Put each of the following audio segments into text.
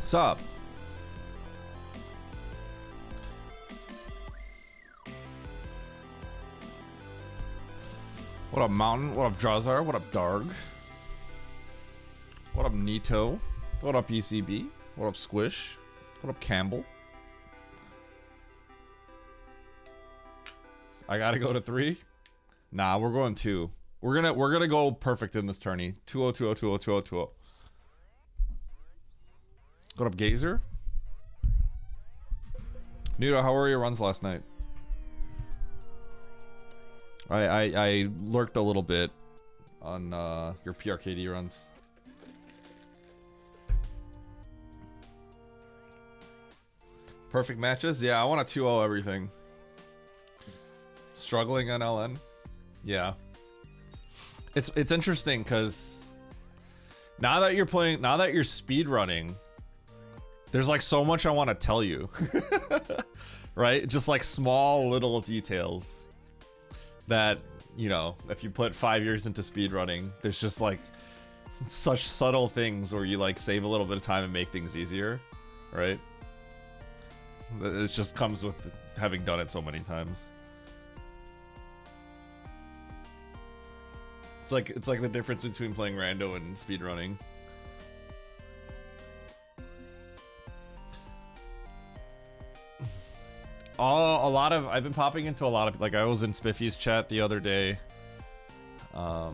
Sup? What up, Mountain? What up, Drazar? What up, Darg? What up, Nito? What up, ECB? What up, Squish? What up, Campbell? I gotta go to 3? Nah, we're going 2. We're gonna go perfect in this tourney. 2-0, 2-0, 2-0, 2-0, 2-0. What up, Gazer? Nito, how were your runs last night? I lurked a little bit on your PRKD runs. Perfect matches? Yeah, I want a 2-0 everything. Struggling on LN? Yeah. It's interesting because now that you're speed running, there's like so much I want to tell you. Right? Just like small little details that, you know, if you put 5 years into speedrunning, there's just like such subtle things where you like save a little bit of time and make things easier, right? It just comes with having done it so many times. It's like the difference between playing rando and speedrunning. I've been popping into a lot of, like, I was in Spiffy's chat the other day. A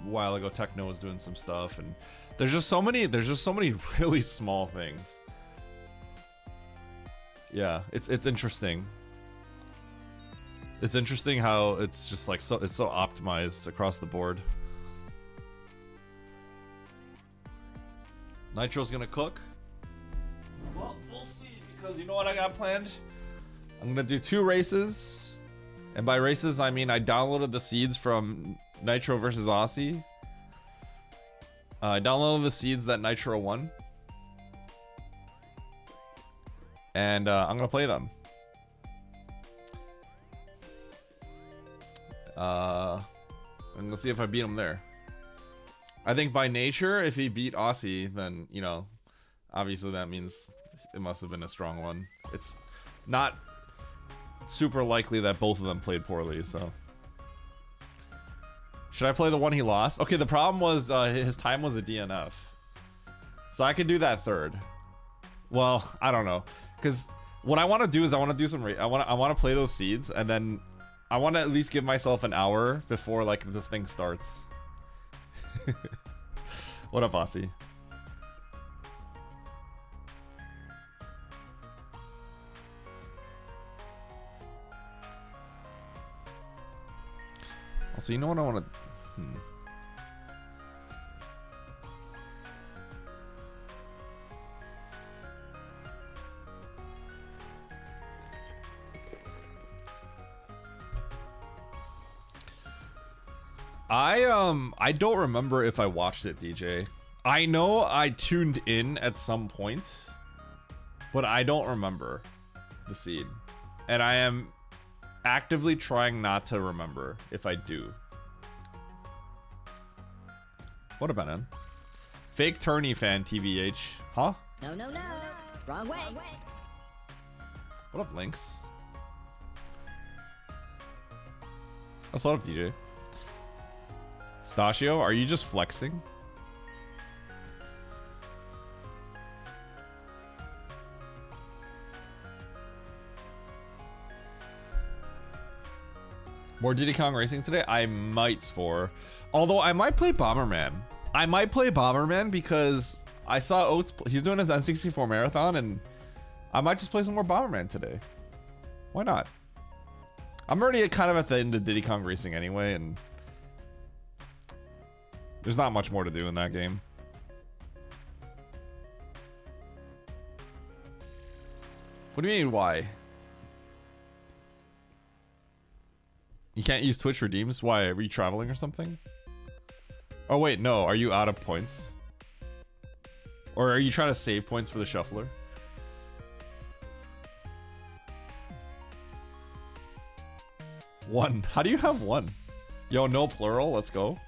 while ago, Techno was doing some stuff, and there's just so many really small things. Yeah, it's interesting. It's interesting how it's just like it's so optimized across the board. Nitro's gonna cook. Well, we'll see, because you know what I got planned? I'm gonna do 2 races. And by races, I mean I downloaded the seeds from Nitro versus Aussie. I downloaded the seeds that Nitro won. And I'm gonna play them. And we'll see if I beat him there. I think by nature, if he beat Aussie, then, you know, obviously that means it must have been a strong one. It's not super likely that both of them played poorly, so. Should I play the one he lost? Okay, the problem was his time was a DNF. So I could do that 3rd. Well, I don't know. Because what I want to do is I want to do some... I want to play those seeds, and then I want to at least give myself an hour before, like, this thing starts. What up, Aussie? Also, you know what I want to... I don't remember if I watched it, DJ. I know I tuned in at some point, but I don't remember the seed. And I am actively trying not to remember if I do. What about him? Fake tourney fan, TVH. Huh? No, no, no. Wrong way. What up, Lynx? What's up, DJ? Stachio, are you just flexing? More Diddy Kong Racing today? I might for. Although I might play Bomberman. I might play Bomberman because I saw Oates. He's doing his N64 marathon, and I might just play some more Bomberman today. Why not? I'm already kind of at the end of Diddy Kong Racing anyway, and there's not much more to do in that game. What do you mean, why? You can't use Twitch redeems? Why? Are you traveling or something? Oh, wait, no. Are you out of points? Or are you trying to save points for the shuffler? One. How do you have one? Yo, no plural. Let's go.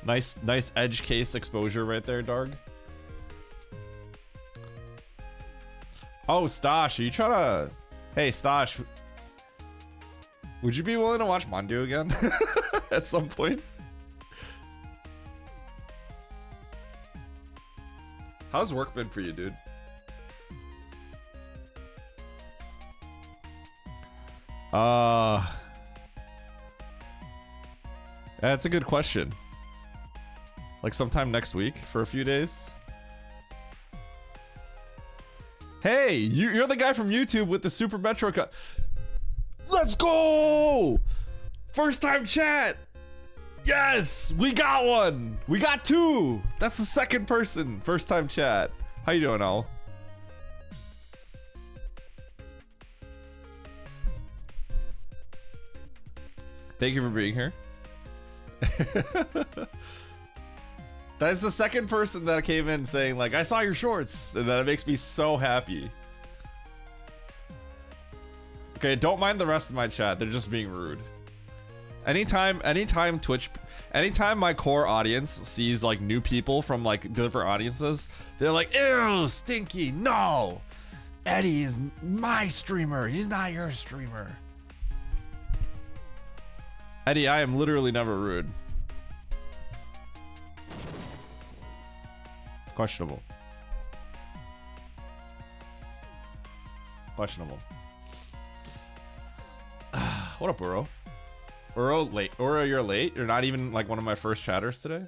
Nice edge case exposure right there, Darg. Oh, Stosh, are you trying to... Hey, Stosh. Would you be willing to watch Mandu again? At some point? How's work been for you, dude? That's a good question. Like sometime next week for a few days. Hey, you're the guy from YouTube with the Super Metro cut. Let's go! First time chat. Yes, we got one. We got two. That's the second person. First time chat. How you doing, Al? Thank you for being here. That's the second person that came in saying like, I saw your shorts, and that makes me so happy. Okay, don't mind the rest of my chat. They're just being rude. Anytime Twitch, anytime my core audience sees like new people from like different audiences, they're like, ew, stinky, no. Eddie is my streamer. He's not your streamer. Eddie, I am literally never rude. Questionable. Questionable. What up, Uro? Uro, late. Uro, you're late? You're not even like one of my first chatters today?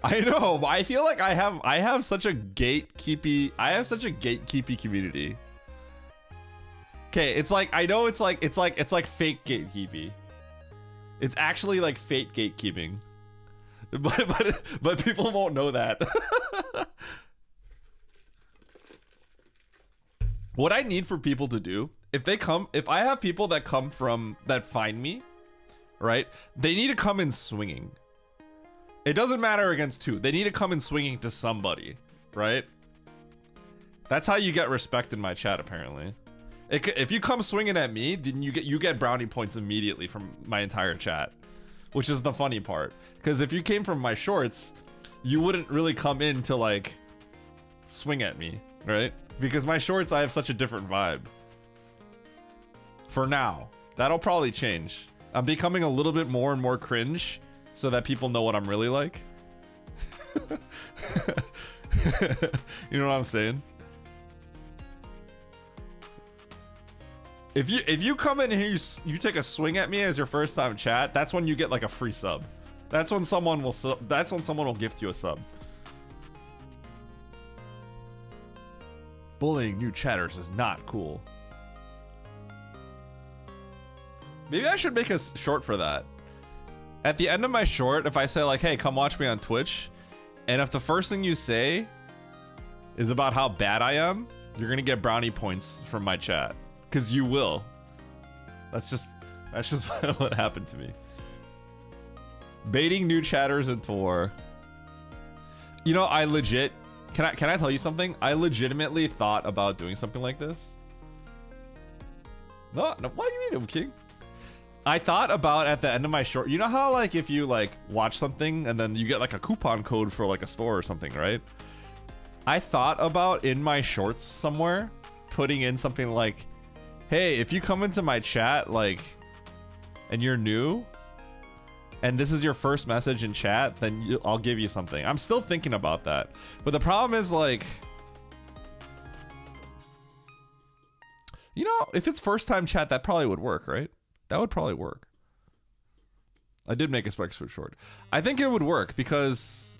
I know, but I feel like I have such a gatekeepy community. Okay, it's like, I know it's like fake gatekeepy. It's actually like fake gatekeeping. But people won't know that. What I need for people to do, if I have people that find me, right? They need to come in swinging. It doesn't matter against who. They need to come in swinging to somebody, right? That's how you get respect in my chat, apparently. If you come swinging at me, then you get brownie points immediately from my entire chat, which is the funny part. Because if you came from my shorts, you wouldn't really come in to like swing at me, right? Because my shorts, I have such a different vibe. For now, that'll probably change. I'm becoming a little bit more and more cringe so that people know what I'm really like. You know what I'm saying? If you come in here, you take a swing at me as your first time chat, that's when you get like a free sub. That's when someone will gift you a sub. Bullying new chatters is not cool. Maybe I should make a short for that. At the end of my short, if I say like, hey, come watch me on Twitch, and if the first thing you say is about how bad I am, you're gonna get brownie points from my chat. Cause you will. That's just what happened to me. Baiting new chatters into war. You know, can I tell you something? I legitimately thought about doing something like this. No, what do you mean, I'm king? I thought about at the end of my short, you know how like if you like watch something and then you get like a coupon code for like a store or something, right? I thought about in my shorts somewhere putting in something like, hey, if you come into my chat like and you're new and this is your first message in chat, then I'll give you something. I'm still thinking about that. But the problem is like, you know, if it's first time chat, that probably would work, right? That would probably work. I did make a spec switch short. I think it would work because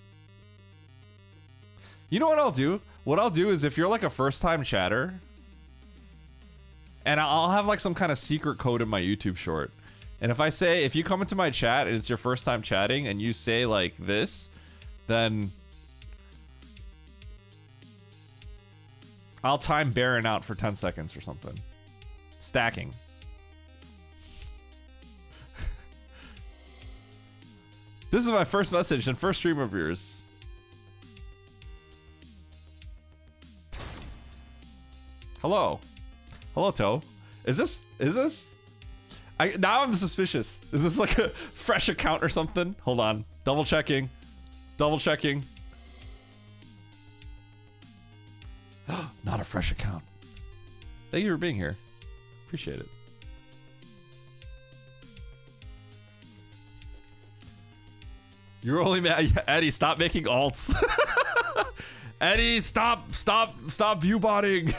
you know what I'll do? What I'll do is if you're like a first time chatter, and I'll have like some kind of secret code in my YouTube short. And if I say, if you come into my chat and it's your first time chatting and you say like this, then I'll time Baron out for 10 seconds or something. Stacking. This is my first message and first stream of yours. Hello. Hello, Toe. Is this? Now I'm suspicious. Is this like a fresh account or something? Hold on. Double checking. Not a fresh account. Thank you for being here. Appreciate it. You're only mad. Eddie, stop making alts. Eddie, stop viewbotting.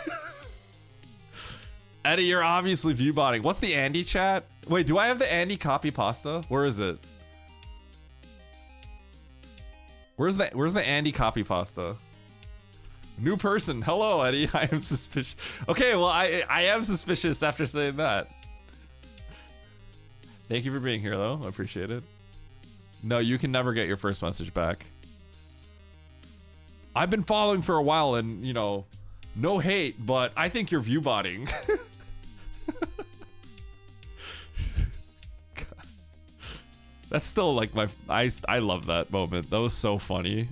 Eddie, you're obviously viewbotting. What's the Andy chat? Wait, do I have the Andy copy pasta? Where is it? Where's the Andy copy pasta? New person. Hello, Eddie. I am suspicious. Okay, well, I am suspicious after saying that. Thank you for being here, though. I appreciate it. No, you can never get your first message back. I've been following for a while and, you know, no hate, but I think you're viewbotting. That's still like I love that moment. That was so funny.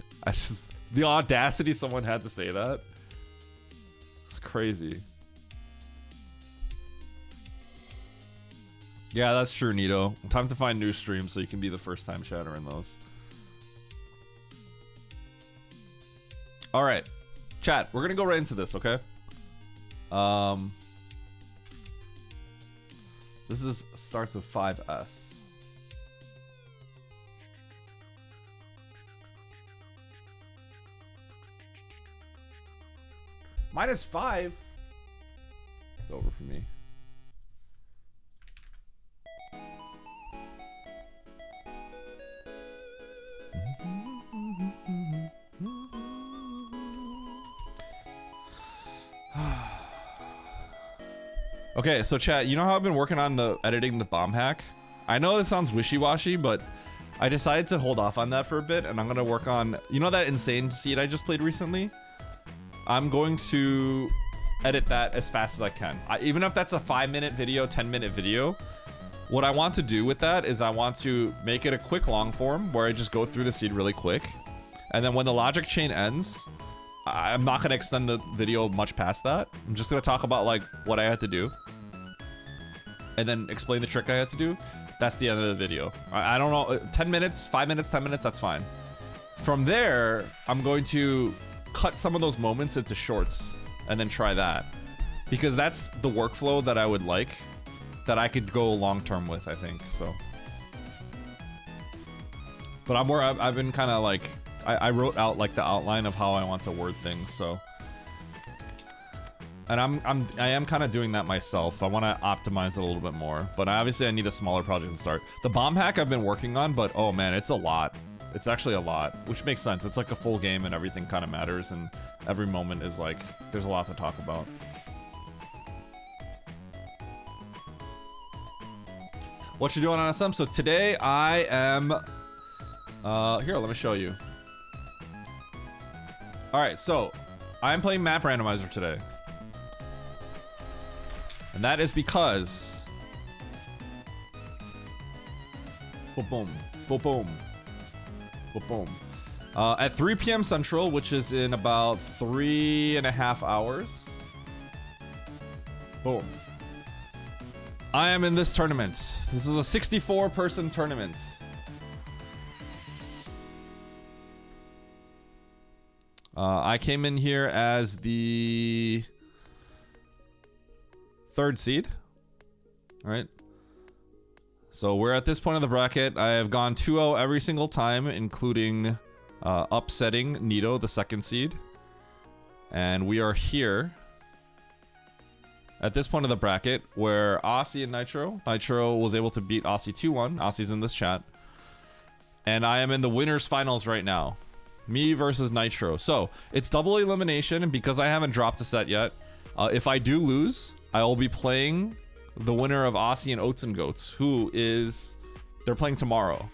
The audacity someone had to say that. It's crazy. Yeah, that's true, Nito. Time to find new streams so you can be the first time chatter in those. All right, chat. We're gonna go right into this, okay? This starts with 5S. -5. It's over for me. Okay, so chat, you know how I've been working on editing the bomb hack? I know it sounds wishy-washy, but I decided to hold off on that for a bit, and I'm gonna work on, you know that insane seed I just played recently? I'm going to edit that as fast as I can. Even if that's a 5-minute video, 10-minute video, what I want to do with that is I want to make it a quick long form where I just go through the seed really quick. And then when the logic chain ends, I'm not gonna extend the video much past that. I'm just gonna talk about like what I had to do and then explain the trick I had to do. That's the end of the video. I don't know, 10 minutes, 5 minutes, 10 minutes, that's fine. From there, I'm going to cut some of those moments into shorts and then try that. Because that's the workflow that I would like, that I could go long term with, I think, so. But I've been kind of like, I wrote out like the outline of how I want to word things, so. And I am kind of doing that myself. I want to optimize it a little bit more, but obviously I need a smaller project to start. The bomb hack I've been working on, but oh man, it's a lot. It's actually a lot, which makes sense. It's like a full game and everything kind of matters, and every moment is like, there's a lot to talk about. What you doing on SM? So today I am, here, let me show you. All right, so I'm playing map randomizer today. And that is because, boom, boom, boom, boom. Boom. At 3 p.m. Central, which is in about 3.5 hours. Boom. I am in this tournament. This is a 64-person tournament. I came in here as the 3rd seed. All right. So we're at this point of the bracket. I have gone 2-0 every single time, including upsetting Nitro, the 2nd seed. And we are here at this point of the bracket where Aussie and Nitro was able to beat Aussie 2-1. Aussie's in this chat. And I am in the winners finals right now. Me versus Nitro. So it's double elimination, and because I haven't dropped a set yet, if I do lose, I will be playing the winner of Aussie and Oats and Goats, who is, they're playing tomorrow.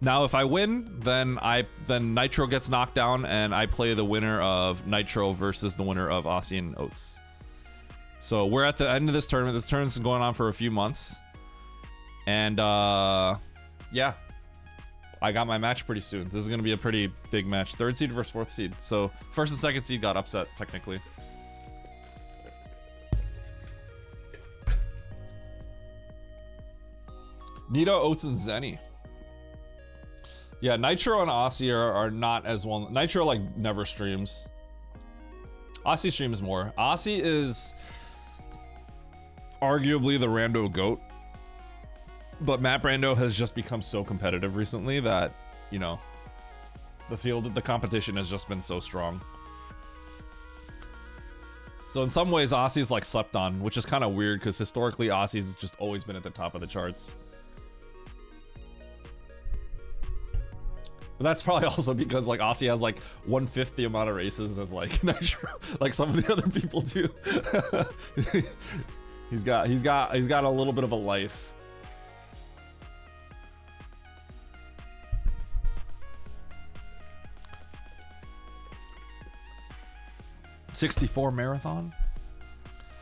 Now, if I win, then Nitro gets knocked down, and I play the winner of Nitro versus the winner of Aussie and Oats. So we're at the end of this tournament. This tournament's been going on for a few months, and yeah, I got my match pretty soon. This is gonna be a pretty big match. 3rd seed versus 4th seed. So 1st and 2nd seed got upset technically. Nito, Oats, and Zenny. Yeah, Nitro and Aussie are not as well. Nitro like never streams. Aussie streams more. Aussie is arguably the rando GOAT. But Matt Brando has just become so competitive recently that, you know, the competition has just been so strong. So in some ways, Aussie's like slept on, which is kind of weird because historically Aussie's just always been at the top of the charts. But that's probably also because like Aussie has like 1/5 the amount of races as like Nitro, like some of the other people do. he's got a little bit of a life. $64 marathon,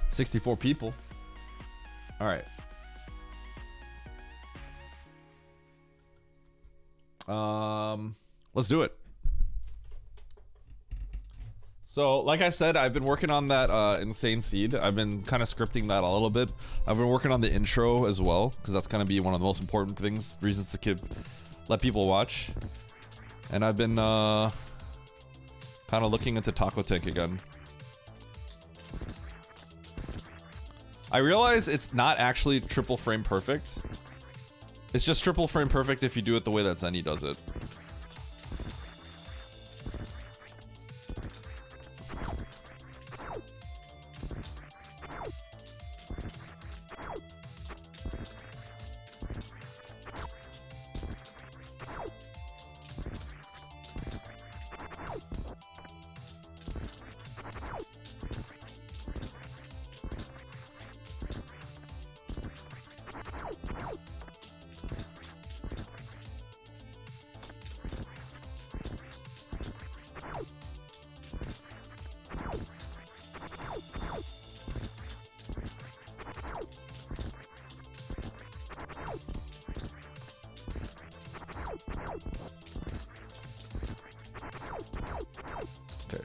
64 people. All right. Let's do it. So, like I said, I've been working on that insane seed. I've been kind of scripting that a little bit. I've been working on the intro as well, because that's gonna be one of the most important reasons to let people watch. And I've been kind of looking into Taco Tank again. I realize it's not actually triple frame perfect. It's just triple frame perfect if you do it the way that Zenny does it.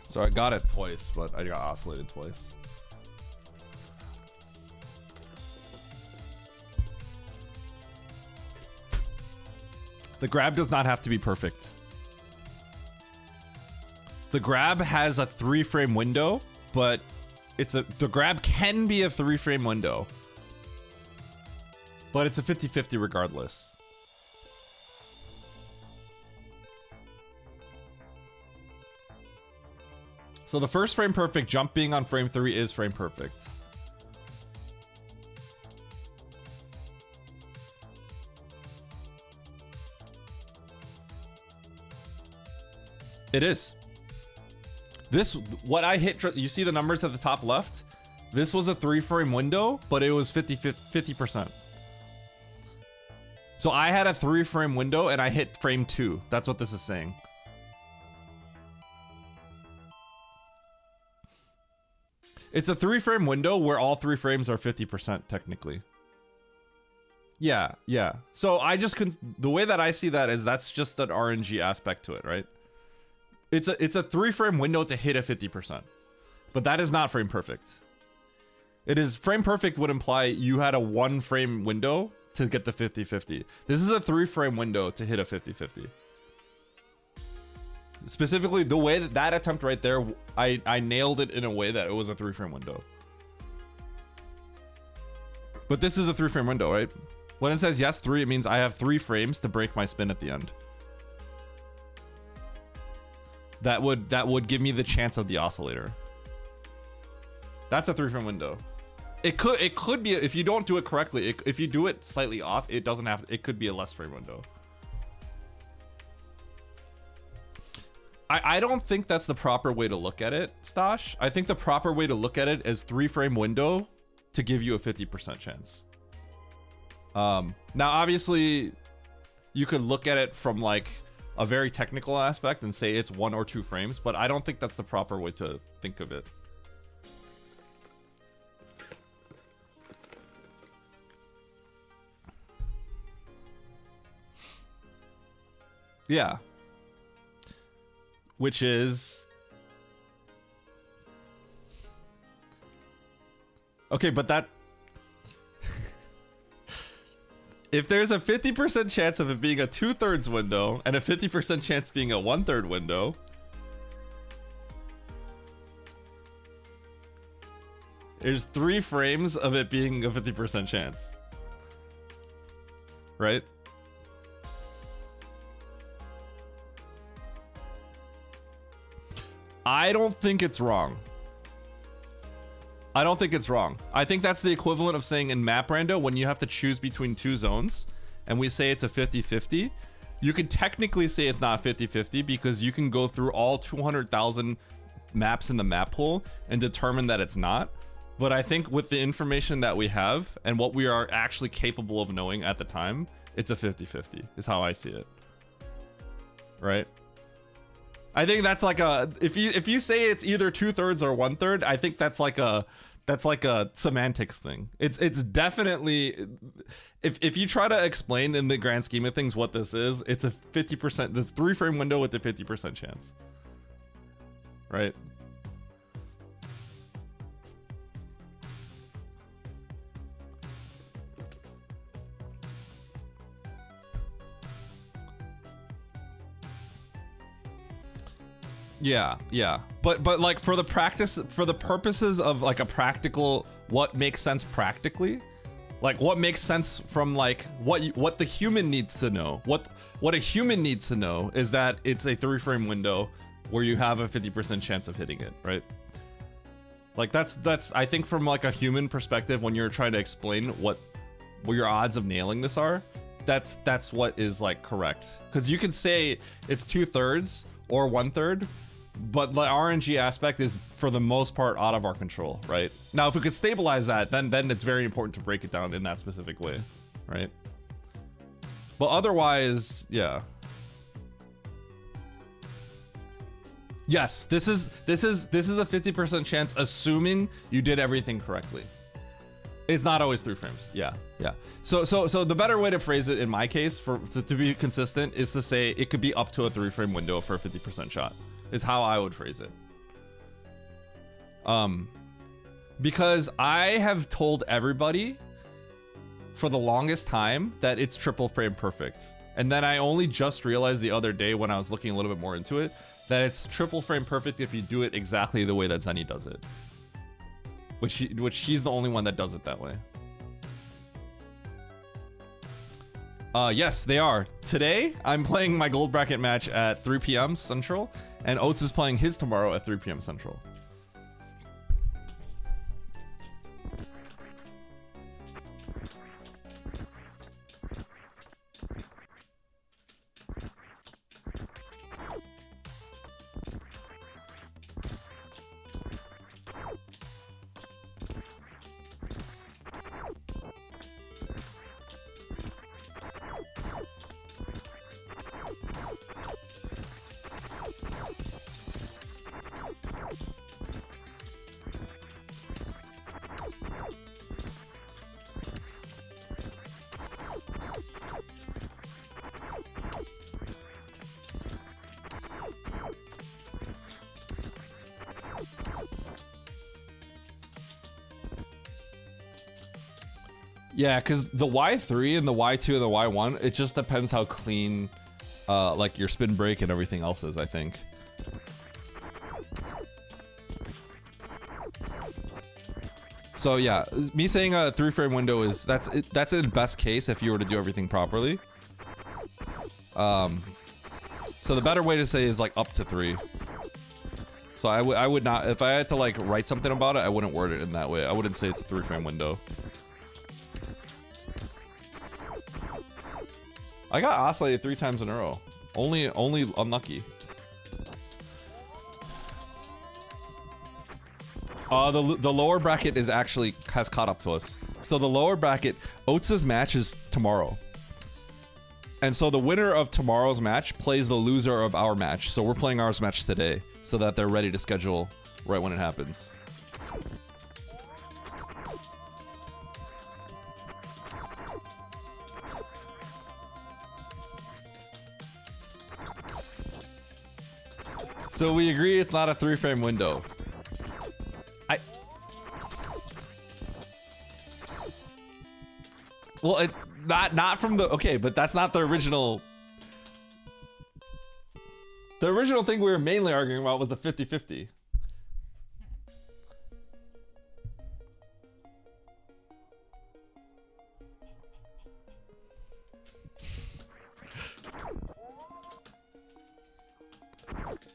So I got it twice, but I got oscillated twice. The grab does not have to be perfect. The grab has a 3-frame window, but the grab can be a 3-frame window. But it's a 50-50 regardless. So the first frame perfect jump being on frame 3 is frame perfect. It is. What I hit, you see the numbers at the top left? This was a 3-frame window, but it was 50%. So I had a 3-frame window and I hit frame 2. That's what this is saying. It's a 3-frame window where all 3 frames are 50% technically. Yeah. So I just the way that I see that is that's just an RNG aspect to it, right? It's a 3-frame window to hit a 50%. But that is not frame perfect. It is frame perfect would imply you had a 1-frame window to get the 50-50. This is a 3-frame window to hit a 50-50. Specifically, the way that attempt right there, I nailed it in a way that it was a 3-frame window. But this is a 3-frame window, right? When it says yes 3, it means I have 3 frames to break my spin at the end. That would give me the chance of the oscillator. That's a 3-frame window. It could be, if you don't do it correctly, if you do it slightly off, it could be a less frame window. I don't think that's the proper way to look at it, Stash. I think the proper way to look at it is 3-frame window to give you a 50% chance. Now, obviously, you could look at it from like a very technical aspect and say it's 1 or 2 frames, but I don't think that's the proper way to think of it. Yeah. Which is... Okay, but that... if there's a 50% chance of it being a 2/3 window and a 50% chance being a 1/3 window, there's 3 frames of it being a 50% chance. Right? I don't think it's wrong. I don't think it's wrong. I think that's the equivalent of saying in map rando, when you have to choose between 2 zones and we say it's a 50-50, you can technically say it's not 50-50 because you can go through all 200,000 maps in the map pool and determine that it's not. But I think with the information that we have and what we are actually capable of knowing at the time, it's a 50-50 is how I see it. Right? I think that's like a, if you say it's either 2/3 or 1/3, I think that's like a semantics thing. It's definitely, if you try to explain in the grand scheme of things what this is, it's a 50%, this 3 frame window with a 50% chance. Right? Yeah. But like for the purposes of like a practical, what makes sense practically, like what makes sense from like what the human needs to know. What a human needs to know is that it's a 3 frame window where you have a 50% chance of hitting it, right? Like that's I think from like a human perspective, when you're trying to explain what your odds of nailing this are, that's what is like correct. Because you can say it's 2/3 or 1/3, but the RNG aspect is for the most part out of our control, right? Now, if we could stabilize that, then it's very important to break it down in that specific way, right? But otherwise, yeah. Yes, this is a 50% chance, assuming you did everything correctly. It's not always 3 frames. Yeah. So the better way to phrase it in my case, to be consistent, is to say it could be up to a 3 frame window for a 50% shot. Is how I would phrase it. Because I have told everybody for the longest time that it's triple frame perfect. And then I only just realized the other day when I was looking a little bit more into it that it's triple frame perfect if you do it exactly the way that Zenny does it. Which she's the only one that does it that way. Yes, they are. Today, I'm playing my gold bracket match at 3 p.m. Central, and Oates is playing his tomorrow at 3 p.m. Central. Yeah, because the Y3 and the Y2 and the Y1, it just depends how clean like your spin break and everything else is, I think. So yeah, me saying a 3 frame window is that's in best case if you were to do everything properly. So the better way to say is like up to 3. So I would not, if I had to like write something about it, I wouldn't word it in that way. I wouldn't say it's a 3 frame window. I got oscillated 3 times in a row. Only unlucky. The lower bracket has caught up to us. So the lower bracket, Oates' match is tomorrow. And so the winner of tomorrow's match plays the loser of our match. So we're playing ours match today so that they're ready to schedule right when it happens. So we agree it's not a 3 frame window. Well, it's not from the, okay, but that's not the original. The original thing we were mainly arguing about was the 50-50.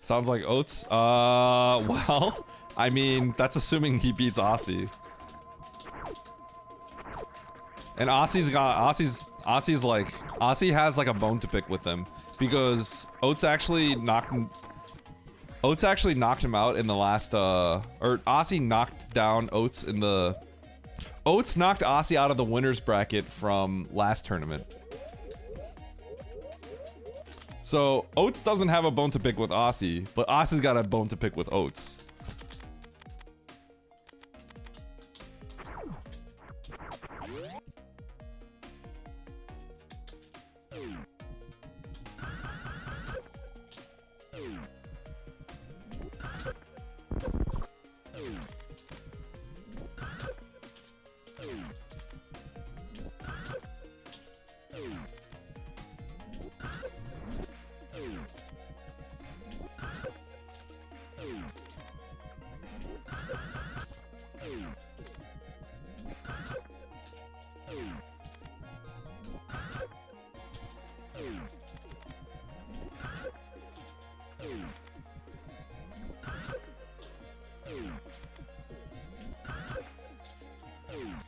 Sounds like Oats. Well, I mean, that's assuming he beats Aussie. And Aussie's has like a bone to pick with him because Oats actually knocked him out in the last or Aussie knocked down Oats in the Oats knocked Aussie out of the winners bracket from last tournament. So Oats doesn't have a bone to pick with Aussie, but Aussie's got a bone to pick with Oats.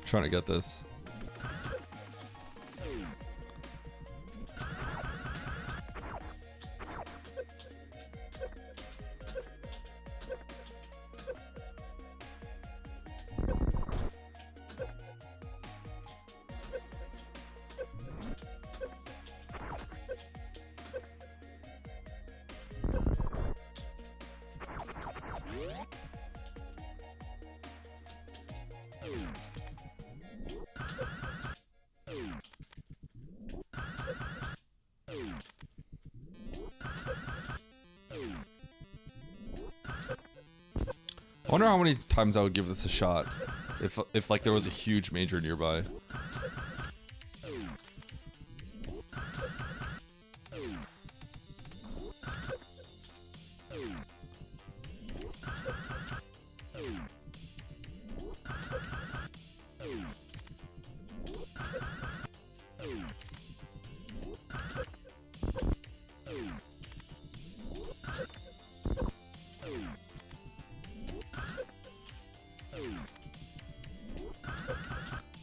Trying to get this. I wonder how many times I would give this a shot if like there was a huge major nearby.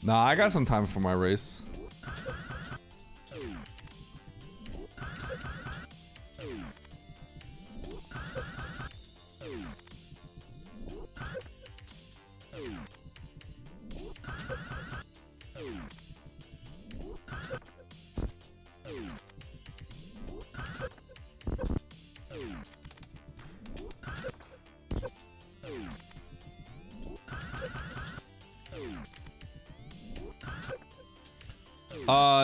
Nah, I got some time for my race.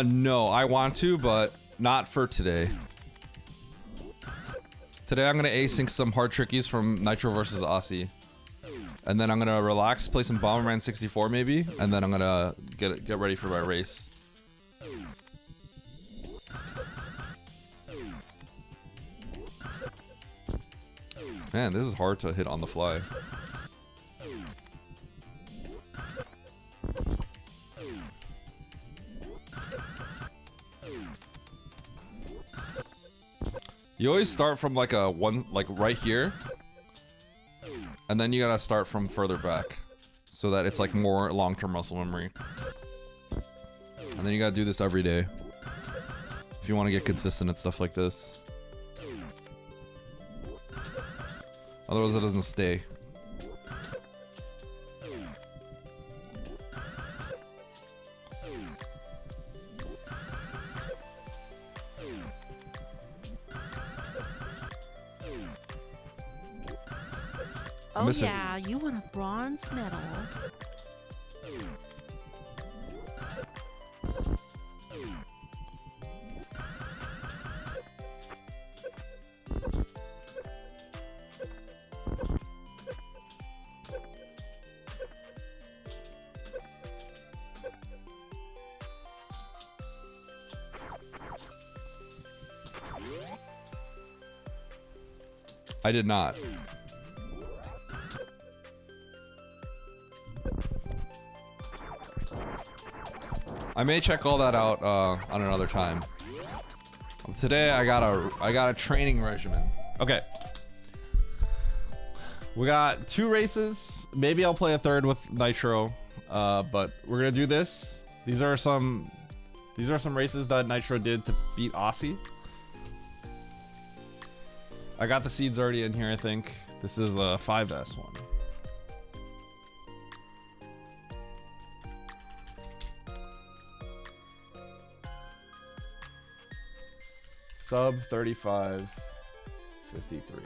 No, I want to, but not for today. Today I'm gonna async some hard trickies from Nitro versus Aussie. And then I'm gonna relax, play some Bomberman 64 maybe, and then I'm gonna get ready for my race. Man, this is hard to hit on the fly. You always start from like a one, like right here, and then you gotta start from further back, so that it's like more long-term muscle memory. And then you gotta do this every day if you want to get consistent at stuff like this. Otherwise, it doesn't stay. Oh yeah, you want a bronze medal. I did not. I may check all that out on another time. Today I got a training regimen. Okay. We got 2 races. Maybe I'll play a third with Nitro. But we're gonna do this. These are some races that Nitro did to beat Aussie. I got the seeds already in here, I think. This is the 5S one. Sub 35, 53.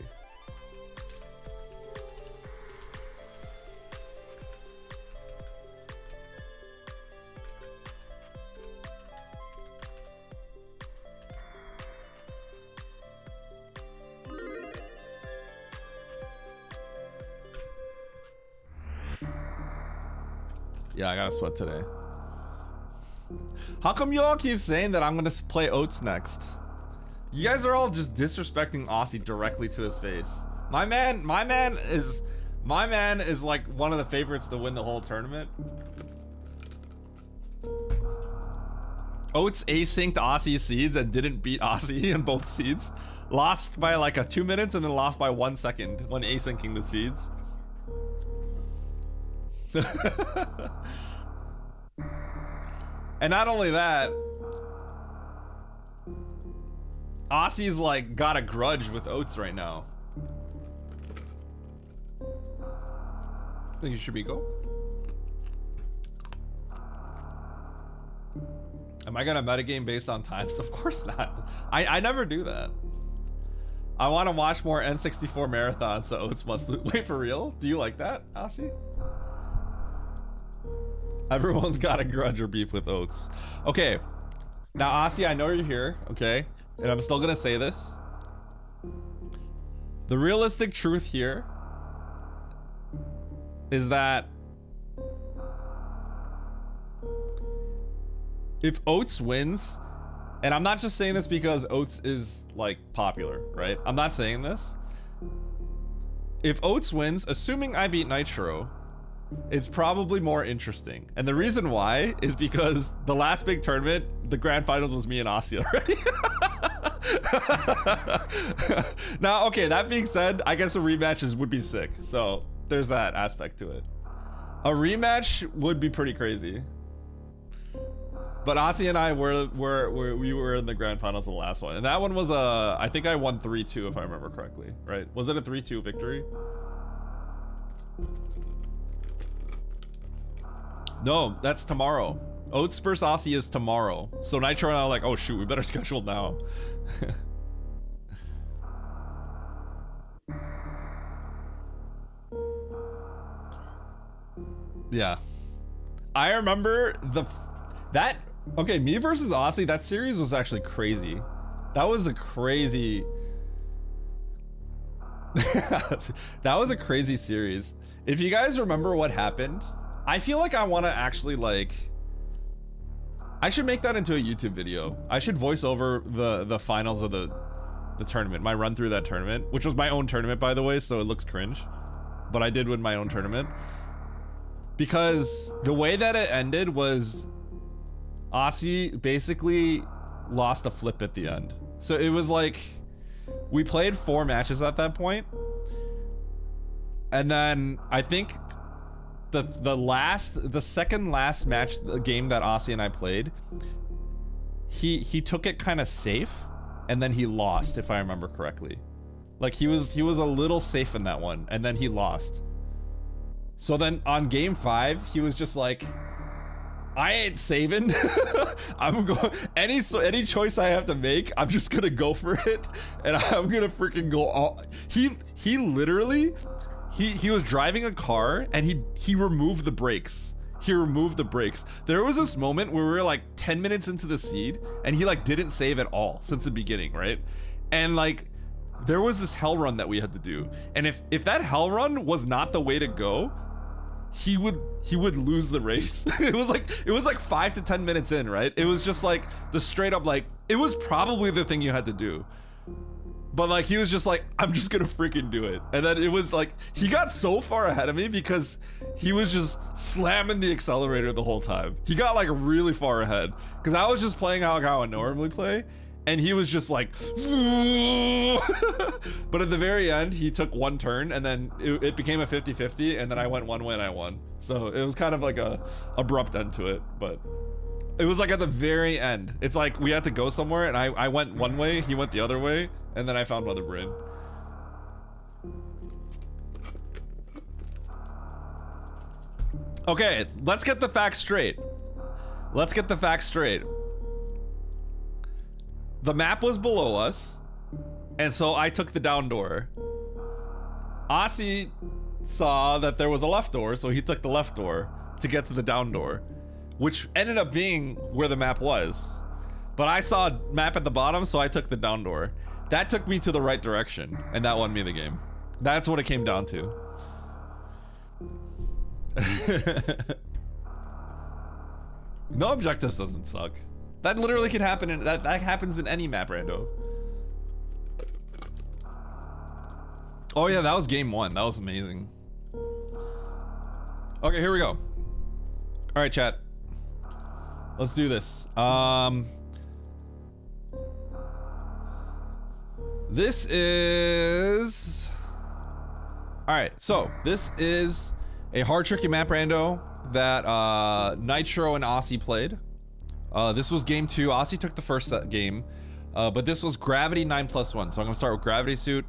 Yeah, I gotta sweat today. How come you all keep saying that I'm gonna play Oats next? You guys are all just disrespecting Aussie directly to his face. My man is like one of the favorites to win the whole tournament. Oats asynced Aussie seeds and didn't beat Aussie in both seeds. Lost by like 2 minutes and then lost by 1 second when asyncing the seeds. And not only that, Aussie's like got a grudge with Oats right now. Think you should be go? Am I gonna metagame based on times? Of course not. I never do that. I want to watch more N64 marathons, so Oats must wait for real. Do you like that, Aussie? Everyone's got a grudge or beef with Oats. Okay, now Aussie, I know you're here, okay? And I'm still gonna say this. The realistic truth here is that if Oats wins, and I'm not just saying this because Oats is like popular, right? I'm not saying this. If Oats wins, assuming I beat Nitro, it's probably more interesting. And the reason why is because the last big tournament, the grand finals was me and Aussie already. Now, okay, that being said, I guess a rematch would be sick. So there's that aspect to it. A rematch would be pretty crazy. But Aussie and I we were in the grand finals of the last one. And that one was I think I won 3-2 if I remember correctly, right? Was it a 3-2 victory? No, that's tomorrow. Oats versus Aussie is tomorrow. So Nitro and I are like, oh shoot, we better schedule now. Yeah. I remember okay, me versus Aussie, that series was actually crazy. That was a crazy... that was a crazy series. If you guys remember what happened, I feel like I want to actually I should make that into a YouTube video. I should voice over the finals of the tournament, my run through that tournament, which was my own tournament, by the way, so it looks cringe. But I did win my own tournament. Because the way that it ended was Aussie basically lost a flip at the end. So it was like, we played 4 matches at that point. And then I think the second last match, the game that Aussie and I played, he took it kind of safe, and then he lost, if I remember correctly. Like he was a little safe in that one, and then he lost. So then on game 5, he was just like, I ain't saving. I'm going any choice I have to make, I'm just gonna go for it, and I'm gonna freaking go all. He literally. He was driving a car and he removed the brakes. He removed the brakes. There was this moment where we were like 10 minutes into the seed and he like didn't save at all since the beginning, right? And like there was this hell run that we had to do. And if that hell run was not the way to go, he would lose the race. It was like 5 to 10 minutes in, right? It was just like the straight up like, it was probably the thing you had to do. But like he was just like, I'm just gonna freaking do it. And then it was like he got so far ahead of me because he was just slamming the accelerator the whole time. He got like really far ahead because I was just playing how I would normally play, and he was just like but at the very end he took one turn and then it became a 50-50, and then I went one way and I won. So it was kind of like a abrupt end to it, but it was like at the very end. It's like we had to go somewhere and I went one way, he went the other way, and then I found Mother Brain. Okay, let's get the facts straight. Let's get the facts straight. The map was below us, and so I took the down door. Aussie saw that there was a left door, so he took the left door to get to the down door, which ended up being where the map was. But I saw a map at the bottom, so I took the down door. That took me to the right direction, and that won me the game. That's what it came down to. No objectives doesn't suck. That literally can happen in that happens in any map, rando. Oh yeah, that was game 1. That was amazing. Okay, here we go. All right, chat. Let's do this. This is... Alright, so this is a hard tricky map rando that Nitro and Aussie played. This was game 2. Aussie took the first game, but this was Gravity 9+1. So I'm gonna start with Gravity Suit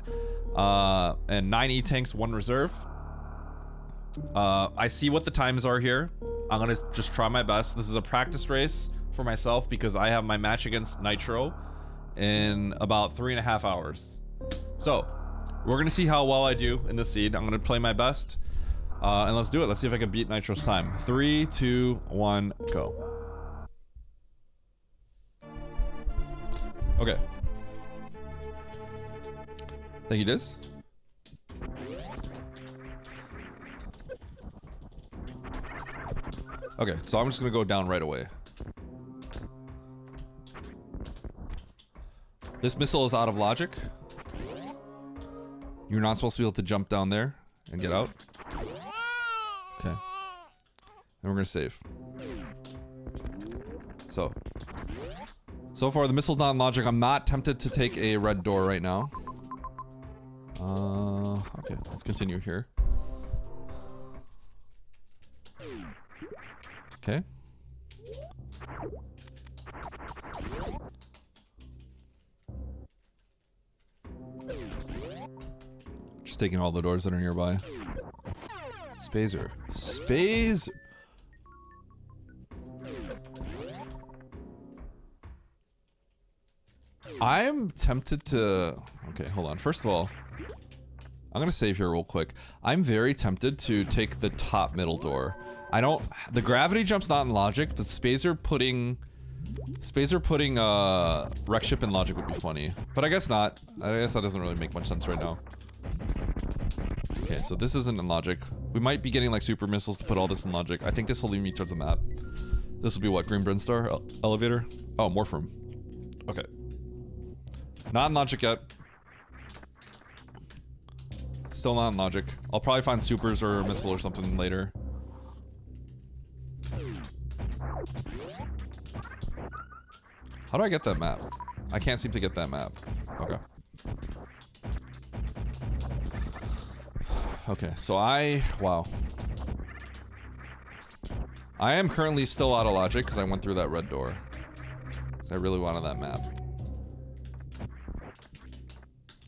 and 9 E-Tanks, 1 Reserve. I see what the times are here. I'm gonna just try my best. This is a practice race for myself because I have my match against Nitro in about 3.5 hours. So we're gonna see how well I do in this seed. I'm gonna play my best, and let's do it. Let's see if I can beat Nitro's time. 3, 2, 1, go. Okay. Thank you, Diz. Okay, so I'm just gonna go down right away. This missile is out of logic. You're not supposed to be able to jump down there and get out. Okay. And we're gonna save. So far the missile's not in logic. I'm not tempted to take a red door right now. Okay, let's continue here. Okay. Just taking all the doors that are nearby. Spazer. Spaze. I'm tempted to... Okay, hold on. First of all, I'm gonna save here real quick. I'm very tempted to take the top middle door. I don't... The gravity jump's not in logic, but Spazer putting wreck ship in logic would be funny. But I guess not. I guess that doesn't really make much sense right now. Okay, so this isn't in logic. We might be getting like super missiles to put all this in logic. I think this will lead me towards the map. This will be what? Green Brinstar? Elevator? Oh, morph room. Okay. Not in logic yet. Still not in logic. I'll probably find supers or a missile or something later. How do I get that map? I can't seem to get that map. Okay. Okay, so wow. I am currently still out of logic because I went through that red door. Because I really wanted that map.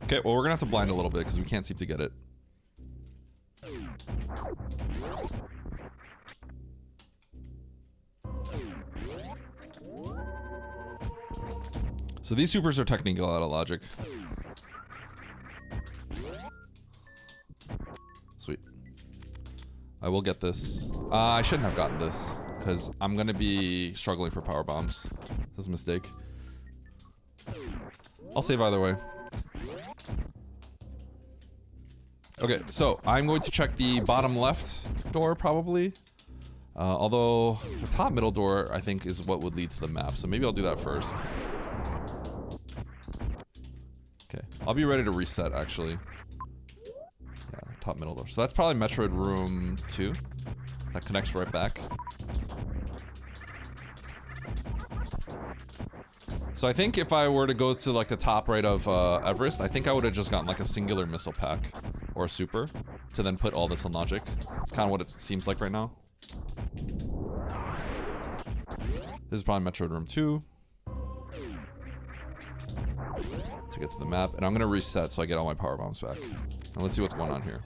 Okay, well we're gonna have to blind a little bit because we can't seem to get it. So these supers are technically out of logic. Sweet. I will get this. I shouldn't have gotten this because I'm gonna be struggling for power bombs. This is a mistake. I'll save either way. Okay, so I'm going to check the bottom left door probably. Although the top middle door I think is what would lead to the map, so maybe I'll do that first. Okay, I'll be ready to reset actually. Yeah, top middle door. So that's probably Metroid Room 2. That connects right back. So I think if I were to go to like the top right of Everest, I think I would have just gotten like a singular missile pack or a super to then put all this on logic. It's kind of what it seems like right now. This is probably Metroid Room 2. To get to the map. And I'm going to reset so I get all my power bombs back. And let's see what's going on here.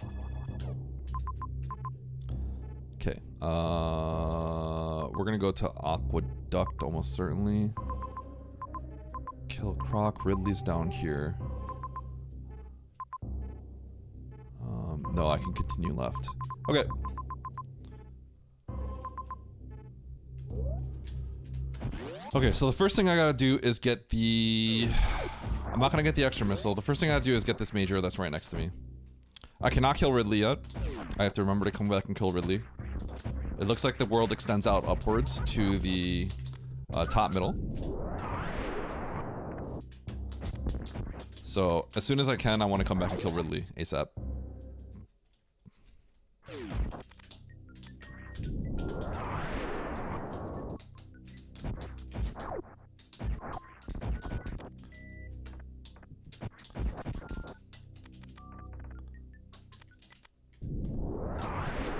Okay. We're going to go to Aqueduct almost certainly. Kill Croc. Ridley's down here. No, I can continue left. Okay. Okay, so the first thing I gotta do is get the... I'm not gonna get the extra missile. The first thing I gotta do is get this major that's right next to me. I cannot kill Ridley yet. I have to remember to come back and kill Ridley. It looks like the world extends out upwards to the top middle. So, as soon as I can, I want to come back and kill Ridley ASAP.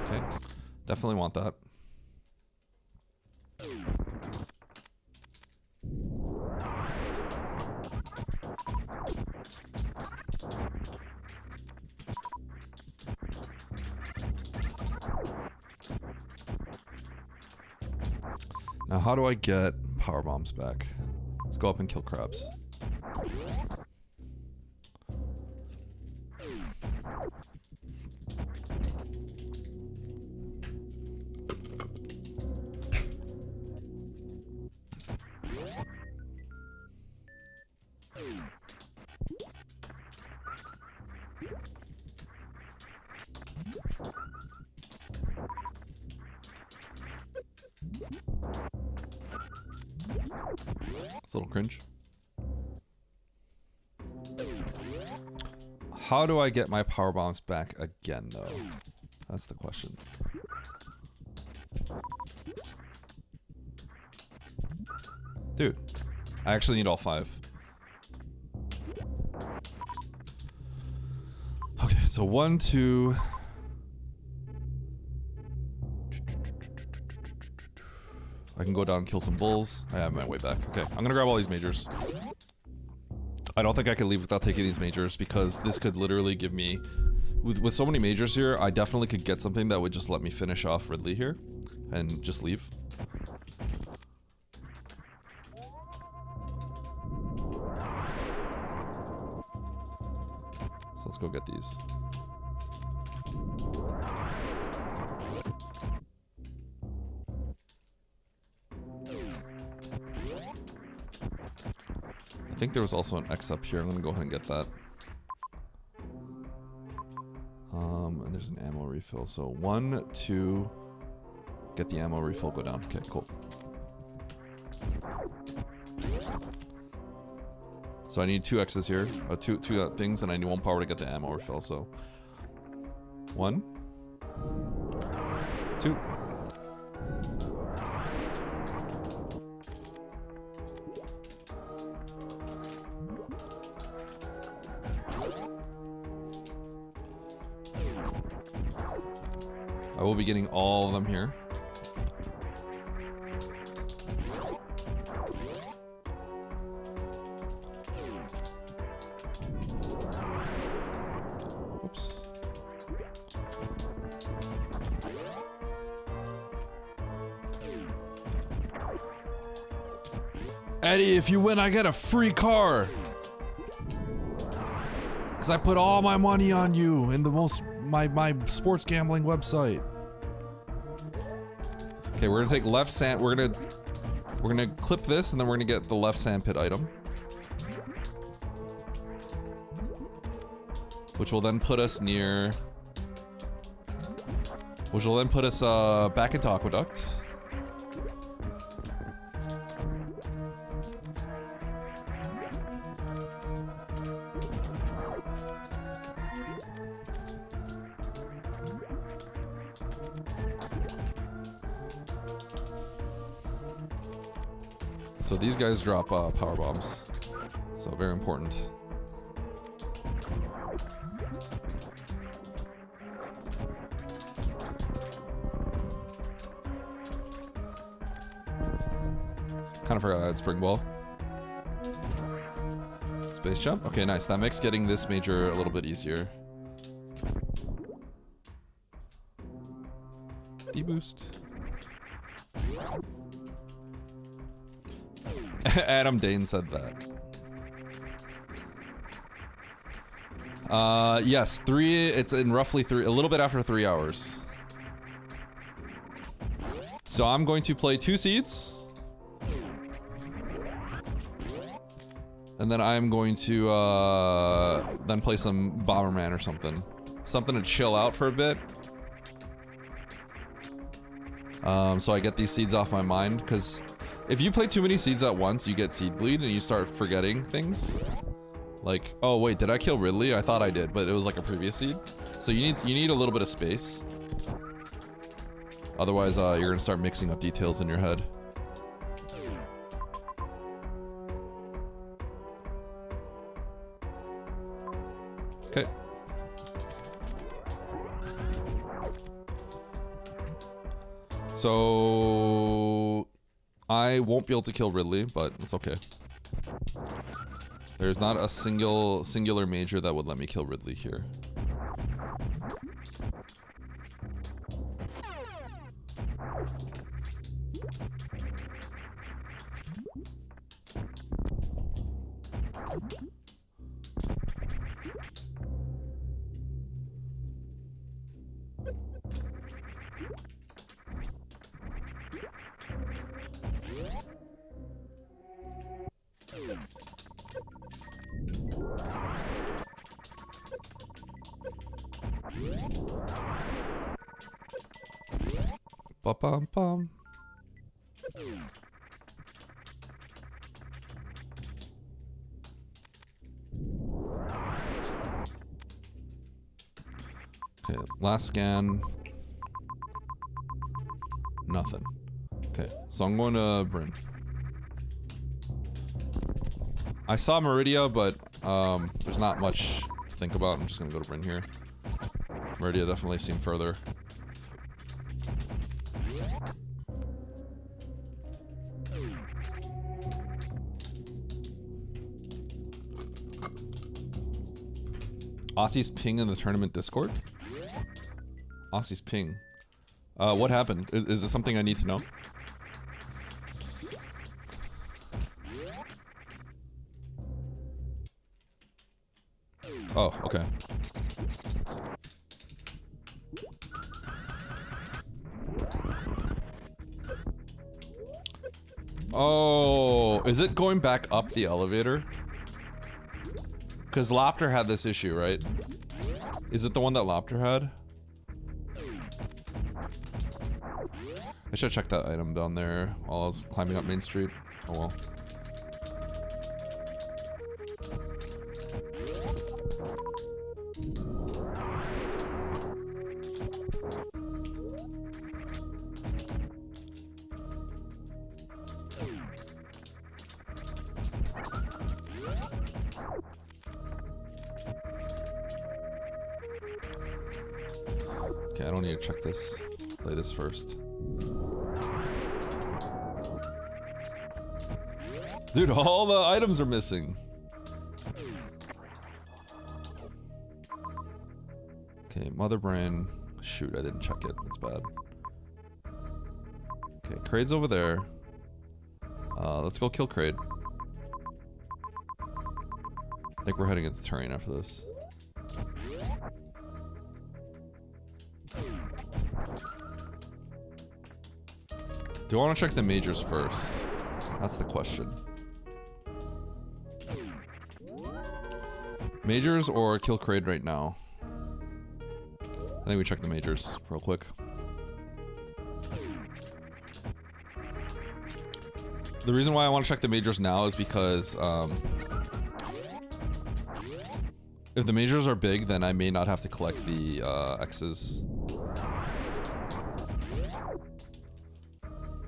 Okay, definitely want that. Now, how do I get power bombs back? Let's go up and kill crabs. It's a little cringe. How do I get my power bombs back again, though? That's the question. Dude, I actually need all 5. Okay, so 1, 2... I can go down and kill some bulls. I have my way back. Okay, I'm gonna grab all these majors. I don't think I can leave without taking these majors because this could literally give me... With so many majors here, I definitely could get something that would just let me finish off Ridley here and just leave. So let's go get these. I think there was also an X up here. I'm gonna go ahead and get that. And there's an ammo refill. So 1, 2, get the ammo refill, go down. Okay, cool. So I need 2 X's here, two things, and I need 1 power to get the ammo refill. So 1, 2. I will be getting all of them here. Oops. Eddie, if you win, I get a free car. Because I put all my money on you in the my sports gambling website. Okay, we're gonna take left sand. We're gonna clip this, and then we're gonna get the left sandpit item, which will then put us near. Which will then put us back into Aqueduct. So these guys drop power bombs. So very important. Kind of forgot I had spring ball. Space jump. Okay, nice. That makes getting this major a little bit easier. D-boost. Adam Dane said that. Yes, it's in roughly a little bit after 3 hours. So I'm going to play 2 seeds. And then I'm going to then play some Bomberman or something. Something to chill out for a bit. So I get these seeds off my mind, because if you play too many seeds at once, you get seed bleed and you start forgetting things. Like, oh wait, did I kill Ridley? I thought I did, but it was like a previous seed. So you need a little bit of space. Otherwise, you're gonna start mixing up details in your head. Okay. So I won't be able to kill Ridley, but it's okay. There's not a singular major that would let me kill Ridley here. Ba-bum-bum. Okay, last scan. Nothing. Okay, so I'm going to Bryn. I saw Meridia, but there's not much to think about. I'm just gonna go to Bryn here. Meridia definitely seemed further. Aussie's ping in the tournament Discord? Aussie's ping. What happened? Is this something I need to know? Oh, okay. Oh, is it going back up the elevator? Because Lopter had this issue, right? Is it the one that Lopter had? I should check that item down there while I was climbing up Main Street. Oh well. Okay, I don't need to check this. Play this first. Dude, all the items are missing. Okay, Mother Brain. Shoot, I didn't check it. That's bad. Okay, Kraid's over there. Let's go kill Kraid. I think we're heading into terrain after this. Do I want to check the majors first? That's the question. Majors or kill Kraid right now? I think we check the majors real quick. The reason why I want to check the majors now is because if the majors are big, then I may not have to collect the X's.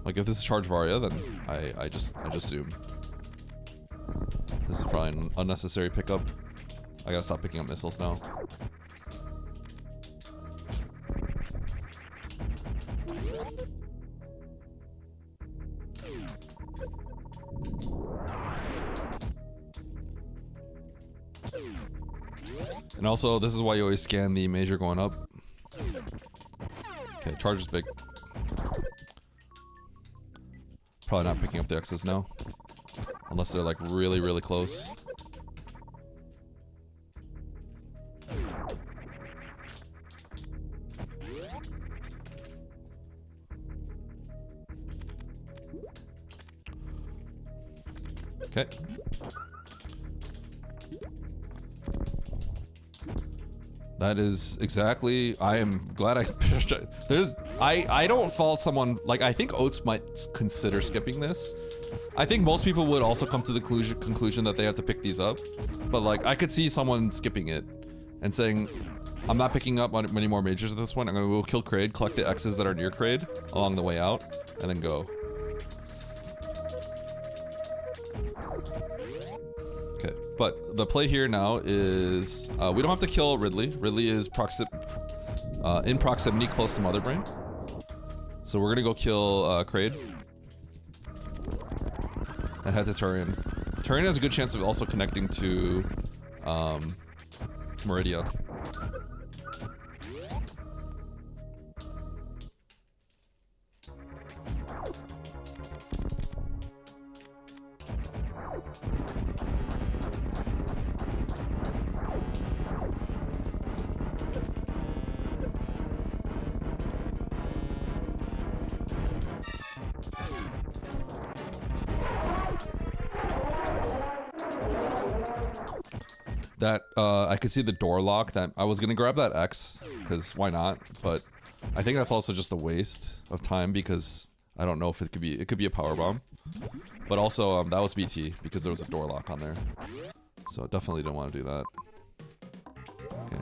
Like if this is charge Varia, then I just zoom. This is probably an unnecessary pickup. I gotta stop picking up missiles now. And also, this is why you always scan the major going up. Okay, charge is big. Probably not picking up the X's now. Unless they're like really, really close. Okay. That is exactly. I am glad I. I don't fault someone. Like I think Oats might consider skipping this. I think most people would also come to the conclusion that they have to pick these up. But like I could see someone skipping it and saying, "I'm not picking up many more majors at this point. I'm gonna go kill Kraid, collect the X's that are near Kraid along the way out, and then go." Okay, but the play here now is we don't have to kill Ridley. Ridley is in proximity close to Mother Brain. So we're gonna go kill Kraid. And head to Turian. Turian has a good chance of also connecting to Meridia. That I could see the door lock. That I was gonna grab that X because why not? But I think that's also just a waste of time because I don't know if it could be a power bomb. But also that was BT because there was a door lock on there, so definitely don't want to do that. Okay.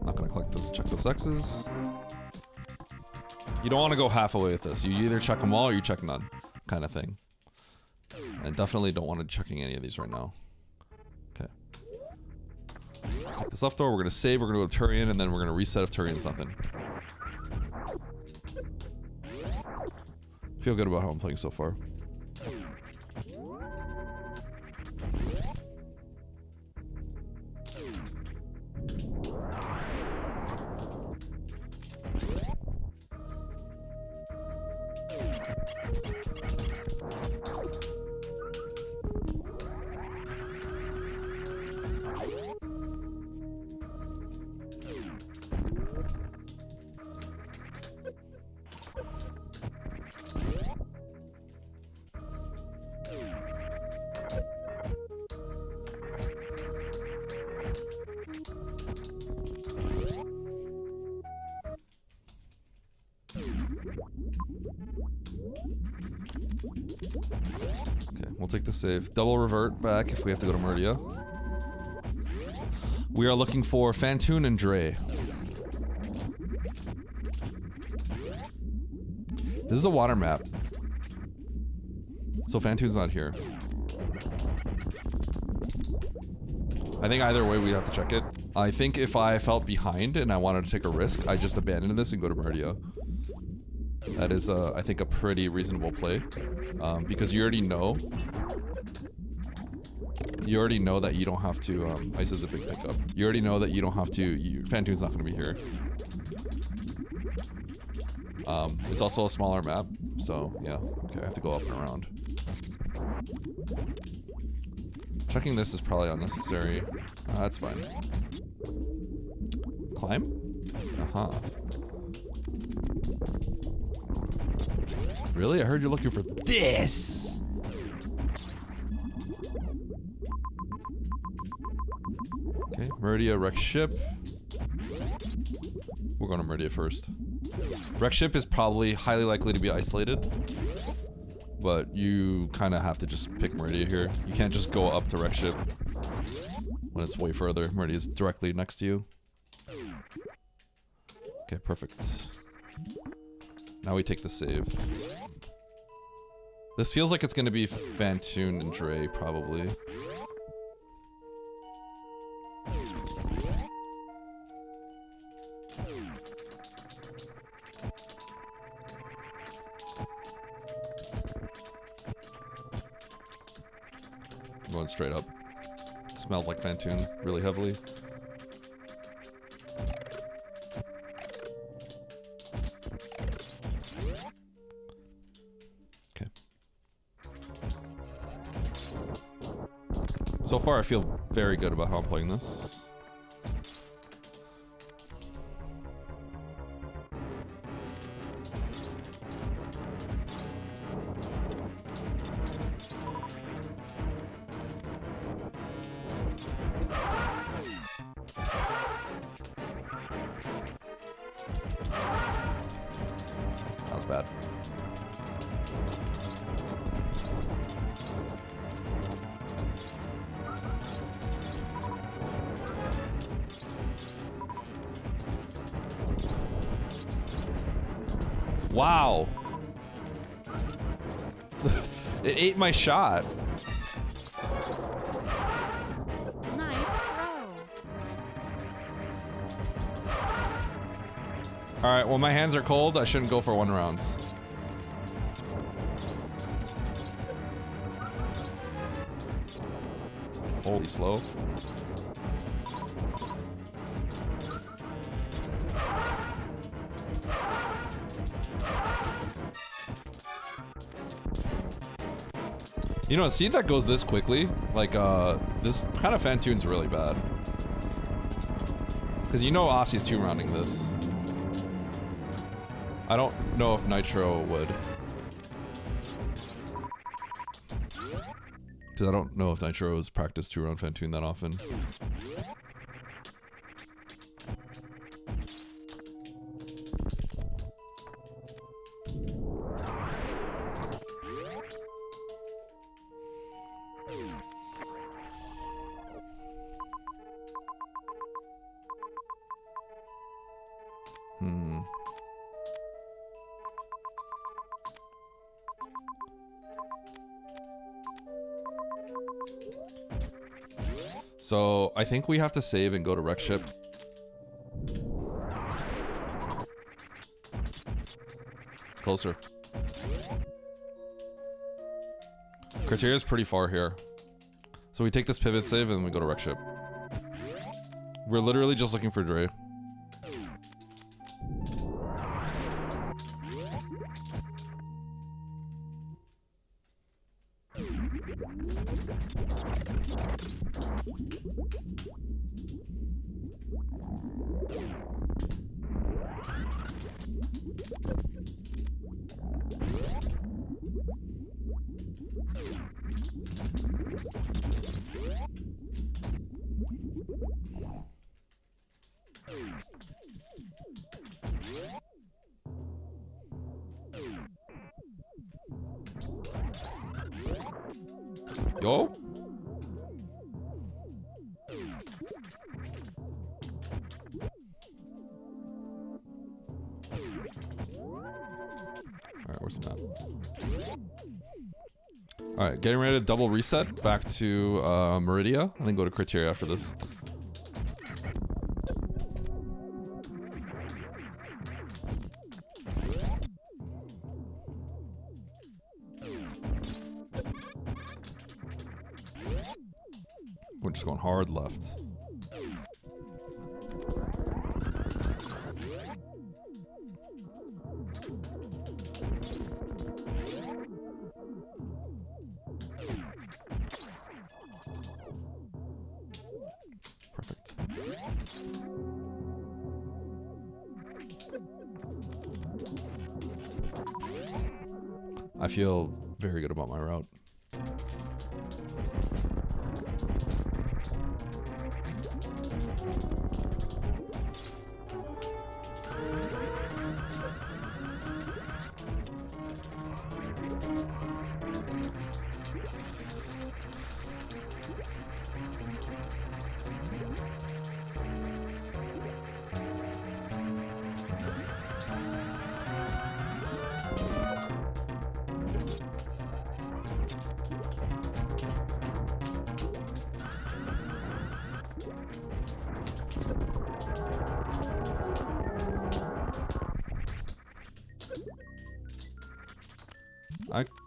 Not gonna collect those, check those X's. You don't want to go half away with this. You either check them all or you check none, kind of thing. And definitely don't want to be checking any of these right now. Okay. Take this left door, we're gonna save, we're gonna go to Turian, and then we're gonna reset if Turian's nothing. Feel good about how I'm playing so far. Okay, we'll take the save. Double revert back if we have to go to Meridia. We are looking for Fantoon and Dre. This is a water map. So Fantoon's not here. I think either way we have to check it. I think if I felt behind and I wanted to take a risk, I just abandon this and go to Meridia. That is, I think, a pretty reasonable play, because you already know that you don't have to. Ice is a big pickup. You already know that you don't have to. Fantoon's not going to be here. It's also a smaller map, so yeah. Okay, I have to go up and around. Checking this is probably unnecessary. That's fine. Climb? Uh-huh. Really? I heard you're looking for this! Okay, Meridia, wreck ship. We're going to Meridia first. Wreck ship is probably highly likely to be isolated, but you kind of have to just pick Meridia here. You can't just go up to wreck ship when it's way further. Meridia's directly next to you. Okay, perfect. Now we take the save. This feels like it's going to be Fantoon and Dre, probably. I'm going straight up. It smells like Fantoon really heavily. Okay. So far, I feel very good about how I'm playing this. That was bad. Wow. It ate my shot. Nice throw. Alright, well my hands are cold. I shouldn't go for 1 rounds. Holy slow. You know, a seed that goes this quickly, like, this kind of Fantoon's really bad. Because you know Aussie's 2-rounding this. I don't know if Nitro would. Because I don't know if Nitro has practiced 2-round Fantoon that often. So, I think we have to save and go to wreck ship. It's closer. Criteria is pretty far here. So we take this pivot save and then we go to wreck ship. We're literally just looking for Dre. Yo. Alright, where's the map? Alright, getting ready to double reset back to Meridia, and then go to Criteria after this. We're just going hard left. Perfect. I feel very good about my route.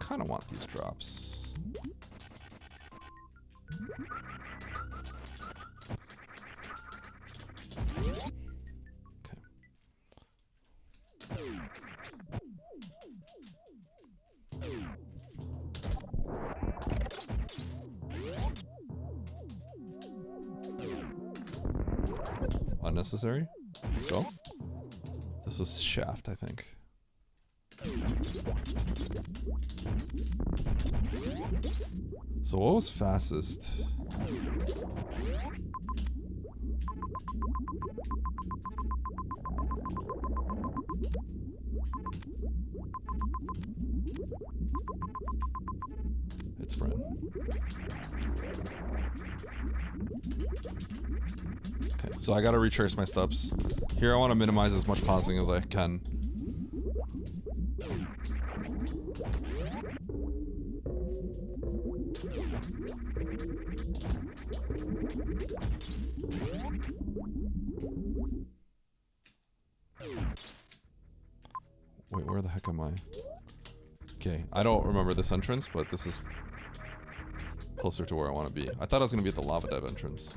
kind of want these drops. Unnecessary. Let's go. This was shaft, I think. So what was fastest? It's Brent. Okay, so I gotta retrace my steps. Here I want to minimize as much pausing as I can. Wait, where the heck am I? Okay, I don't remember this entrance, but this is closer to where I want to be. I thought I was going to be at the lava dev entrance.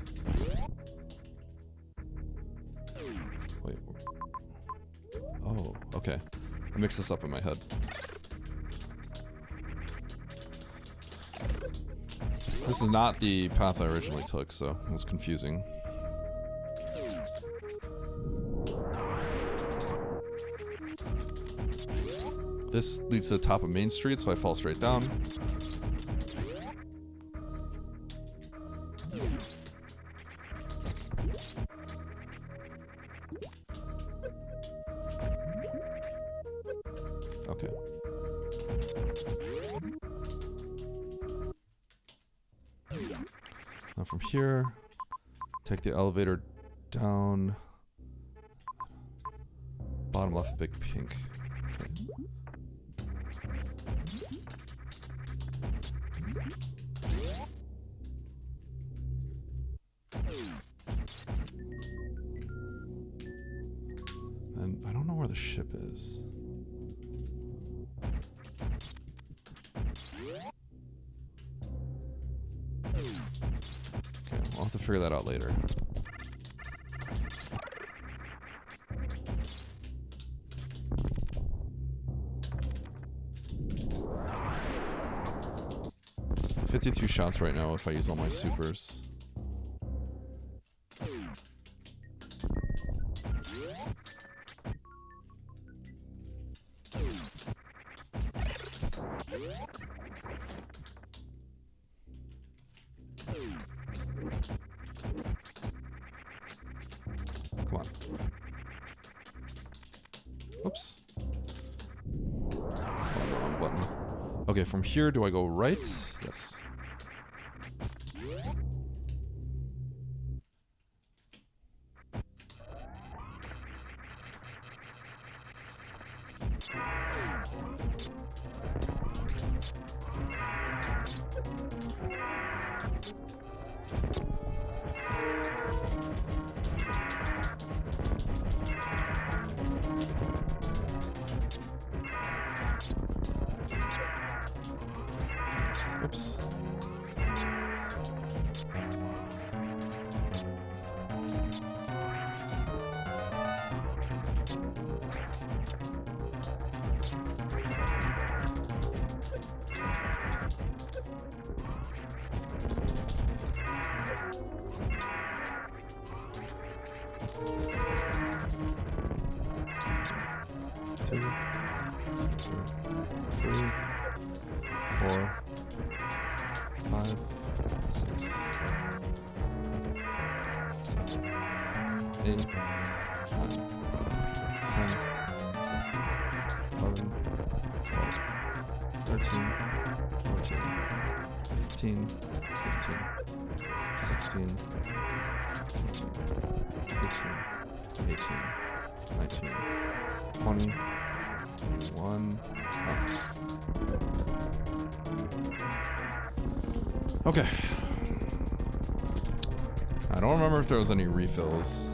Wait. Oh, okay. I mixed this up in my head. This is not the path I originally took, so it was confusing. This leads to the top of Main Street, so I fall straight down. Okay. Now from here, take the elevator down. Bottom left, big pink. Okay. And I don't know where the ship is. Okay, we'll have to figure that out later. $52 shots right now if I use all my supers. Come on. Oops. It's not the wrong button. Okay, from here, do I go right? Yes. Oops. Two, three, 4, 5, 6, 7, 8, 9, 10, 11, 12, 13, 14, 15, 16, 17, 18, 19, 20, 21. Okay. I don't remember if there was any refills.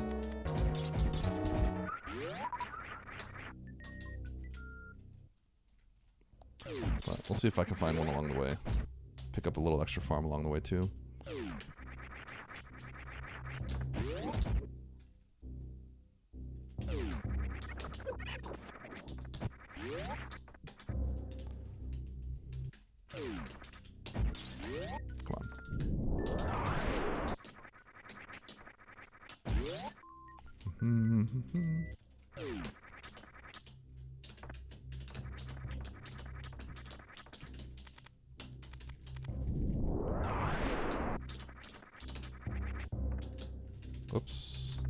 But we'll I'll see if I can find one along the way. Pick up a little extra farm along the way too. Come on. Oops.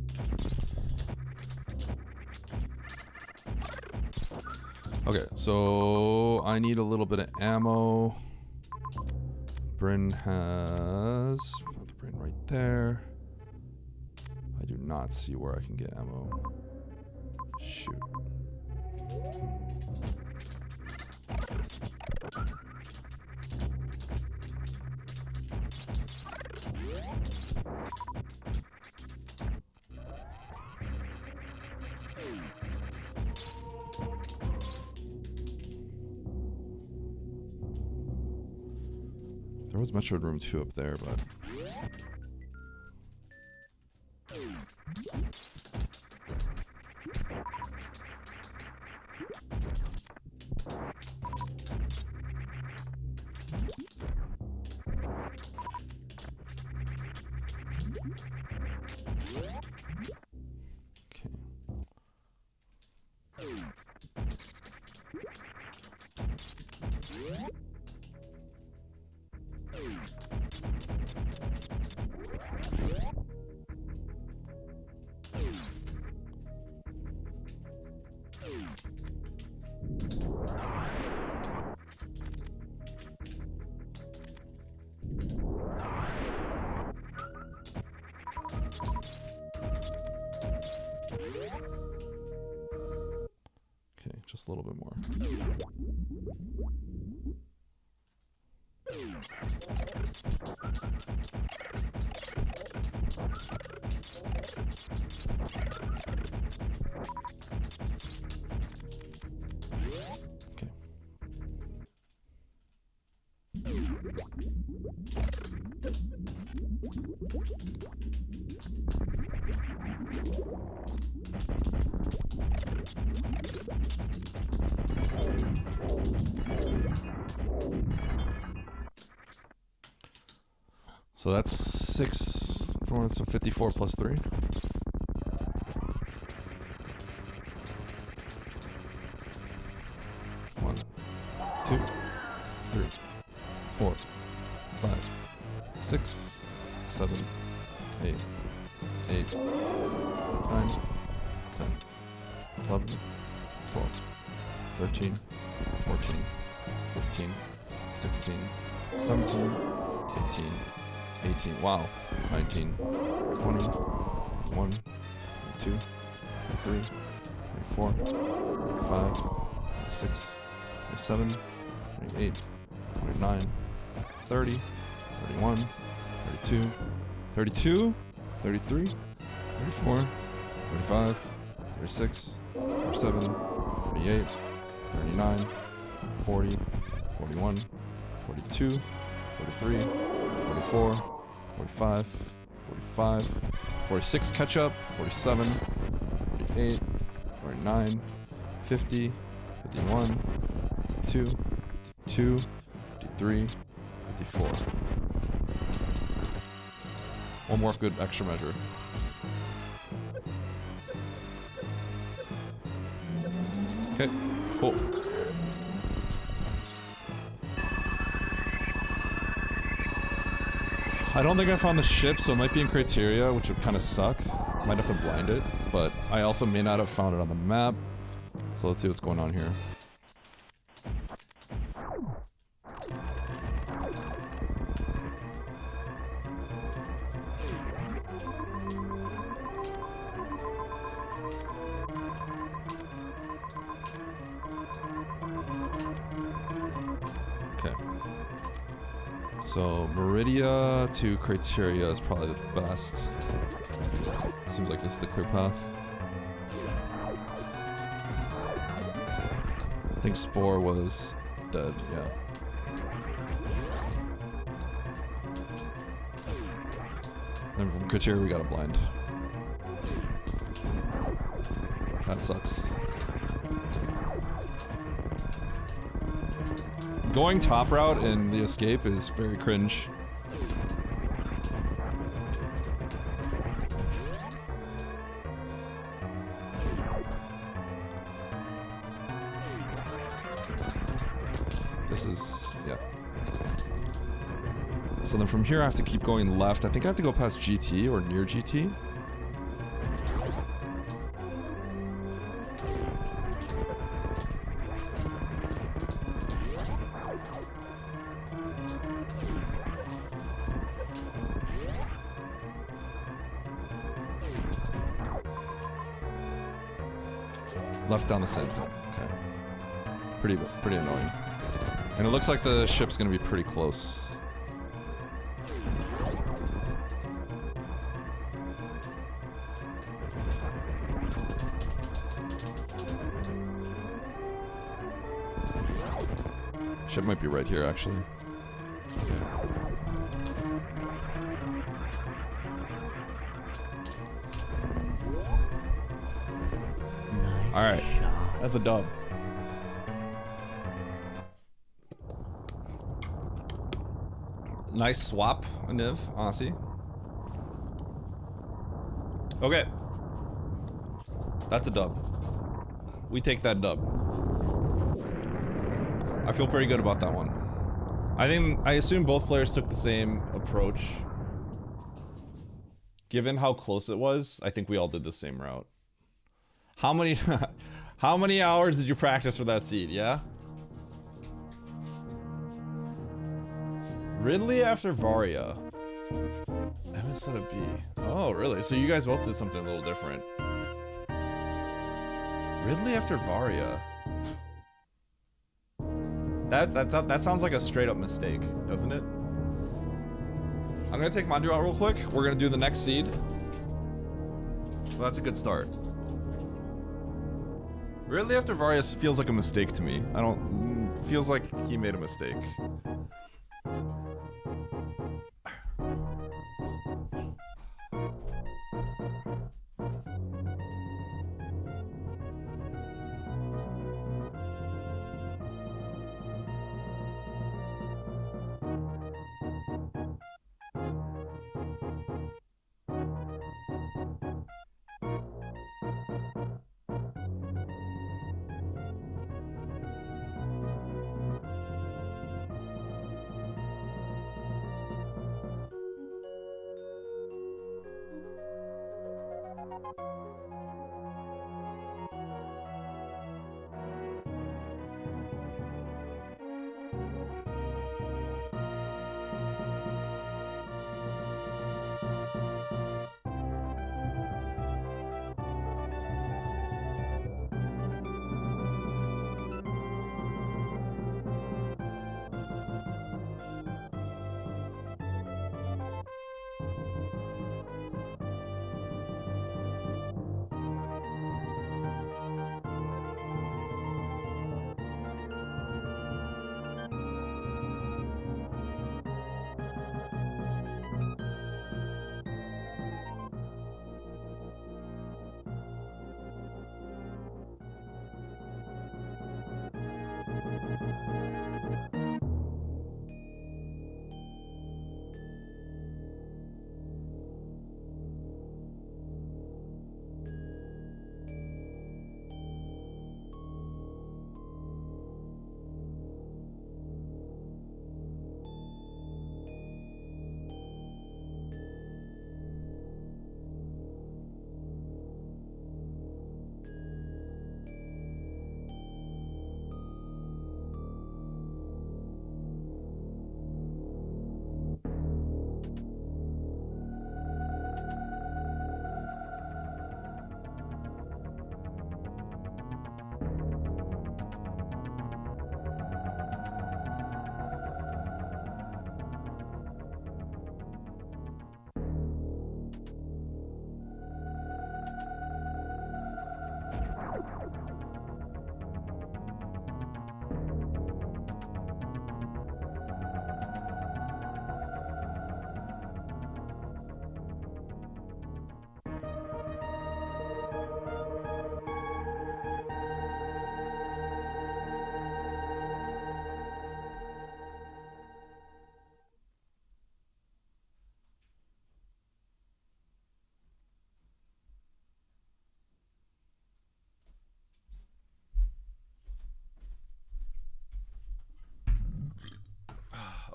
Okay, so I need a little bit of ammo. Bryn has the Bryn right there. I do not see where I can get ammo. Shoot. There was Metro Room 2 up there, but... Okay, just a little bit more. Okay. So that's 6, 4, so 54 plus 3. One, 2, 3, 4, 5, 6, 7, 8, 8, 9, 10, 11, 12, 13, 14, 15, 16, 17, 18, 18, wow, 19, 20, 21, 22, 23, 24, 25, 26, 27, 28, 29, 30, 31, 32, 32, 33, 34, 35, 36, 37, 38, 39, 40, 41, 42, 43, 44, 45, 45, 46 catch up, 47, 48, 49, 50, 51, 52, 52, 53, 54. One more good extra measure. Okay, cool. I don't think I found the ship, so it might be in criteria, which would kind of suck. Might have to blind it, but I also may not have found it on the map. So let's see what's going on here. Okay. So Meridia to criteria is probably the best. Seems like this is the clear path. I think Spore was dead, yeah. And from Couture, we got a blind. That sucks. Going top route in the escape is very cringe. This is, yeah. So then from here I have to keep going left. I think I have to go past GT or near GT. Left down the sand pit. Okay. Pretty annoying. And it looks like the ship's gonna be pretty close. Ship might be right here, actually. Yeah. Nice All right. shot. That's a dub. Nice swap, Niv, honestly. Okay. That's a dub. We take that dub. I feel pretty good about that one. I assume both players took the same approach. Given how close it was, I think we all did the same route. How many how many hours did you practice for that seed, yeah? Ridley after Varia. M instead of B. Oh, really? So you guys both did something a little different. Ridley after Varia. That sounds like a straight up mistake, doesn't it? I'm gonna take Mandu out real quick. We're gonna do the next seed. Well, that's a good start. Ridley after Varia feels like a mistake to me. Feels like he made a mistake.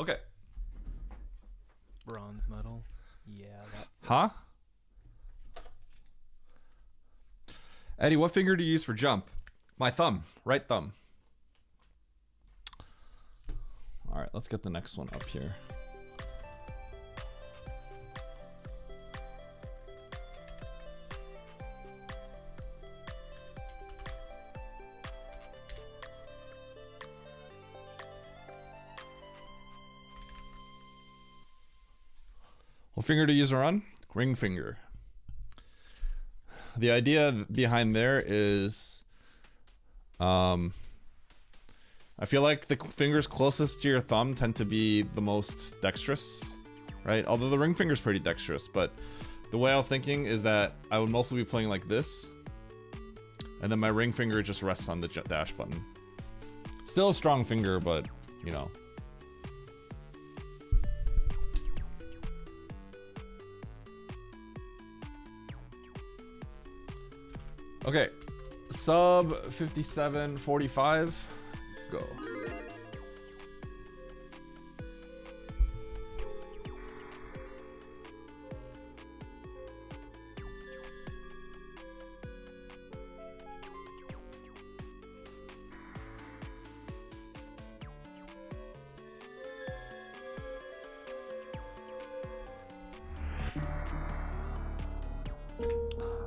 Okay. Bronze medal. Yeah. Huh? Eddie, what finger do you use for jump? My thumb. Right thumb. All right, let's get the next one up here. What finger to use to run? Ring finger. The idea behind there is, I feel like the fingers closest to your thumb tend to be the most dexterous, right? Although the ring finger's pretty dexterous, but the way I was thinking is that I would mostly be playing like this, and then my ring finger just rests on the dash button. Still a strong finger, but, you know. Okay, sub 57.45, go.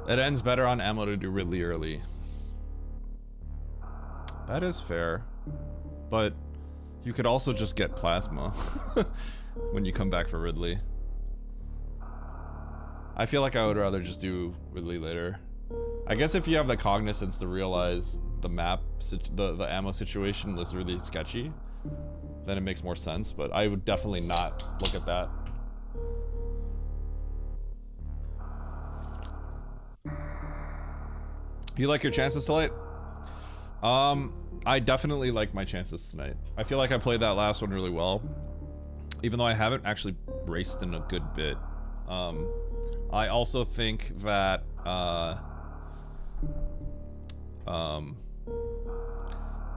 It ends better on ammo to do really early. That is fair. But you could also just get plasma when you come back for Ridley. I feel like I would rather just do Ridley later. I guess if you have the cognizance to realize the map, the ammo situation is really sketchy, then it makes more sense, but I would definitely not look at that. You like your chances tonight? I definitely like my chances tonight. I feel like I played that last one really well, even though I haven't actually raced in a good bit. I also think that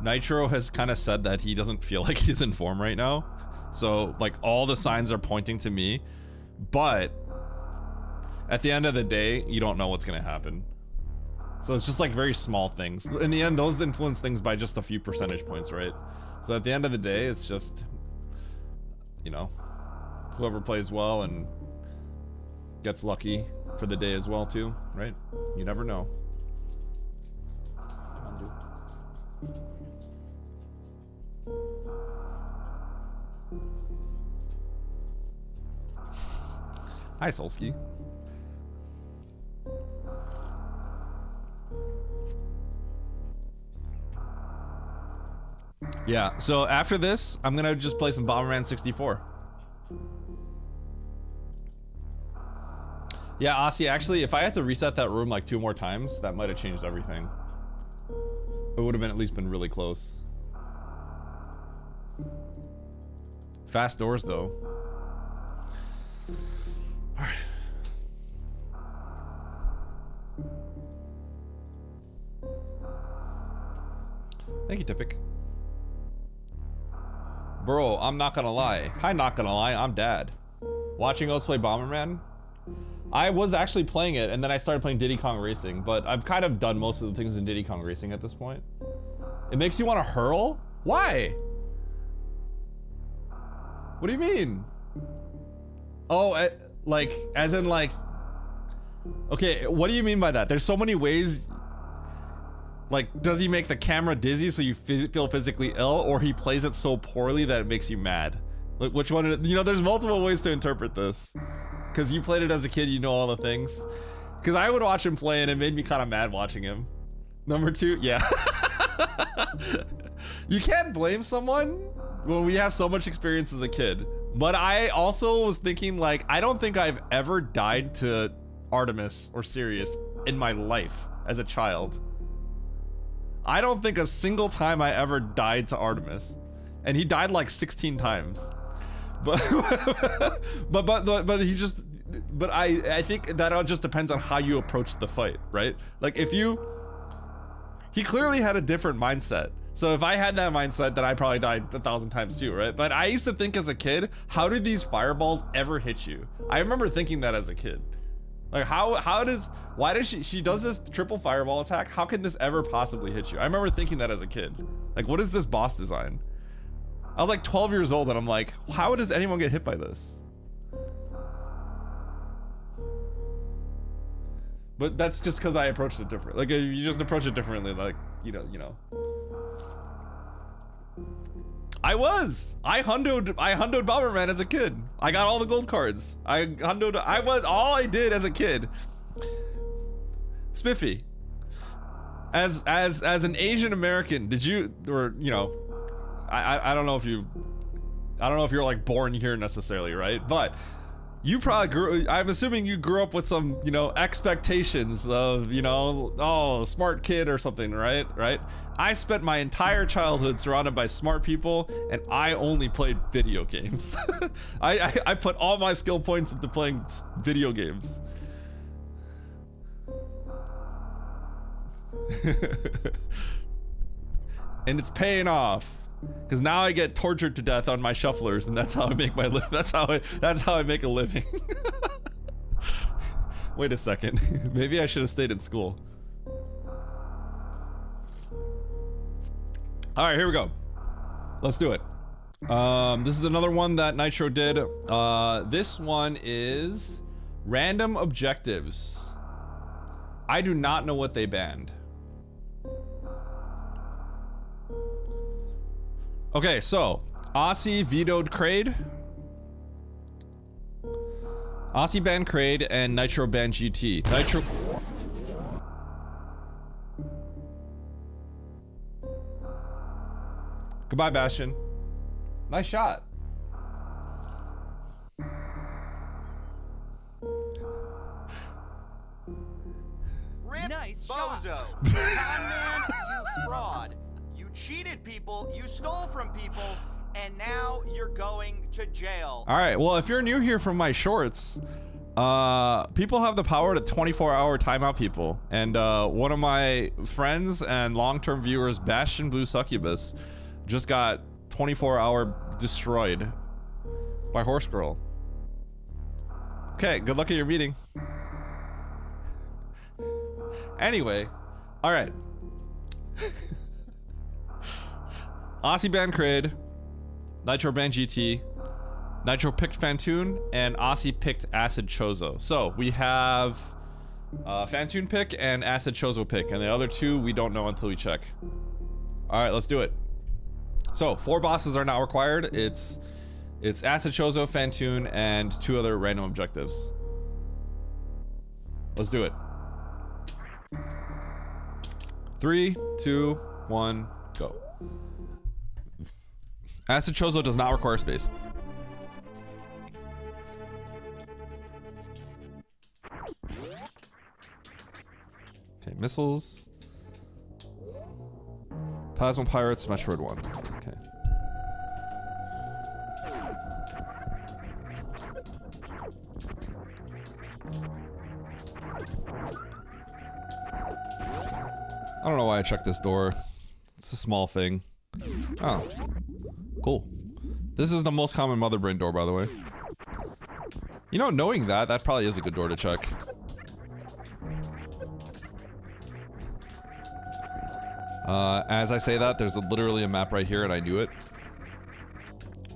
Nitro has kind of said that he doesn't feel like he's in form right now, so like all the signs are pointing to me, but at the end of the day, you don't know what's gonna happen. So it's just like very small things. In the end, those influence things by just a few percentage points, right? So at the end of the day, it's just, you know, whoever plays well and gets lucky for the day as well too, right? You never know. Come on, dude. Hi, Solsky. Yeah, so after this, I'm gonna just play some Bomberman 64. Yeah, Aussie, actually, if I had to reset that room like 2 more times, that might have changed everything. It would have been at least been really close. Fast doors, though. Alright. Thank you, Tipic. Bro, I'm not gonna lie. Hi, not gonna lie, I'm dad. Watching Oats play Bomberman? I was actually playing it, and then I started playing Diddy Kong Racing, but I've kind of done most of the things in Diddy Kong Racing at this point. It makes you want to hurl? Why? What do you mean? Oh, like, as in like... Okay, what do you mean by that? There's so many ways... Like, does he make the camera dizzy so you feel physically ill, or he plays it so poorly that it makes you mad? Like, which one? You know, there's multiple ways to interpret this. Because you played it as a kid, you know all the things. Because I would watch him play and it made me kind of mad watching him. Number 2, yeah. You can't blame someone when we have so much experience as a kid. But I also was thinking, like, I don't think I've ever died to Artemis or Sirius in my life as a child. I don't think a single time I ever died to Artemis, and he died like 16 times. But he just, but I think that all just depends on how you approach the fight, right? Like if you, he clearly had a different mindset. So if I had that mindset, then I probably died 1,000 times too, right? But I used to think as a kid, how did these fireballs ever hit you? I remember thinking that as a kid. Like why does she does this triple fireball attack? How can this ever possibly hit you? I remember thinking that as a kid. Like, what is this boss design? I was like 12 years old and I'm like, how does anyone get hit by this? But that's just because I approached it different. Like, you just approach it differently, like, you know. I hundoed Bomberman as a kid. I got all the gold cards. All I did as a kid. Spiffy. As an Asian American, did you, or, you know, I don't know if you're like born here necessarily, right? But you probably I'm assuming you grew up with some, you know, expectations of, you know, oh, smart kid or something, right? I spent my entire childhood surrounded by smart people, and I only played video games. I put all my skill points into playing video games. And it's paying off. Because now I get tortured to death on my shufflers, and that's how I make my that's how I make a living. Wait a second. Maybe I should have stayed in school. All right, here we go. Let's do it. This is another one that Nitro did. This one is random objectives. I do not know what they banned. Okay, so Aussie vetoed Kraid. Aussie banned Kraid and Nitro banned GT. Nitro. Goodbye, Bastion. Nice shot. Rip Nice Bozo. shot. Conman, you fraud. You cheated people, you stole from people, and now you're going to jail. All right, well, if you're new here from my shorts, people have the power to 24-hour timeout people. And one of my friends and long-term viewers, Bastion Blue Succubus, just got 24-hour destroyed by Horse Girl. Okay, good luck at your meeting. Anyway, all right. Aussie banned Kraid, Nitro banned GT, Nitro picked Fantoon, and Aussie picked Acid Chozo. So we have Fantoon pick and Acid Chozo pick, and the other two we don't know until we check. All right, let's do it. So 4 bosses are now required. It's Acid Chozo, Fantoon, and 2 other random objectives. Let's do it. 3, 2, 1, go. Acid Chozo does not require space. Okay, missiles. Plasma Pirates, Metroid 1. Okay. I don't know why I checked this door. It's a small thing. Oh. Cool. This is the most common Mother Brain door, by the way. You know, knowing that probably is a good door to check. As I say that, there's literally a map right here and I knew it.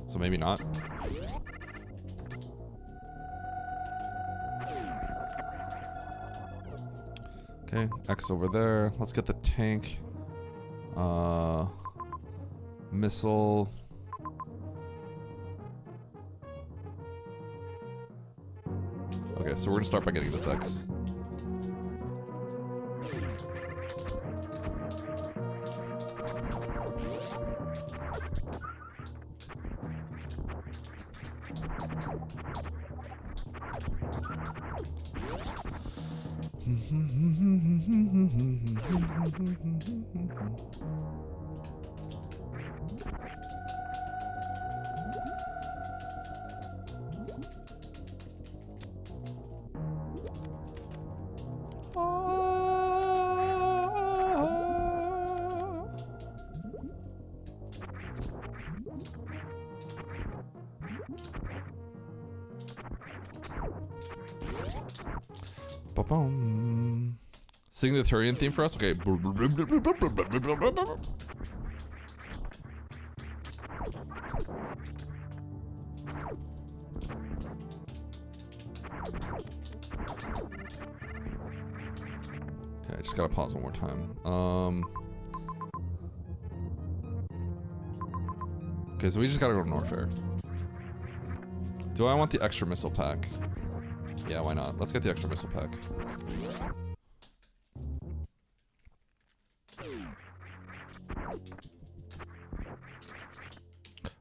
So maybe not. Okay, X over there. Let's get the tank. Missile. Okay, so we're gonna start by getting this X. Ba-ba-bum. Sing the Turian theme for us? Okay. Okay, I just gotta pause one more time. Okay, so we just gotta go to Norfair. Do I want the extra missile pack? Yeah, why not? Let's get the extra missile pack.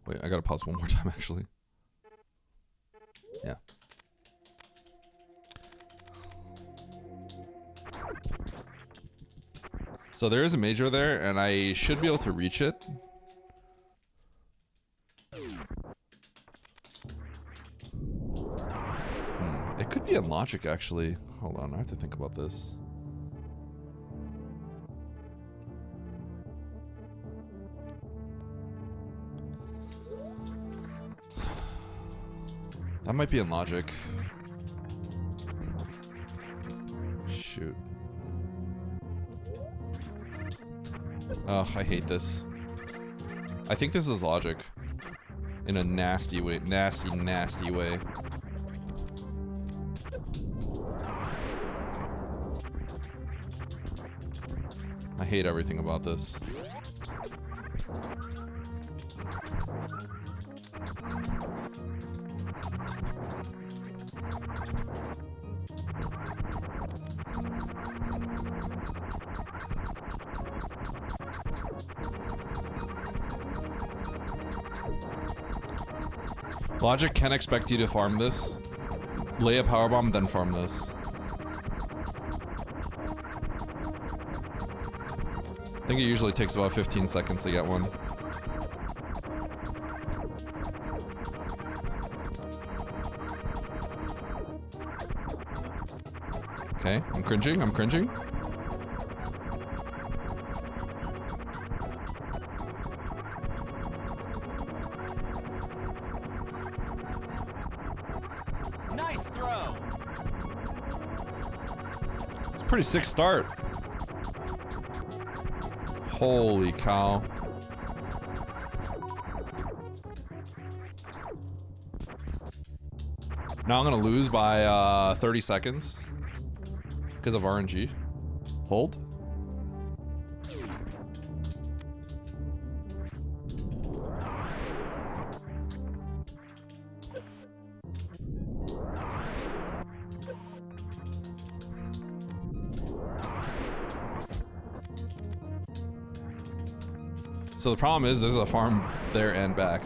Wait, I gotta pause one more time actually. Yeah. So there is a major there, and I should be able to reach it. It could be in logic, actually. Hold on, I have to think about this. That might be in logic. Shoot. Ugh, I hate this. I think this is logic. In a nasty way. Nasty, nasty way. I hate everything about this. Logic can expect you to farm this. Lay a powerbomb, then farm this. I think it usually takes about 15 seconds to get one. Okay, I'm cringing, I'm cringing. Nice throw. It's a pretty sick start. Holy cow. Now I'm gonna lose by 30 seconds because of RNG. Hold. So the problem is there's a farm there and back.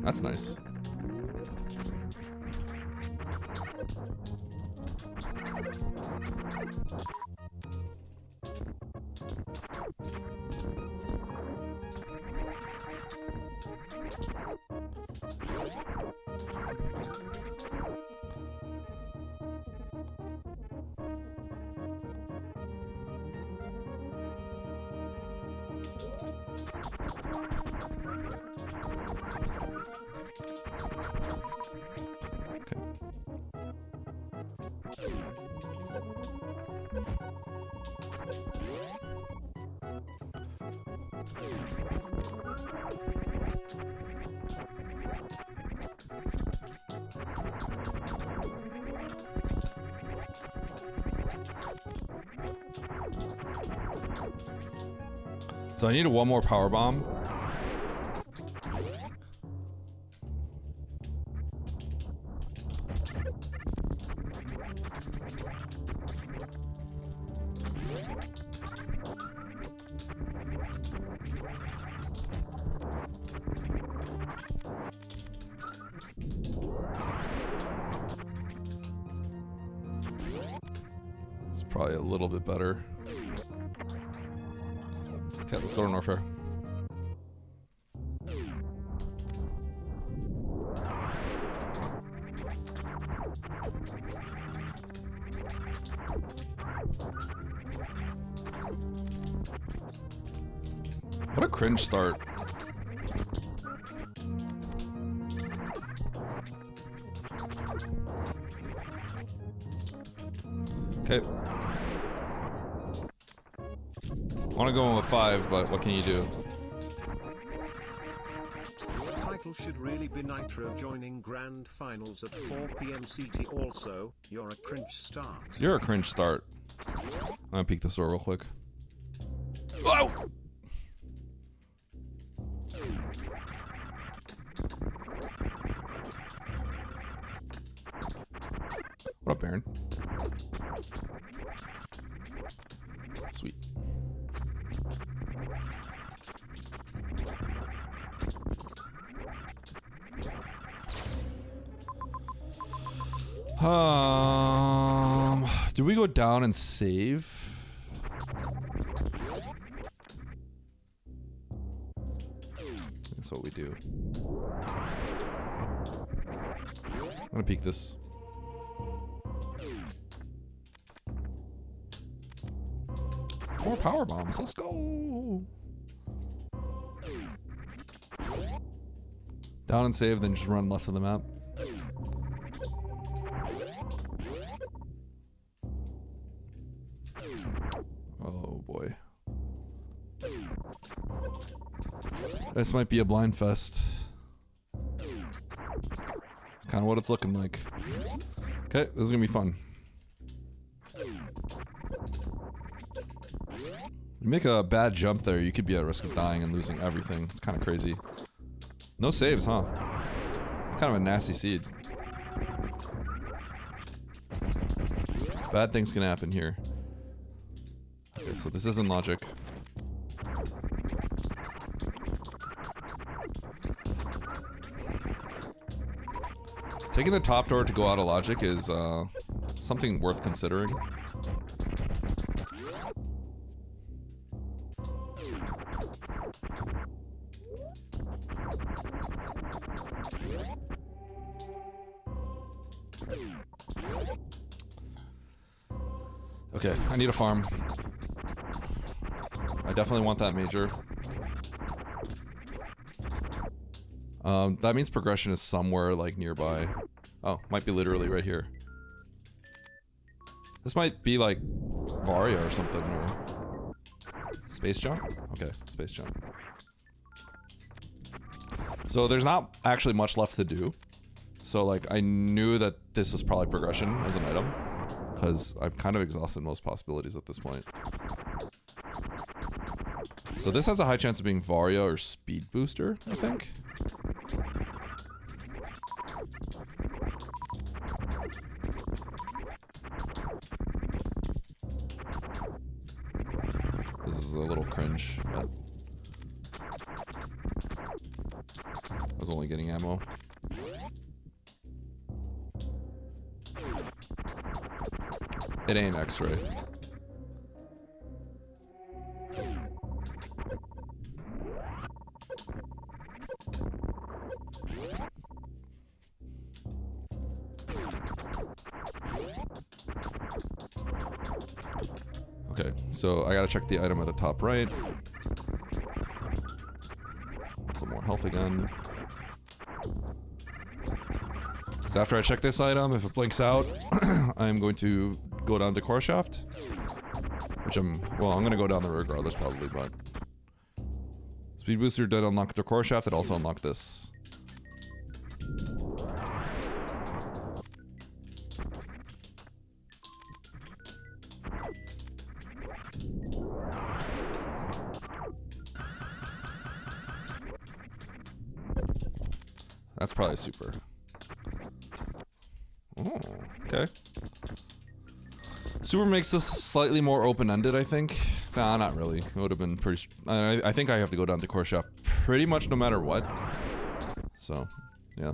That's nice. So I need one more power bomb. It's probably a little bit better. Okay, let's go to Norfair. What a cringe start. Okay. Want to go in with 5, but what can you do? Title should really be Nitro joining Grand Finals at 4 PM CT. Also, you're a cringe start. You're a cringe start. I'm gonna peek this door real quick. Whoa! What up, Baron? Sweet. Do we go down and save? That's what we do. I'm gonna peek this. More power bombs. Let's go. Down and save, then just run left of the map. Oh boy. This might be a blind fest. It's kind of what it's looking like. Okay, this is gonna be fun. You make a bad jump there, you could be at risk of dying and losing everything. It's kind of crazy. No saves, huh? It's kind of a nasty seed. Bad things can happen here. Okay, so this isn't logic. Taking the top door to go out of logic is something worth considering. Okay, I need a farm. I definitely want that major. That means progression is somewhere like nearby. Oh, might be literally right here. This might be like Varia or something, or space jump? Okay, space jump. So there's not actually much left to do. So like I knew that this was probably progression as an item, because I've kind of exhausted most possibilities at this point. So this has a high chance of being Varia or Speed Booster, I think. This is a little cringe, but I was only getting ammo. It ain't X-ray. Okay, so I gotta check the item at the top right. Some more health again. So after I check this item, if it blinks out, I'm going to go down to core shaft. Which I'm gonna go down there regardless probably, but Speed Booster did unlock the core shaft, it also unlocked this. That's probably super. Oh, okay. Super makes this slightly more open-ended, I think. Nah, not really. It would have been pretty... I think I have to go down to core shaft pretty much no matter what. So, yeah.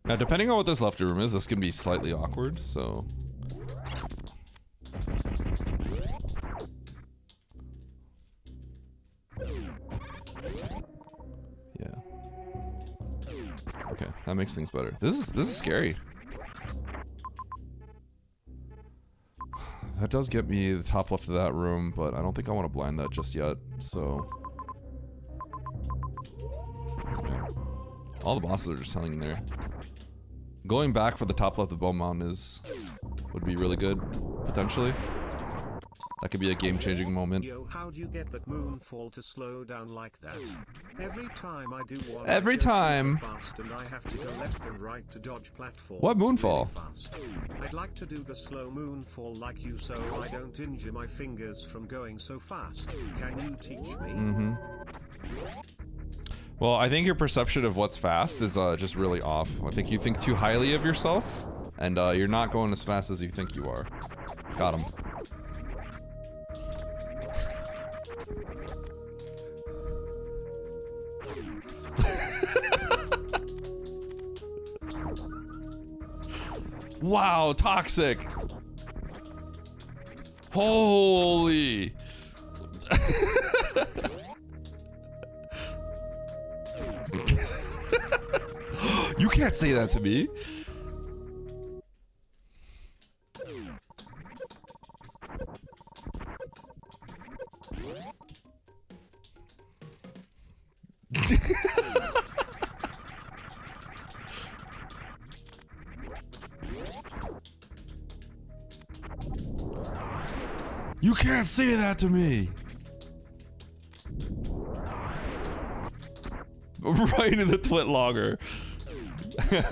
Now, depending on what this leftover room is, this can be slightly awkward, so... Okay, that makes things better. This is scary. That does get me the top left of that room, but I don't think I want to blind that just yet, so... Yeah. All the bosses are just hanging there. Going back for the top left of Bone Mountain would be really good, potentially. That could be a game-changing moment. Yo, how do you get that moonfall to slow down like that? Every time I do one, Every time. Fast and I have to go left and right to dodge platforms. What moonfall? Really fast. I'd like to do the slow moonfall like you so I don't injure my fingers from going so fast. Can you teach me? Mm-hmm. Well, I think your perception of what's fast is just really off. I think you think too highly of yourself, and you're not going as fast as you think you are. Got him. Wow, toxic. Holy. You can't say that to me. You can't say that to me. Right in the twit logger. Yeah.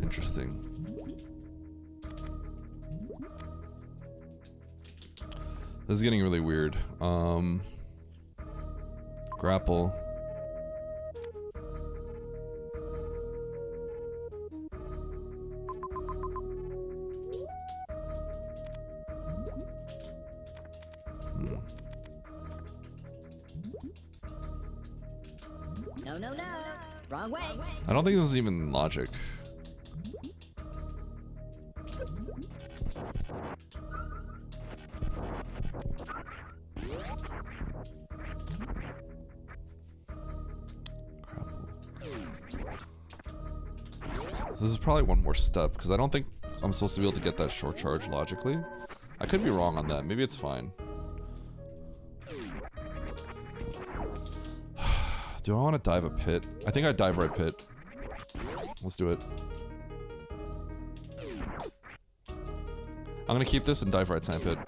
Interesting. This is getting really weird. Grapple. No, no, no. Wrong way. I don't think this is even logic. This is probably one more step, because I don't think I'm supposed to be able to get that short charge logically. I could be wrong on that. Maybe it's fine. Do I want to dive a pit? I think I'd dive right pit. Let's do it. I'm gonna keep this and dive right sand pit.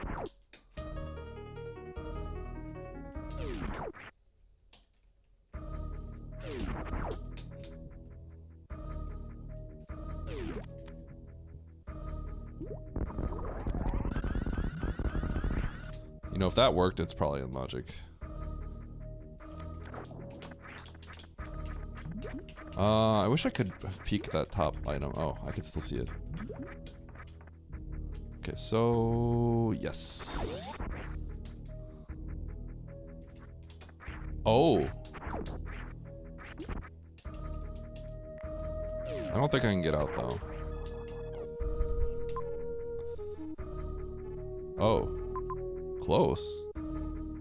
You know, if that worked, it's probably in logic. I wish I could peek that top item. Oh, I could still see it. Okay, so... yes. Oh! I don't think I can get out, though. Oh. Close.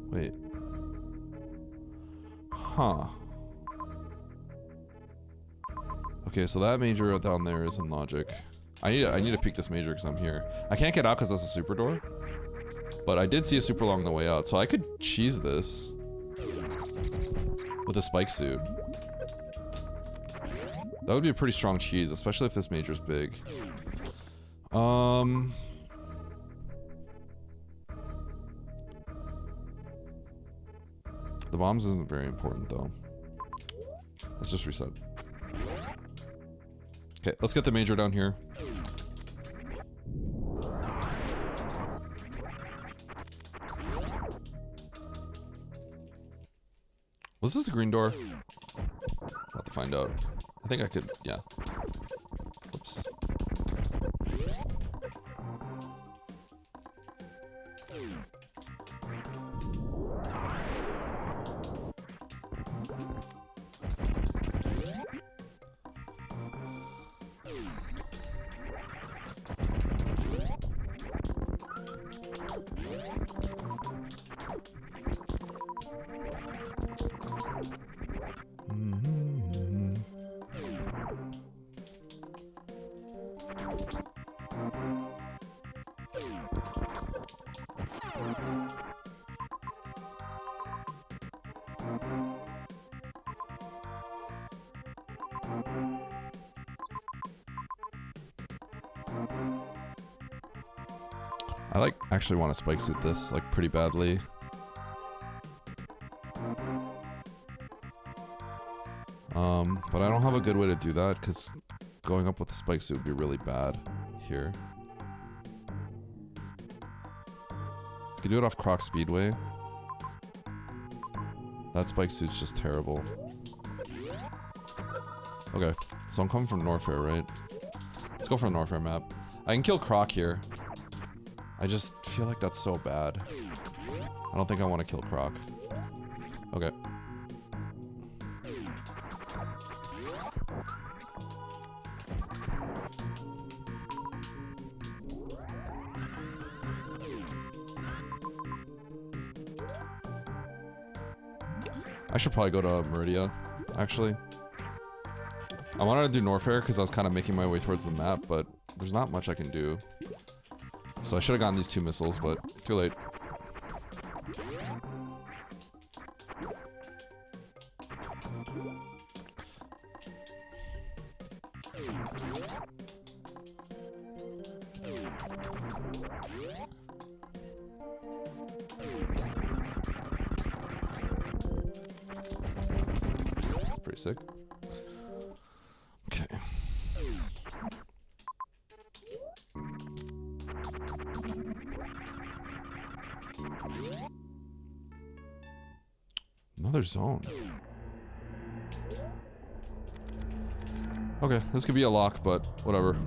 Wait. Huh. Okay, so that major down there is in logic. I need to peek this major because I'm here. I can't get out because that's a super door. But I did see a super along the way out, so I could cheese this with a spike suit. That would be a pretty strong cheese, especially if this major's big. The bombs isn't very important though. Let's just reset. Okay, let's get the major down here. Was this a green door? I'll have to find out. I think I could, yeah. Oops. I like actually want to spike suit this like pretty badly. But I don't have a good way to do that because going up with the spike suit would be really bad here. You could do it off Croc Speedway. That spike suit's just terrible. Okay, so I'm coming from Norfair, right? Let's go for a Norfair map. I can kill Croc here. I just feel like that's so bad. I don't think I want to kill Croc. Okay. I should probably go to Meridia, actually. I wanted to do Norfair because I was kind of making my way towards the map, but there's not much I can do. So I should have gotten these 2 missiles, but too late. Pretty sick. Okay. Another zone. Okay, this could be a lock, but whatever.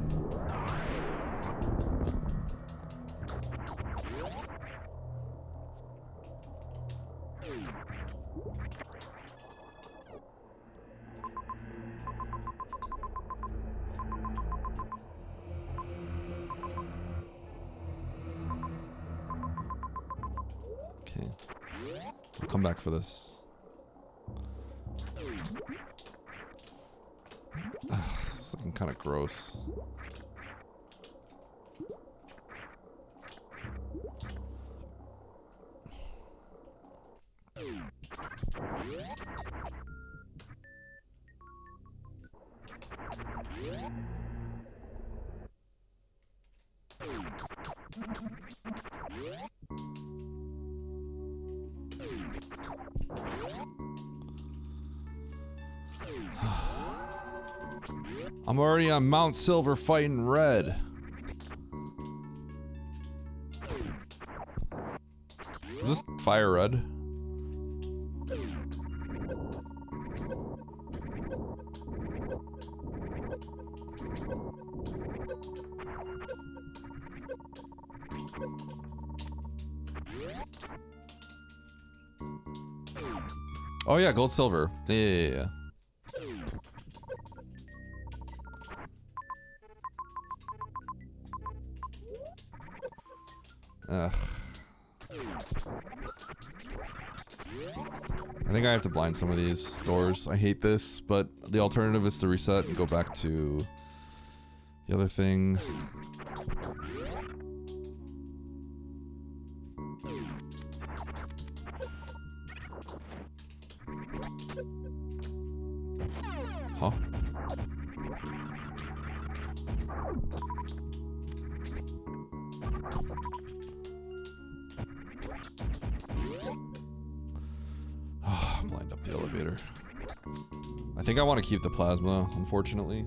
Okay. I'll come back for this. This is looking kind of gross. I'm already on Mount Silver fighting red. Is this fire red? Oh yeah, gold silver. Yeah. Ugh. I think I have to blind some of these doors. I hate this, but the alternative is to reset and go back to the other thing. Huh? Blind up the elevator. I think I want to keep the plasma, unfortunately.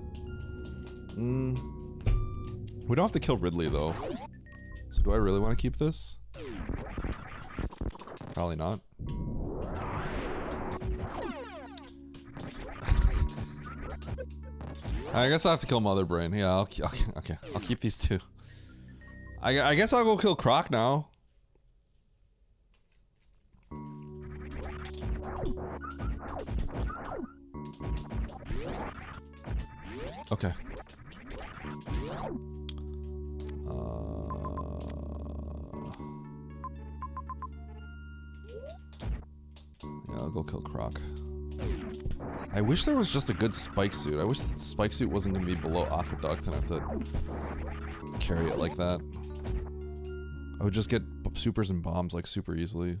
We don't have to kill Ridley, though. So do I really want to keep this? Probably not. I guess I have to kill Mother Brain. Yeah, okay. I'll keep these 2. I guess I'll go kill Croc now. Okay. Yeah, I'll go kill Croc. I wish there was just a good spike suit. I wish the spike suit wasn't going to be below Aqueduct and I have to carry it like that. I would just get supers and bombs like super easily.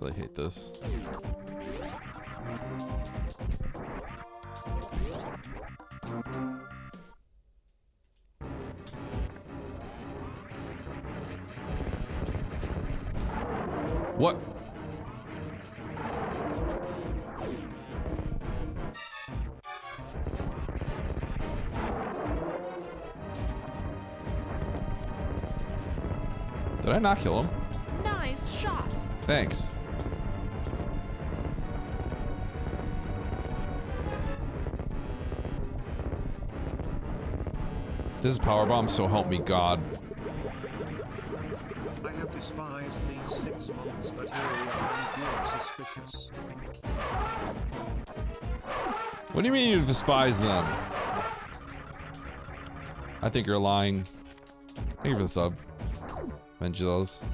Really hate this. What? Did I not kill him? Nice shot. Thanks. This is power bomb, so help me God. I have despised these 6 months, but here we are being suspicious. What do you mean you despise them? I think you're lying. Thank you for the sub. Mengelos.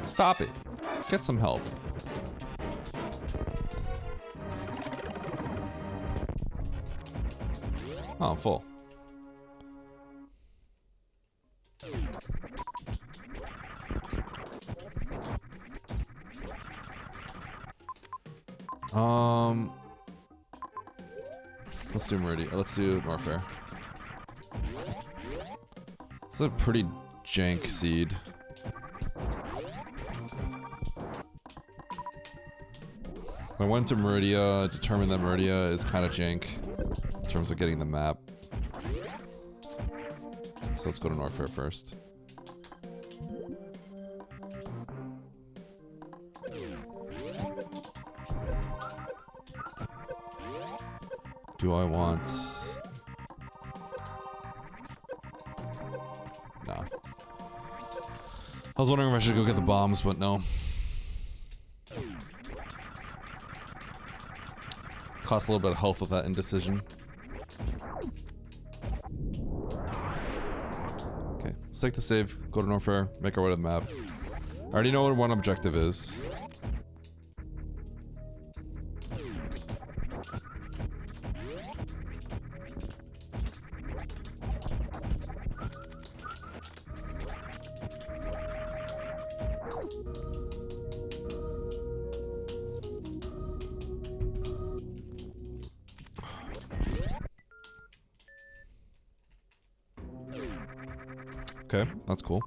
Stop it. Get some help. Oh, I'm full. Let's do Meridian. Let's do Norfair. This is a pretty jank seed. I went to Meridia, determined that Meridia is kind of jank in terms of getting the map. So let's go to Norfair first. Do I want... No. I was wondering if I should go get the bombs, but no. Cost a little bit of health with that indecision. Okay, let's take the save, go to Norfair, make our way to the map. I already know what one objective is. Okay, that's cool.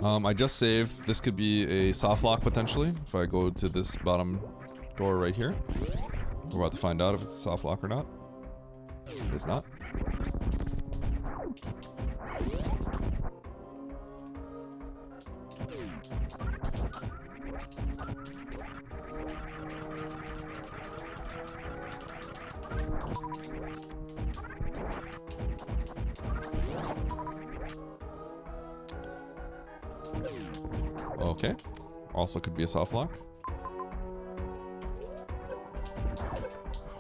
I just saved. This could be a soft lock potentially if I go to this bottom door right here. We're about to find out if it's a soft lock or not. It is not. Okay. Also could be a soft lock.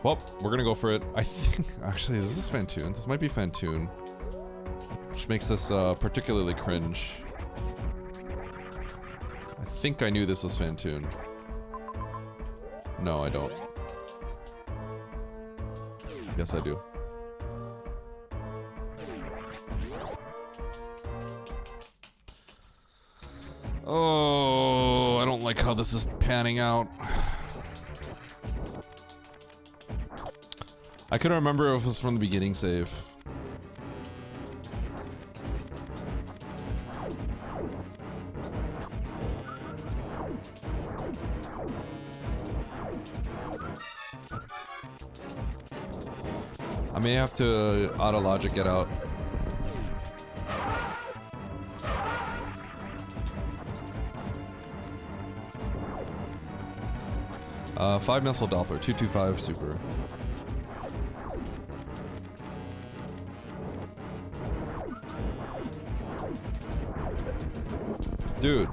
Well, we're gonna go for it. I think, actually, this is Fantoon. This might be Fantoon. Which makes this particularly cringe. I think I knew this was Fantoon. No, I don't. Yes, I do. Oh, I don't like how this is panning out. I couldn't remember if it was from the beginning save. I may have to auto logic get out. Five missile Doppler, 225 super. Dude.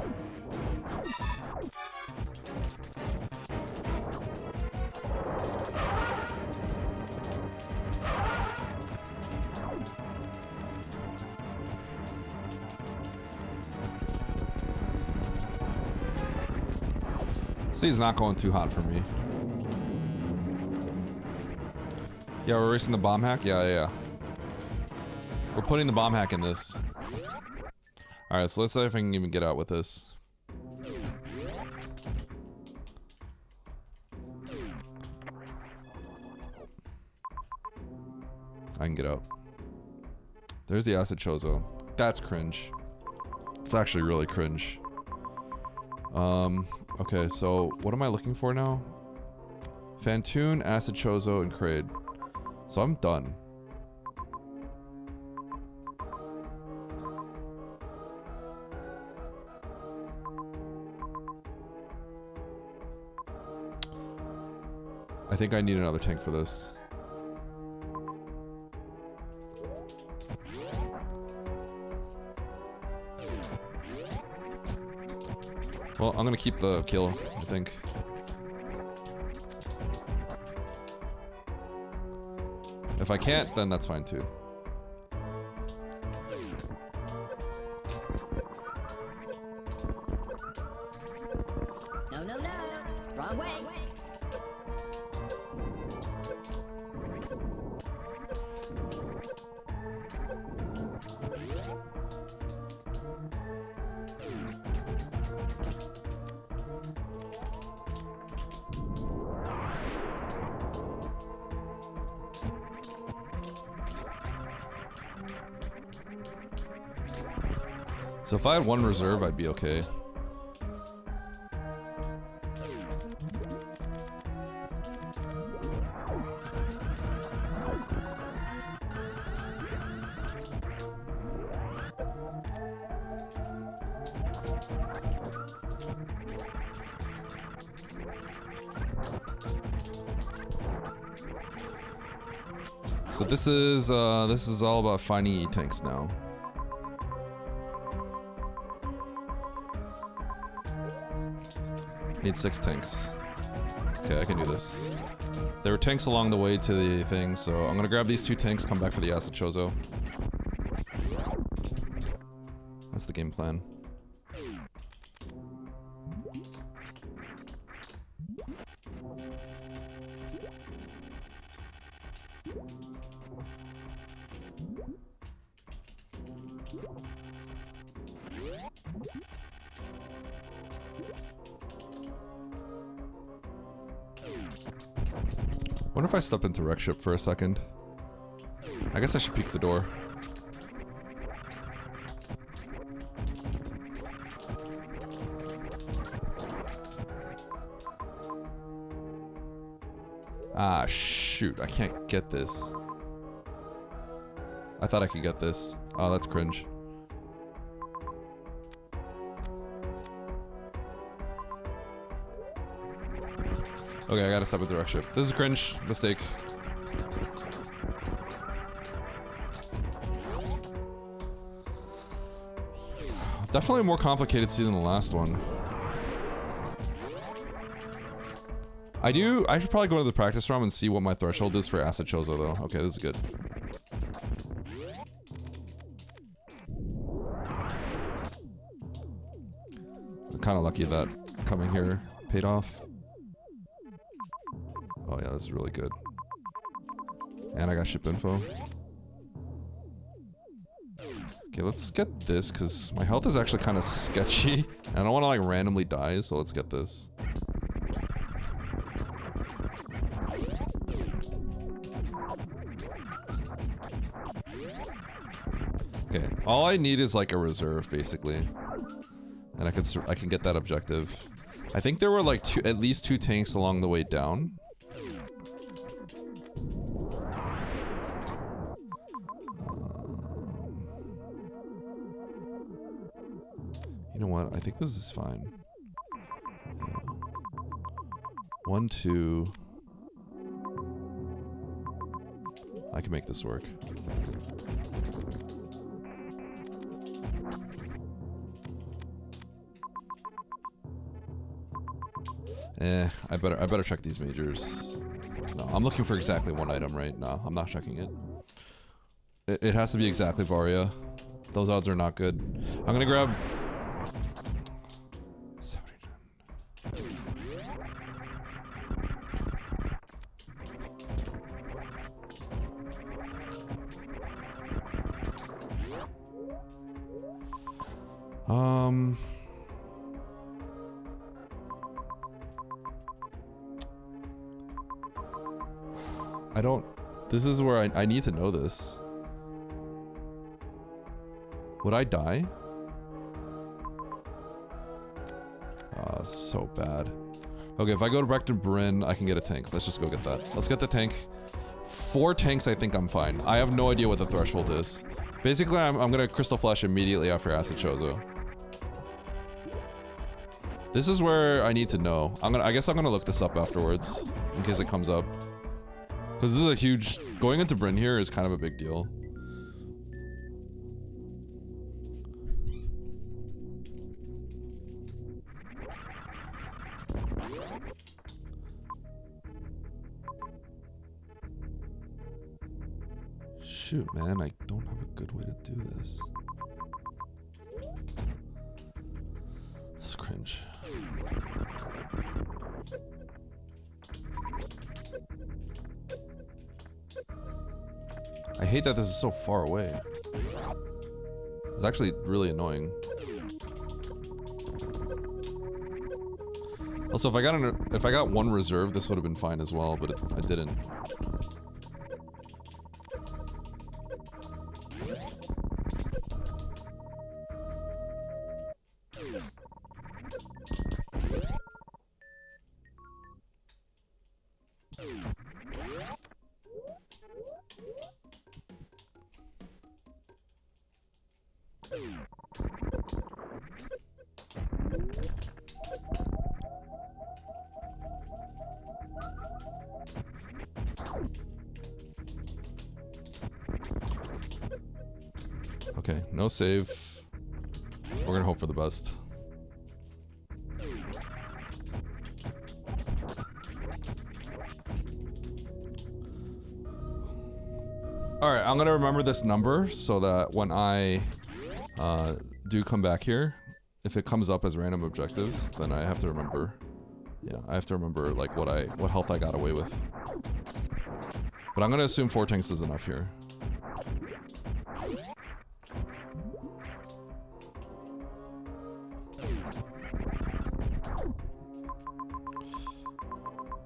He's not going too hot for me. Yeah, we're racing the bomb hack? Yeah. We're putting the bomb hack in this. Alright, so let's see if I can even get out with this. I can get out. There's the acid chozo. That's cringe. It's actually really cringe. Okay, so what am I looking for now? Fantoon, Acid Chozo, and Kraid. So I'm done. I think I need another tank for this. Well, I'm gonna keep the kill, I think. If I can't, then that's fine too. No, wrong way. So if I had one reserve, I'd be okay. So this is all about finding E-tanks now. Need 6 tanks. Okay, I can do this. There were tanks along the way to the thing, so I'm gonna grab these 2 tanks, come back for the Acid Chozo. That's the game plan. Wonder if I step into wreck ship for a second. I guess I should peek the door. Ah, shoot. I can't get this. I thought I could get this. Oh, that's cringe. Okay, I gotta step with the wreck ship. This is cringe. Mistake. Definitely a more complicated scene than the last one. I should probably go to the practice room and see what my threshold is for Acid Chozo though. Okay, this is good. I'm kinda lucky that coming here paid off. Oh yeah, this is really good. And I got ship info. Okay, let's get this, because my health is actually kind of sketchy. And I don't want to like randomly die, so let's get this. Okay, all I need is like a reserve, basically. And I can get that objective. I think there were like at least 2 tanks along the way down. You know what? I think this is fine. Yeah. 1, 2. I can make this work. I better check these majors. No, I'm looking for exactly one item, right? No, I'm not checking it. It has to be exactly Varia. Those odds are not good. I'm gonna grab... 70. I don't... This is where I need to know this. Would I die? So bad. Okay, if I go back to Bryn, I can get a tank. Let's just go get that. Let's get the tank. 4 tanks, I think I'm fine. I have no idea what the threshold is. Basically, I'm gonna Crystal Flash immediately after Acid Chozo. This is where I need to know. I guess I'm gonna look this up afterwards, in case it comes up. Because this is a huge... Going into Bryn here is kind of a big deal. Shoot, man, I don't have a good way to do this. This is cringe. I hate that this is so far away. It's actually really annoying. Also, if I got one reserve, this would have been fine as well, but I didn't. Okay, no save. We're gonna hope for the best. Alright, I'm gonna remember this number so that when I do come back here, if it comes up as random objectives, then I have to remember. Yeah, I have to remember like what health I got away with. But I'm gonna assume 4 tanks is enough here.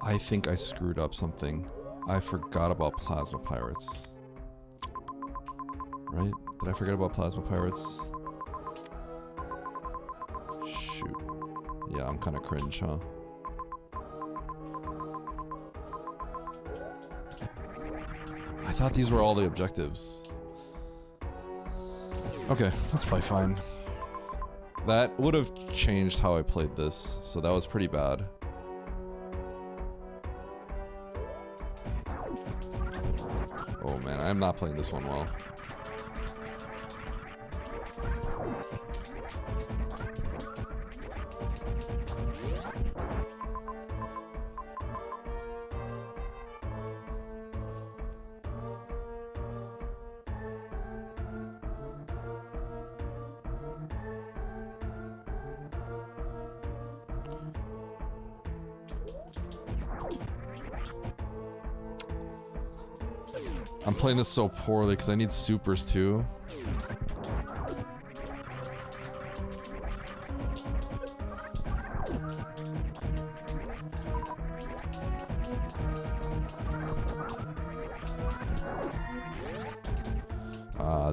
I think I screwed up something. I forgot about Plasma Pirates. Right? Did I forget about Plasma Pirates? Shoot. Yeah, I'm kind of cringe, huh? I thought these were all the objectives. Okay, that's probably fine. That would have changed how I played this, so that was pretty bad. Oh man, I'm not playing this one well. I'm playing this so poorly because I need supers too.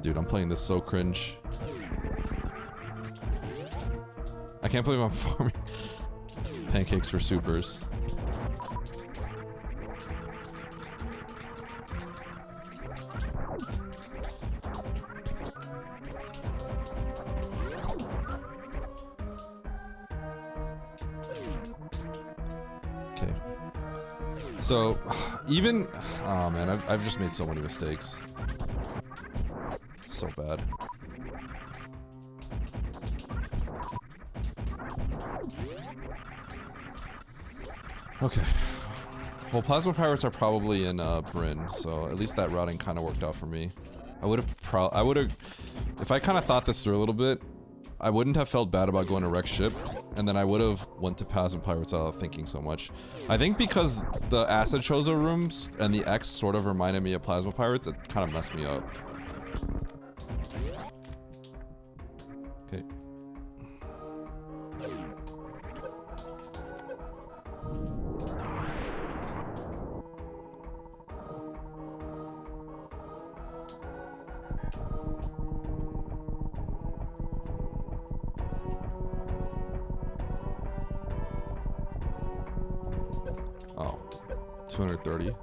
Dude, I'm playing this so cringe. I can't believe I'm farming pancakes for supers. Okay. So, even... Oh man, I've just made so many mistakes. So bad. Okay. Well, plasma pirates are probably in Bryn, so at least that routing kind of worked out for me. I would have, if I kind of thought this through a little bit, I wouldn't have felt bad about going to wreck ship, and then I would have went to plasma pirates without thinking so much. I think because the acid chozo rooms and the X sort of reminded me of plasma pirates, it kind of messed me up. Okay. Oh, 230.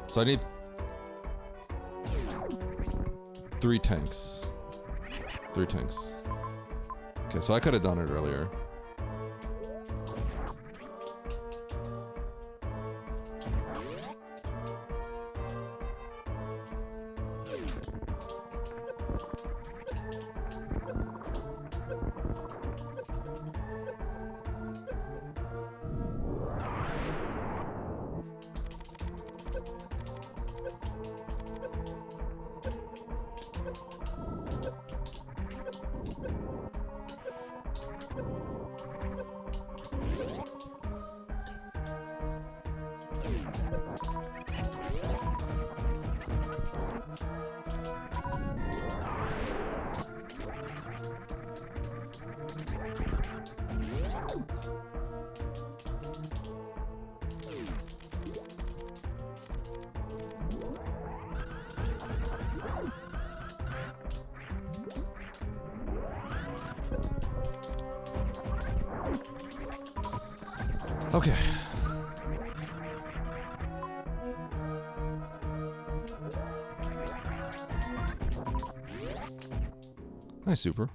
So I need 3 tanks. 3 tanks. Okay, so I could have done it earlier. Okay. Nice, super.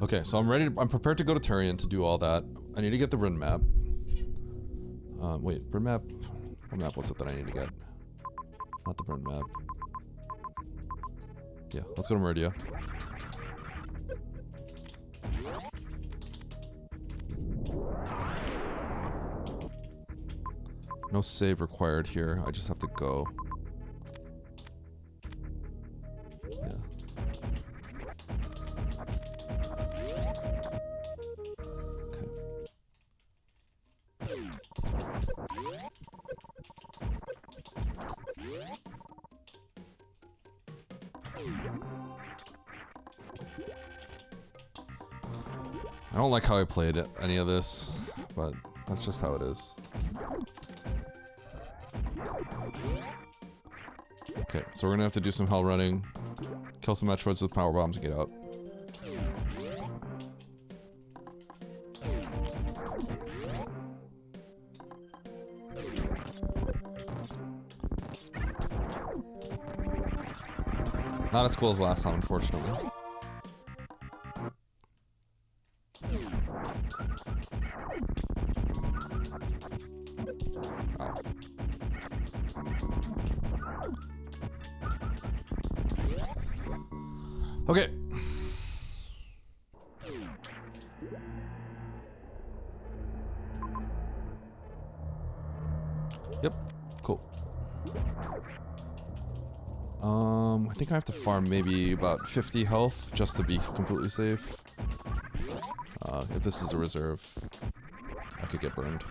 Okay, so I'm prepared to go to Turian to do all that. I need to get the Bryn map. Wait, Bryn map? What map was it that I need to get? Not the Bryn map. Yeah, let's go to Meridia. No save required here, I just have to go. Yeah. I don't like how I played any of this, but that's just how it is. Okay, so we're gonna have to do some hell running, kill some Metroids with power bombs and get out. Not as cool as last time, unfortunately. Oh. Okay. Yep. Cool. I think I have to farm maybe about 50 health just to be completely safe. If this is a reserve, I could get burned.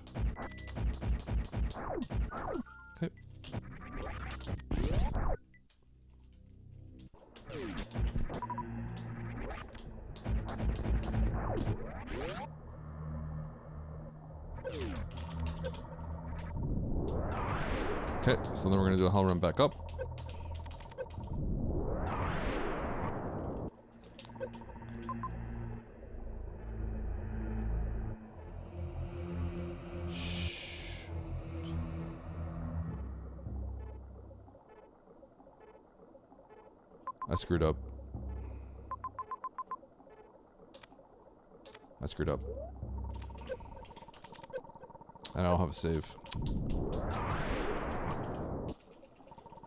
Okay. Okay, so then we're gonna do a hell run back up. I screwed up. I screwed up. And I don't have a save.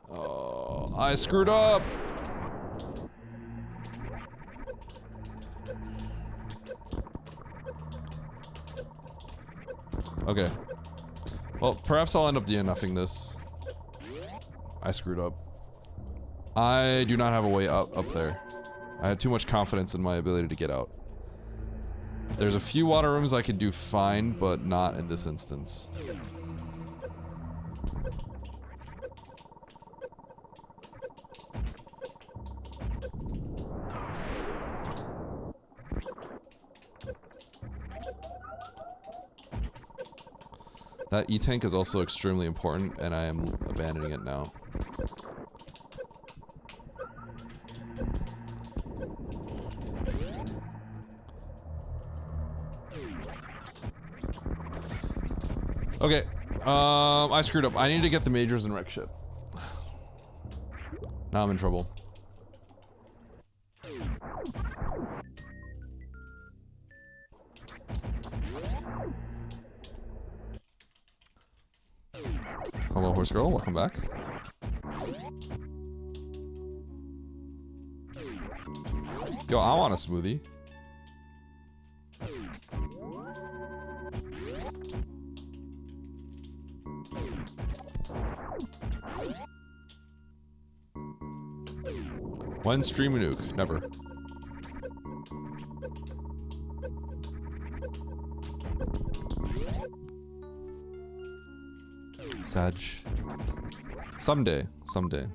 Oh, I screwed up! Okay. Well, perhaps I'll end up DNFing this. I screwed up. I do not have a way out up there. I had too much confidence in my ability to get out. There's a few water rooms I can do fine, but not in this instance. That E-tank is also extremely important, and I am abandoning it now. Okay, I screwed up. I need to get the majors and wreck ship. Now I'm in trouble. Hello, horse girl. Welcome back. Yo, I want a smoothie. When stream a nuke? Never. Sag. Someday. Someday.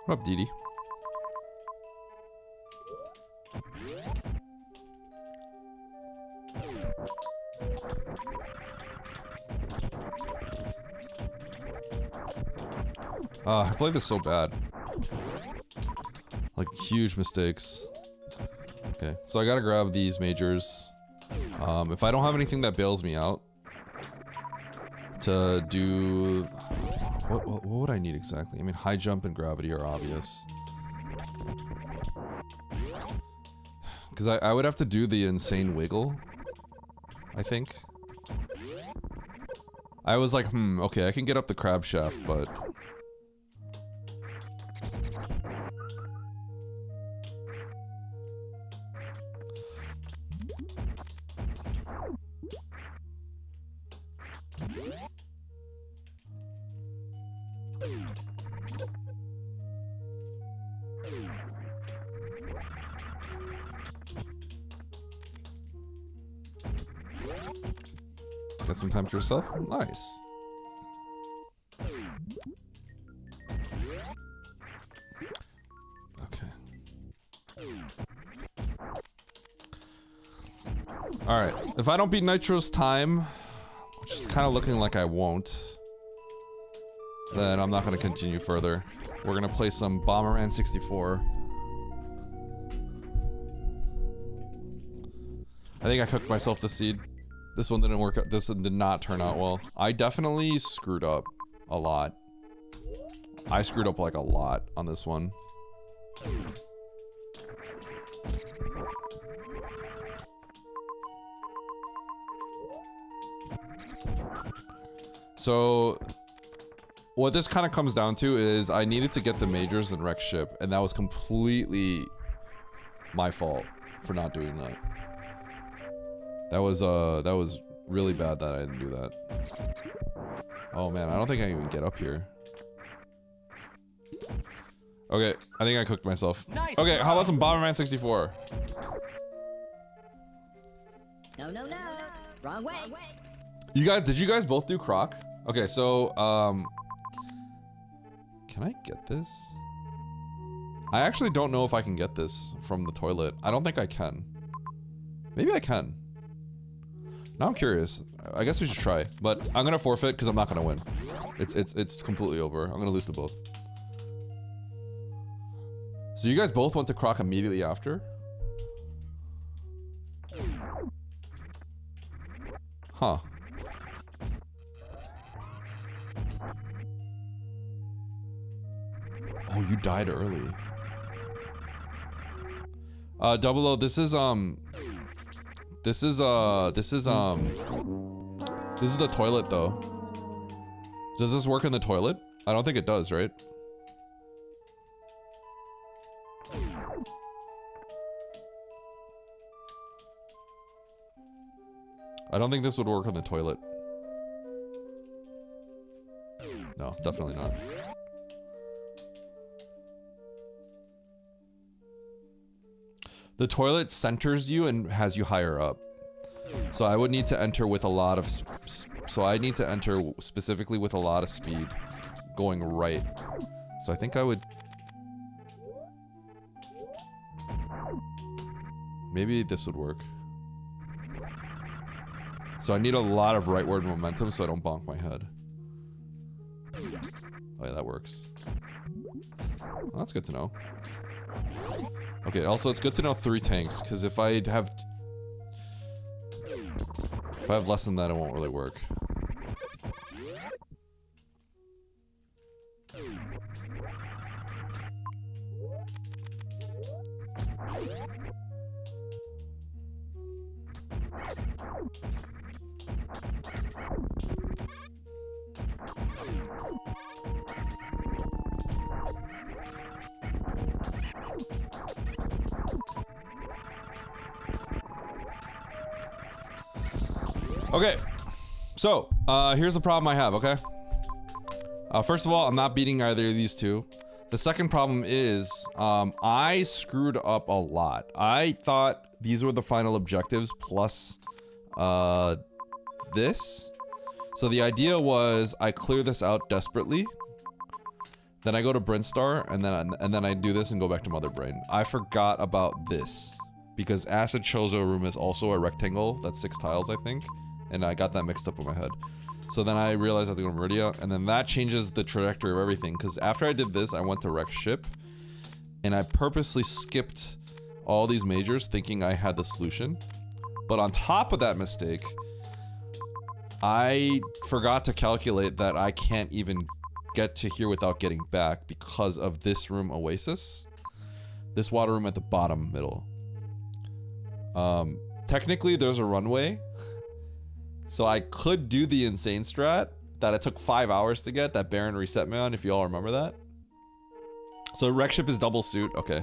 What up, Dee Dee? I played this so bad. Like, huge mistakes. Okay, so I gotta grab these majors. If I don't have anything that bails me out to do... What would I need exactly? I mean, high jump and gravity are obvious. Because I would have to do the insane wiggle, I think. I was like, okay, I can get up the crab shaft, but... Get some time to yourself? Nice. Okay. Alright, if I don't beat Nitro's time, which is kind of looking like I won't, then I'm not going to continue further. We're going to play some Bomberman 64. I think I cooked myself the seed. This one didn't work out. This one did not turn out well. I definitely screwed up a lot. I screwed up like a lot on this one. So what this kind of comes down to is I needed to get the majors and wreck ship, and that was completely my fault for not doing that. That was really bad that I didn't do that. Oh man, I don't think I can even get up here. Okay, I think I cooked myself. Nice. Okay, how about some Bomberman 64? No, no, no. Wrong way. Did you guys both do croc? Okay, so can I get this? I actually don't know if I can get this from the toilet. I don't think I can. Maybe I can. Now I'm curious. I guess we should try, but I'm gonna forfeit because I'm not gonna win. It's completely over. I'm gonna lose to both. So you guys both went to croc immediately after? Huh. Oh, you died early. Double O, this is the toilet though. Does this work in the toilet? I don't think it does, right? I don't think this would work on the toilet. No, definitely not. The toilet centers you and has you higher up. So I would need to enter with a lot of... So I need to enter specifically with a lot of speed. Going right. So I think I would... Maybe this would work. So I need a lot of rightward momentum so I don't bonk my head. Oh yeah, that works. Well, that's good to know. Okay, also it's good to know 3 tanks, because if I have less than that, it won't really work. Okay, so here's the problem I have, okay? First of all, I'm not beating either of these two. The second problem is I screwed up a lot. I thought these were the final objectives plus this. So the idea was I clear this out desperately. Then I go to Brinstar and then I do this and go back to Mother Brain. I forgot about this because Acid Chozo room is also a rectangle that's 6 tiles, I think. And I got that mixed up in my head. So then I realized I have to go to Meridia, and then that changes the trajectory of everything. Because after I did this, I went to Wreck Ship, and I purposely skipped all these majors thinking I had the solution. But on top of that mistake, I forgot to calculate that I can't even get to here without getting back because of this room Oasis. This water room at the bottom middle. Technically, there's a runway. So I could do the insane strat that it took 5 hours to get, that Baron reset me on, if you all remember that. So Wreck Ship is double suit, okay.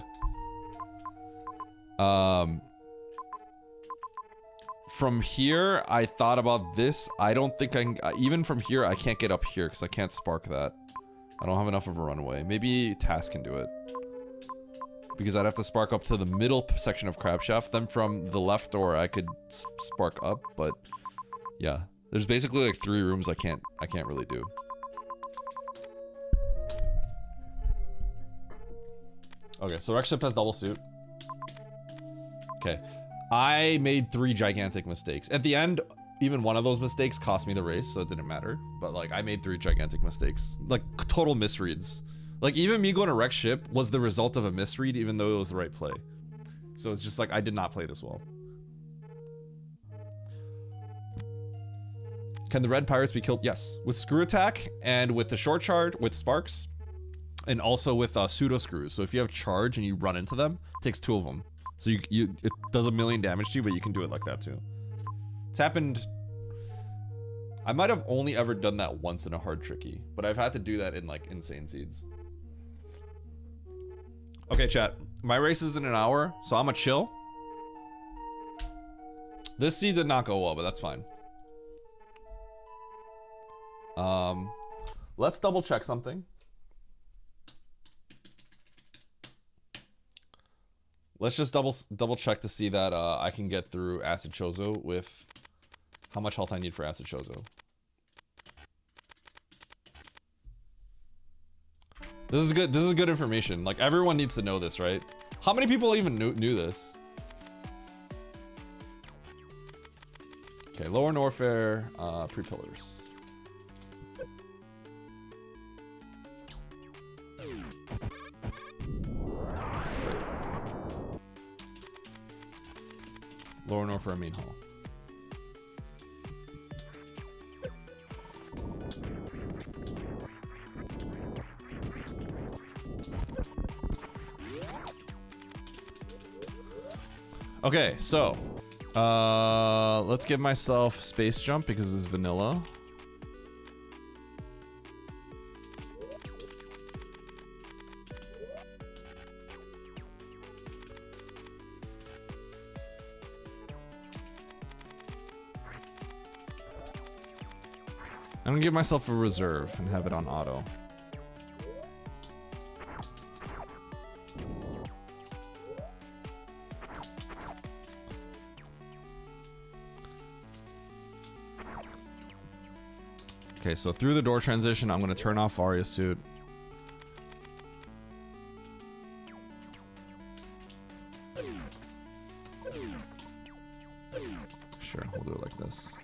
From here, I thought about this. I don't think I can, even from here, I can't get up here because I can't spark that. I don't have enough of a runway. Maybe Task can do it. Because I'd have to spark up to the middle section of Crab Shaft. Then from the left door, I could spark up, but... Yeah, there's basically like 3 rooms I can't really do. Okay, so Wreck Ship has double suit. Okay, I made 3 gigantic mistakes. At the end, even one of those mistakes cost me the race, so it didn't matter. But like, I made 3 gigantic mistakes, like total misreads. Like even me going to Wreck Ship was the result of a misread, even though it was the right play. So it's just like I did not play this well. Can the red pirates be killed? Yes. With screw attack and with the short charge, with sparks, and also with pseudo screws. So if you have charge and you run into them, it takes 2 of them. So it does 1,000,000 damage to you, but you can do it like that too. It's happened. I might have only ever done that once in a hard tricky, but I've had to do that in like insane seeds. Okay, chat. My race is in an hour, so I'm gonna chill. This seed did not go well, but that's fine. Let's double check something. Let's just double check to see that I can get through Acid Chozo with how much health I need for Acid Chozo. This is good. This is good information. Like everyone needs to know this, right? How many people even knew this? Okay, Lower Norfair, pre-pillars. Lower Norfair, main hall. Okay, so let's give myself space jump because this is vanilla. I'm gonna give myself a reserve and have it on auto. Okay, so through the door transition, I'm gonna turn off Arya suit. Sure, we'll do it like this.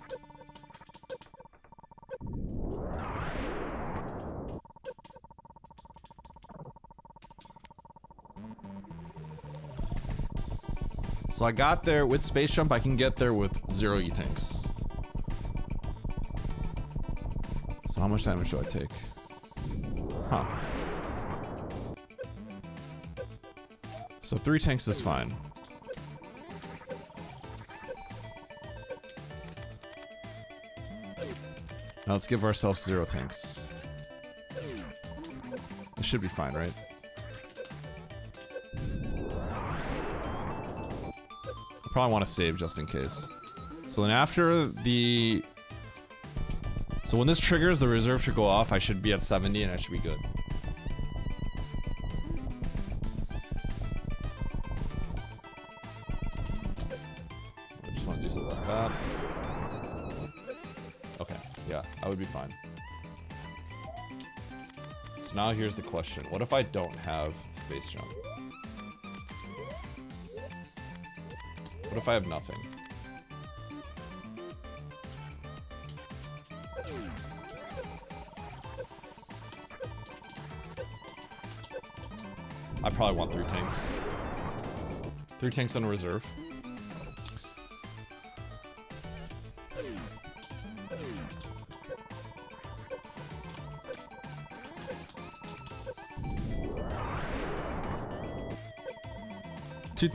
So I got there with space jump. I can get there with 0 E-tanks. So how much damage do I take? Huh. So 3 tanks is fine. Now let's give ourselves 0 tanks. It should be fine, right? Probably want to save just in case. So then after the... So when this triggers, the reserve should go off. I should be at 70 and I should be good. I just want to do something like that. Okay, yeah, I would be fine. So now here's the question. What if I don't have space jump? What if I have nothing? I probably want 3 tanks. 3 tanks on reserve.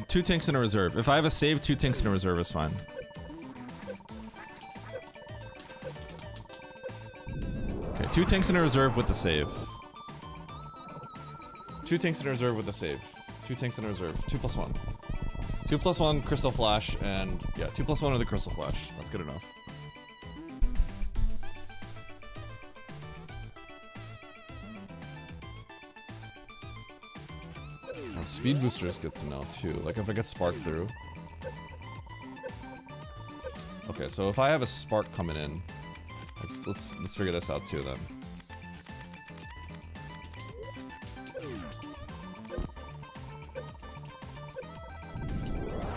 Two tanks in a reserve. If I have a save, 2 tanks in a reserve is fine. Okay, 2 tanks in a reserve with the save. 2 tanks in a reserve with a save. 2 tanks in a reserve. 2 plus 1. 2 plus 1 crystal flash and yeah, 2 plus 1 of the crystal flash. That's good enough. Speed booster is good to know too. Like if I get spark through. Okay, so if I have a spark coming in, let's figure this out too then.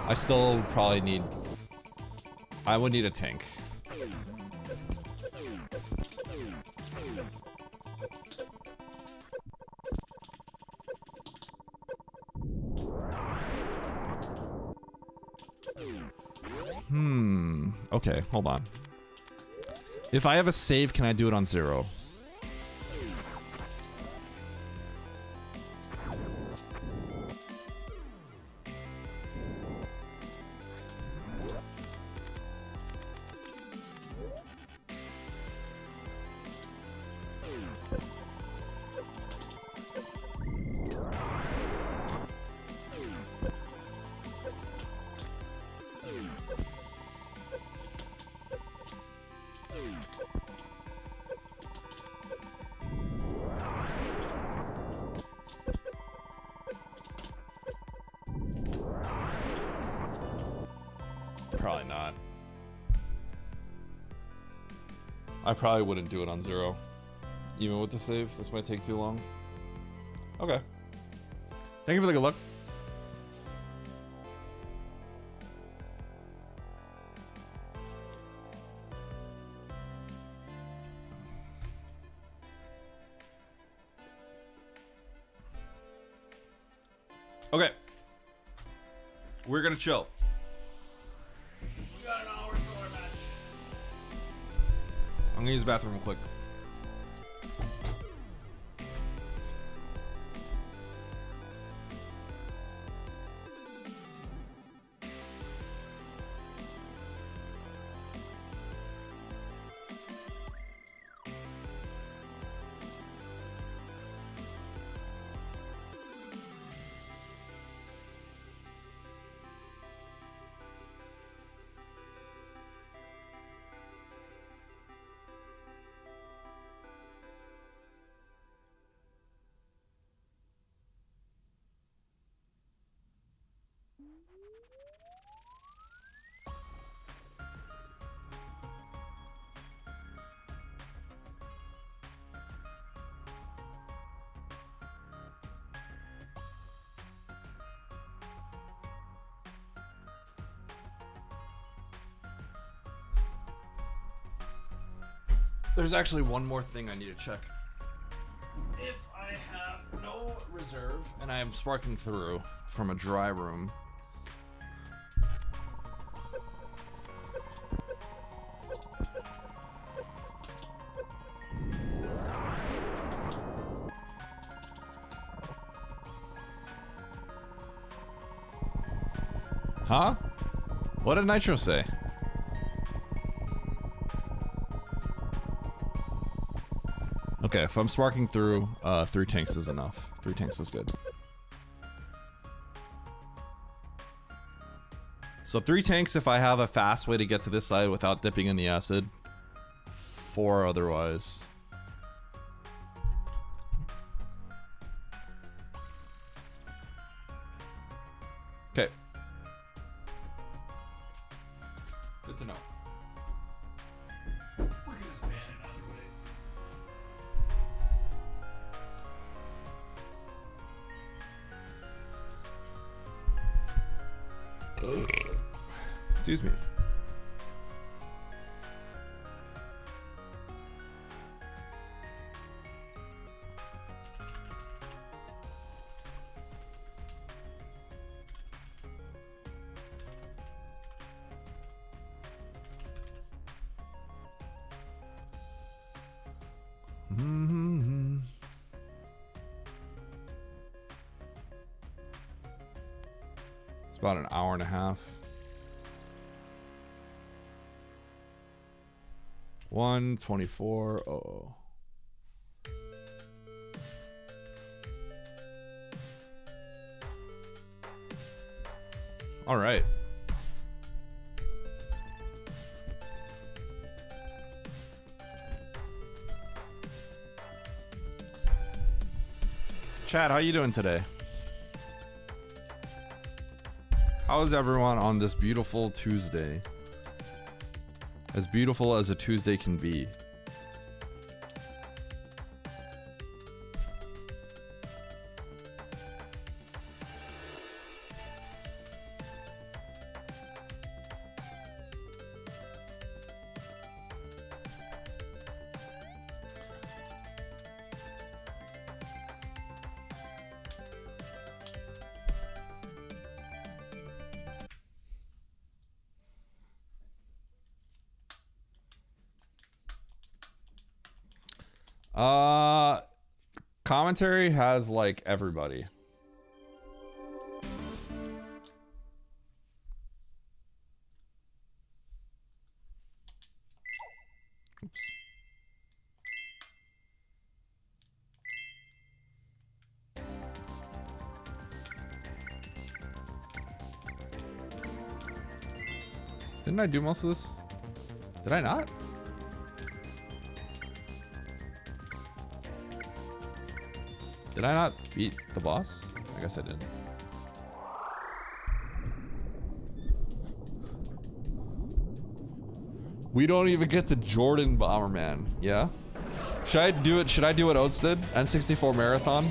I still probably need. I would need a tank. Okay, hold on. If I have a save, can I do it on 0? Probably not. I probably wouldn't do it on 0. Even with the save, this might take too long. Okay. Thank you for the good luck. Okay. We're gonna chill. We got an hour until our match. I'm gonna use the bathroom real quick. There's actually one more thing I need to check. If I have no reserve and I am sparking through from a dry room. Huh? What did Nitro say? Okay, if I'm sparking through, 3 tanks is enough. 3 tanks is good. So 3 tanks if I have a fast way to get to this side without dipping in the acid. 4 otherwise. Okay. Good to know. We can just ban it either way. Excuse me. It's about an hour and a half. 1:24. Oh. All right. Chad, how you doing today? How is everyone on this beautiful Tuesday? As beautiful as a Tuesday can be. Commentary has like everybody. Oops. Didn't I do most of this? Did I not? Did I not beat the boss? I guess I did. We don't even get the Jordan Bomberman. Yeah? Should I do it? Should I do what Oates did? N64 Marathon?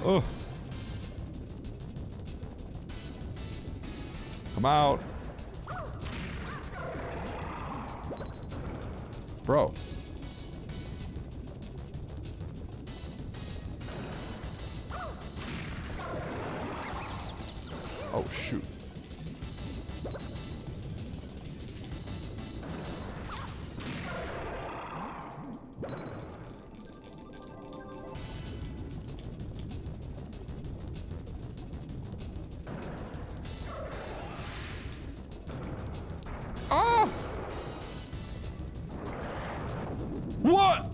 Oh. Come out. Bro. Oh, shoot. Ah! What?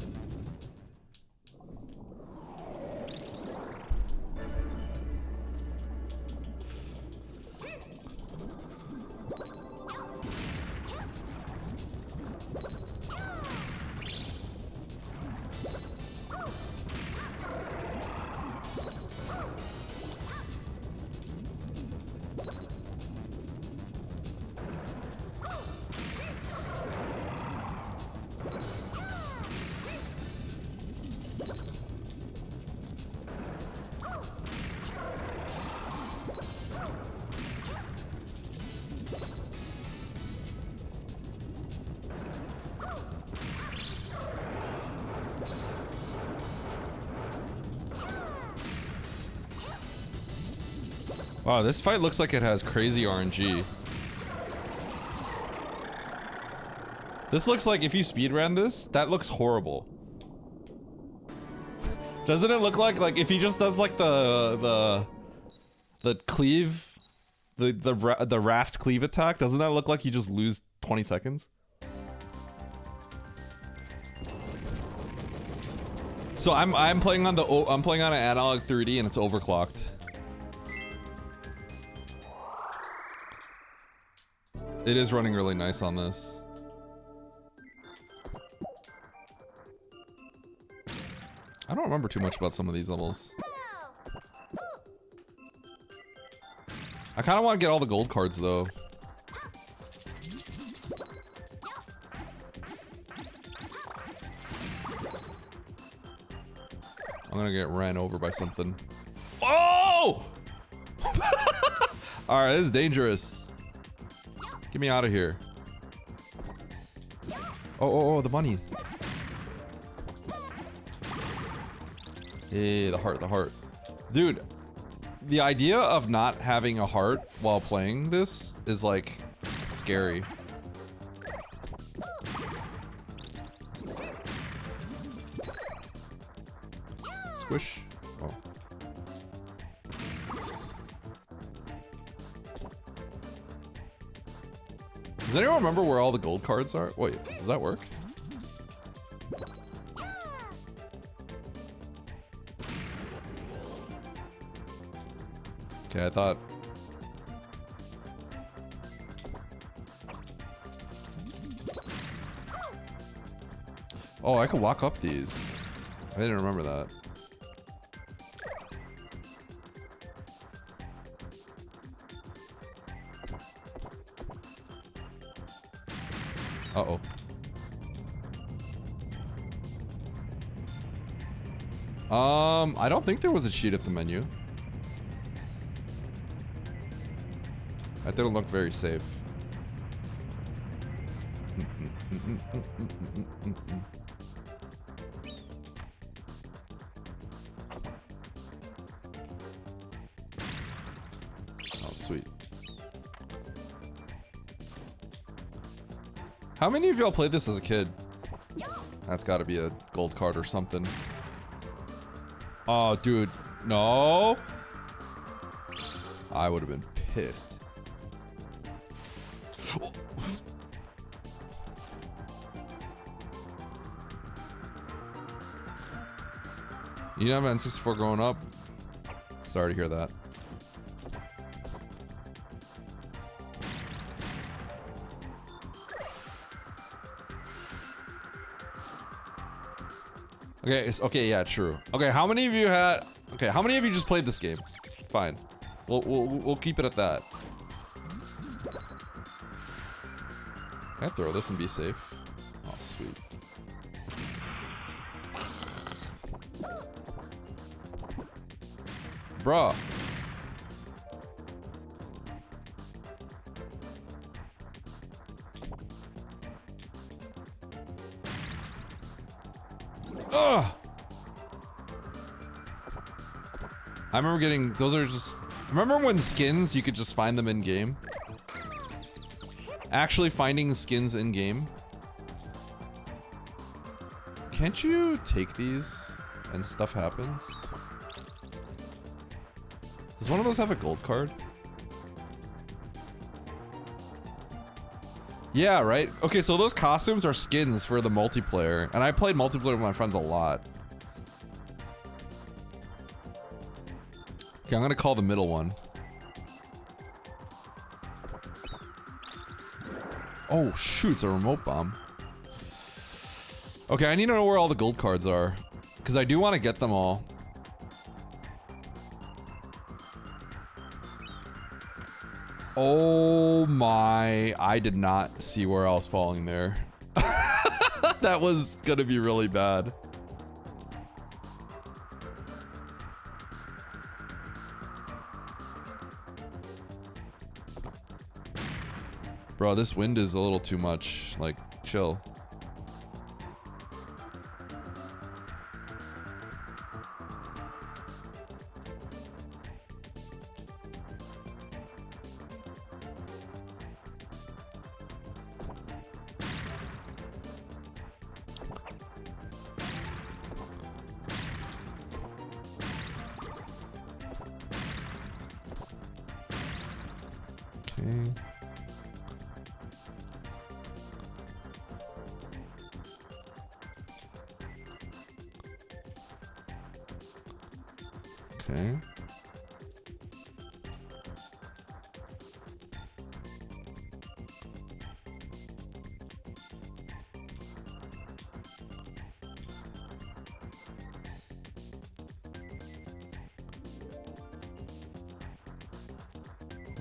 Wow, this fight looks like it has crazy RNG. This looks like if you speedran this, that looks horrible. Doesn't it look like if he just does like the cleave, the raft cleave attack? Doesn't that look like you just lose 20 seconds? So I'm playing on an analog 3D and it's overclocked. It is running really nice on this. I don't remember too much about some of these levels. I kind of want to get all the gold cards though. I'm gonna get ran over by something. Oh! Alright, this is dangerous. Get me out of here. Oh, the money. Hey, the heart. Dude, the idea of not having a heart while playing this is like scary. Squish. Oh. Does anyone remember where all the gold cards are? Wait, does that work? Okay, I thought... Oh, I could walk up these. I didn't remember that. Uh-oh. I don't think there was a cheat at the menu. That didn't look very safe. Oh, sweet. How many of y'all played this as a kid? That's gotta be a gold card or something. Oh, dude. No. I would have been pissed. You didn't have an N64 growing up? Sorry to hear that. Okay, okay, yeah, true. Okay, how many of you had... Okay, how many of you just played this game? Fine. We'll keep it at that. Can I throw this and be safe? Oh, sweet. Bruh. Ugh. I remember getting, those are just, remember when skins, you could just find them in game? Actually finding skins in game? Can't you take these and stuff happens? Does one of those have a gold card? Yeah, right? Okay, so those costumes are skins for the multiplayer, and I played multiplayer with my friends a lot. Okay, I'm gonna call the middle one. Oh, shoot, it's a remote bomb. Okay, I need to know where all the gold cards are, because I do want to get them all. Oh my, I did not see where I was falling there. That was gonna be really bad. Bro, this wind is a little too much. Like, chill. Okay. Okay.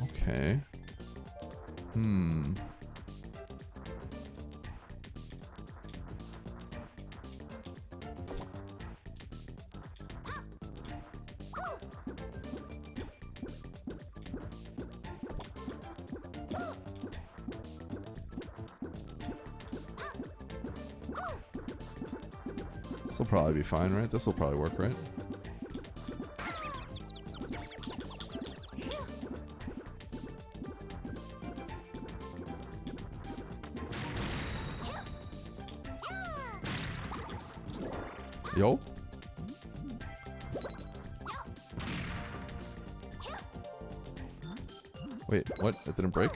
Okay. Hmm. This'll probably be fine, right? This'll probably work, right? Yo. Wait, what? It didn't break?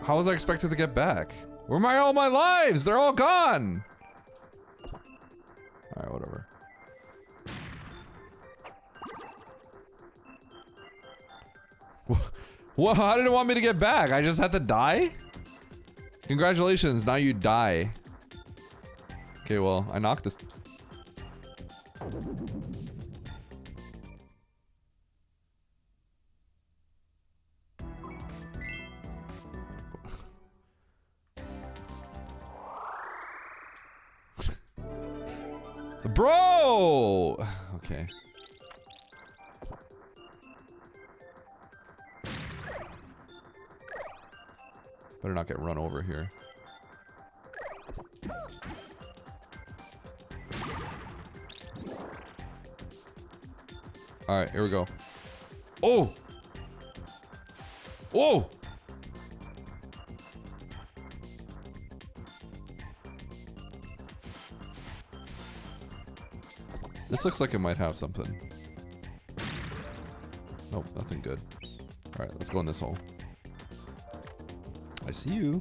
How was I expected to get back? Where are all my lives? They're all gone! Alright, whatever. What? How did it want me to get back? I just had to die? Congratulations, now you die. Okay, well, I knocked this. Bro! Okay. Better not get run over here. Alright, here we go. Oh! Whoa! This looks like it might have something. Nope, nothing good. Alright, let's go in this hole. I see you.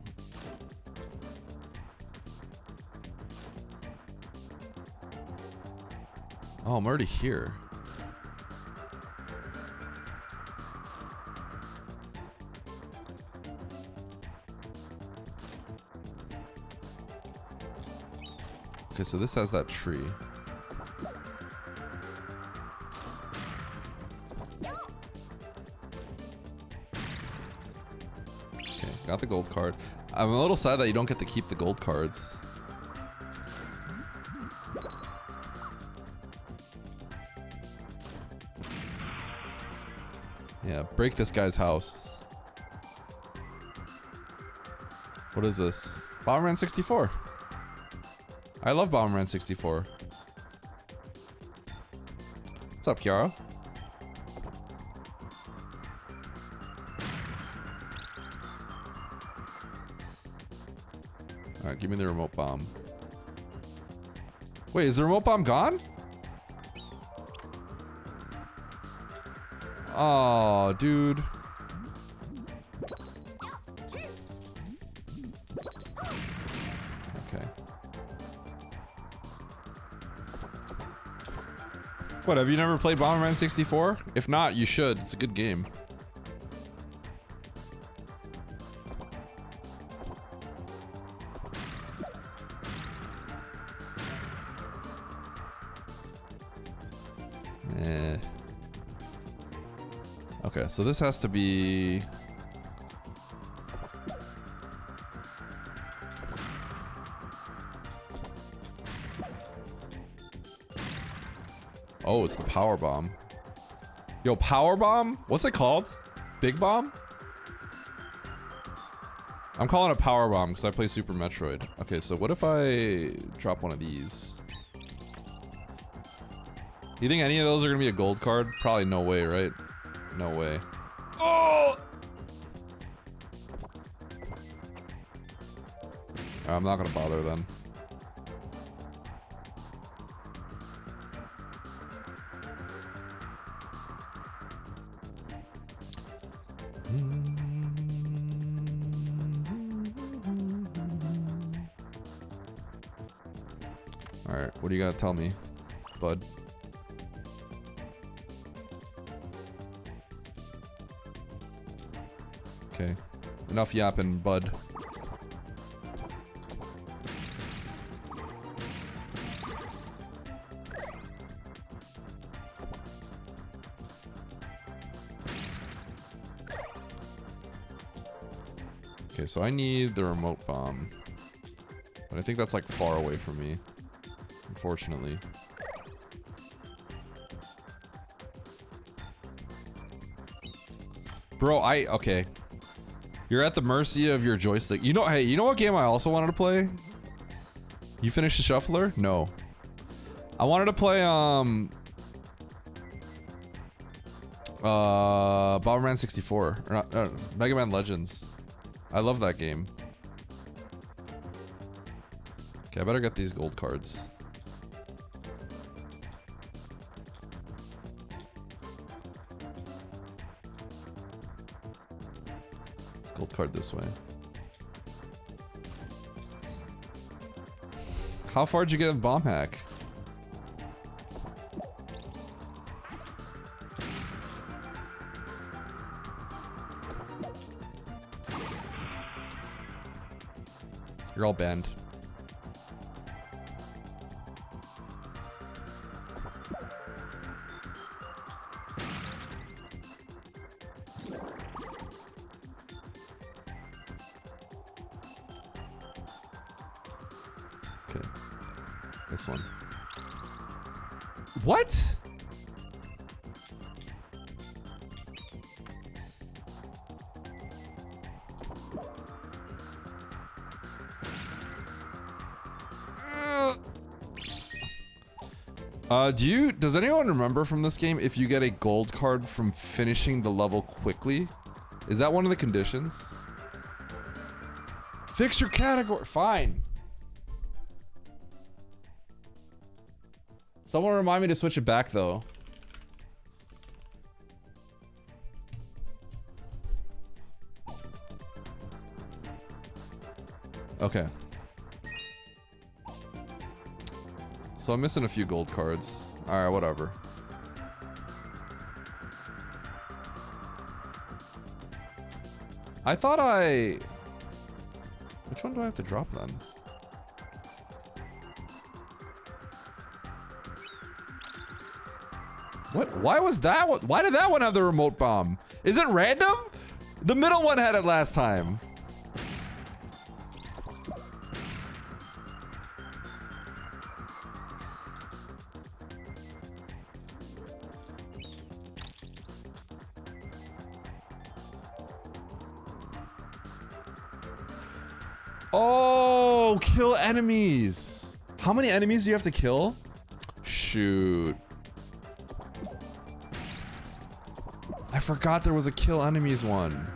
Oh, I'm already here. Okay, so this has that tree. Okay, got the gold card. I'm a little sad that you don't get to keep the gold cards. Yeah, break this guy's house. What is this? Bomberman 64. I love Bomberman 64. What's up, Kiara? Alright, give me the remote bomb. Wait, is the remote bomb gone? Oh, dude. Okay. What, have you never played Bomberman 64? If not, you should. It's a good game. Eh. Okay, so this has to be... Oh, it's the power bomb. Yo, power bomb? What's it called? Big bomb? I'm calling it power bomb because I play Super Metroid. Okay, so what if I drop one of these? You think any of those are gonna be a gold card? Probably no way, right? No way. Oh! I'm not gonna bother then. Alright, what do you gotta tell me, bud? Okay, enough yapping, bud. Okay, so I need the remote bomb. But I think that's like far away from me, unfortunately. Bro, okay. You're at the mercy of your joystick. You know, hey, you know what game I also wanted to play? You finished the shuffler? No. I wanted to play, Bomberman 64. Or not, Mega Man Legends. I love that game. Okay, I better get these gold cards. Let's gold card this way. How far did you get in bomb hack? You're all banned. Okay. This one. What? Does anyone remember from this game if you get a gold card from finishing the level quickly? Is that one of the conditions? Fix your category. Fine. Someone remind me to switch it back though. Okay. So I'm missing a few gold cards. Alright, whatever. I thought I... Which one do I have to drop then? What? Why was that one? Why did that one have the remote bomb? Is it random? The middle one had it last time. Oh, kill enemies. How many enemies do you have to kill? Shoot. I forgot there was a kill enemies one.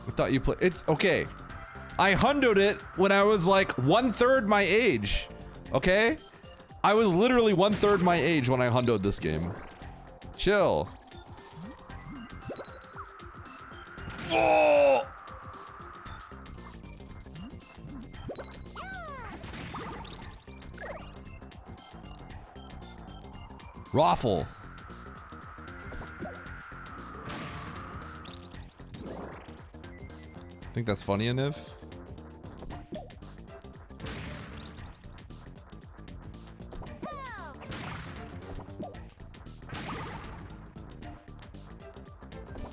I thought you play. It's okay. I hundoed it when I was like 1/3 my age. Okay? I was literally 1/3 my age when I hundoed this game. Chill. Oh! Raffle. Think that's funny, Aniv?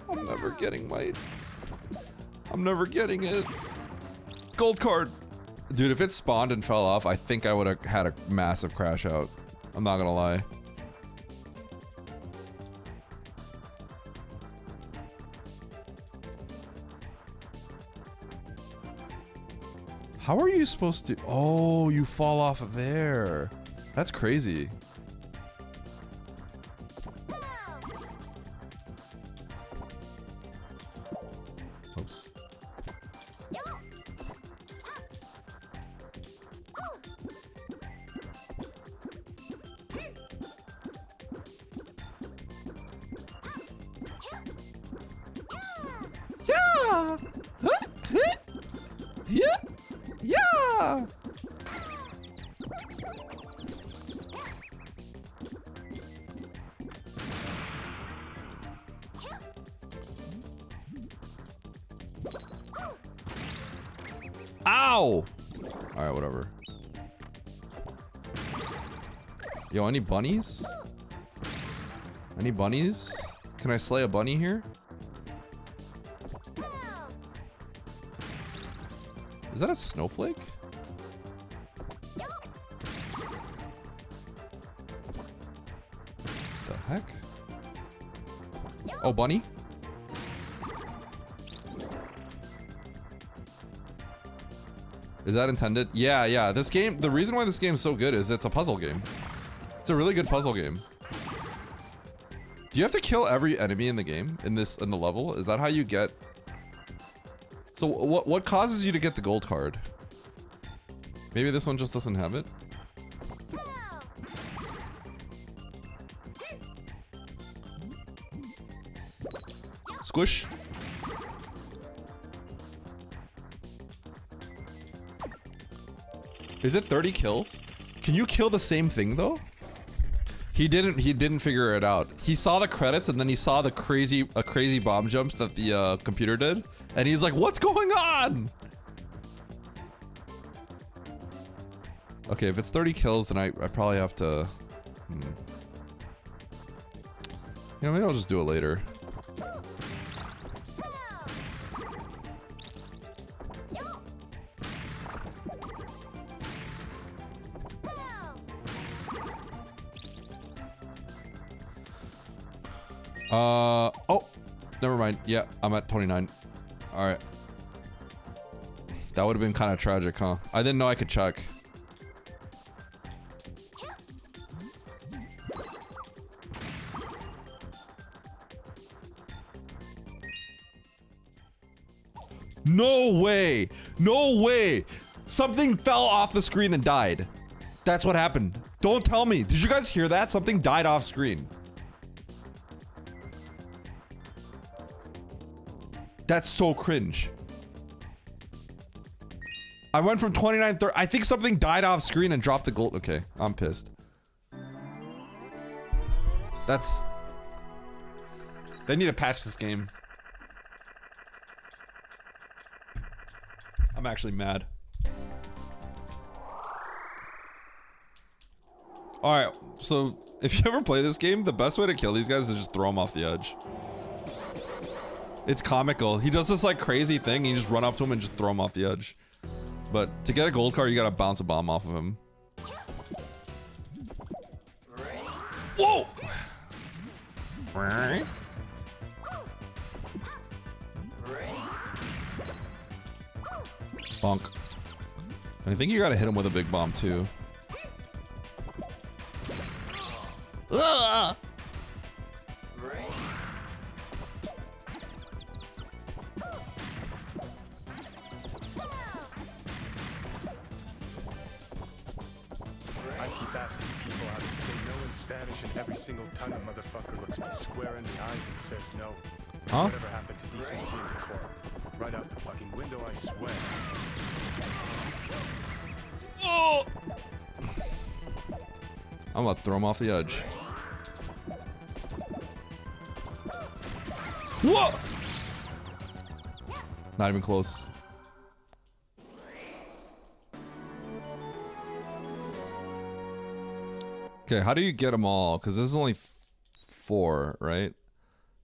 I'm never getting my... I'm never getting it. Gold card. Dude, if it spawned and fell off, I think I would have had a massive crash out. I'm not gonna lie. How are you supposed to... Oh, you fall off of there. That's crazy. Oops. Yeah! Yeah! Yeah! Ow! Alright, whatever. Yo, any bunnies? Any bunnies? Can I slay a bunny here? Is that a snowflake? The heck? Oh, bunny? Is that intended? Yeah, yeah. This game, the reason why this game is so good is it's a puzzle game. It's a really good puzzle game. Do you have to kill every enemy in the game, in the level? Is that how you get... So what causes you to get the gold card? Maybe this one just doesn't have it? Squish. Is it 30 kills? Can you kill the same thing though? He didn't figure it out. He saw the credits and then he saw the crazy bomb jumps that the computer did. And he's like, what's going on? Okay, if it's 30 kills, then I probably have to... You know, maybe I'll just do it later. Oh, never mind. Yeah, I'm at 29. All right. That would have been kind of tragic, huh? I didn't know I could check. No way. No way. Something fell off the screen and died. That's what happened. Don't tell me. Did you guys hear that? Something died off screen. That's so cringe. I went from 29 30. I think something died off screen and dropped the gold. Okay, I'm pissed. That's... They need to patch this game. I'm actually mad. Alright, so if you ever play this game, the best way to kill these guys is just throw them off the edge. It's comical. He does this like crazy thing, you just run up to him and just throw him off the edge. But to get a gold card, you gotta bounce a bomb off of him. Whoa! Bonk. I think you gotta hit him with a big bomb too. Ugh! I keep asking people how to say no in Spanish, and every single time a motherfucker looks me square in the eyes and says no. Huh? Whatever happened to decency and decorum? Right out the fucking window, I swear. Oh! I'm about to throw him off the edge. Whoa! Not even close. Okay, how do you get them all? Because this is only 4, right?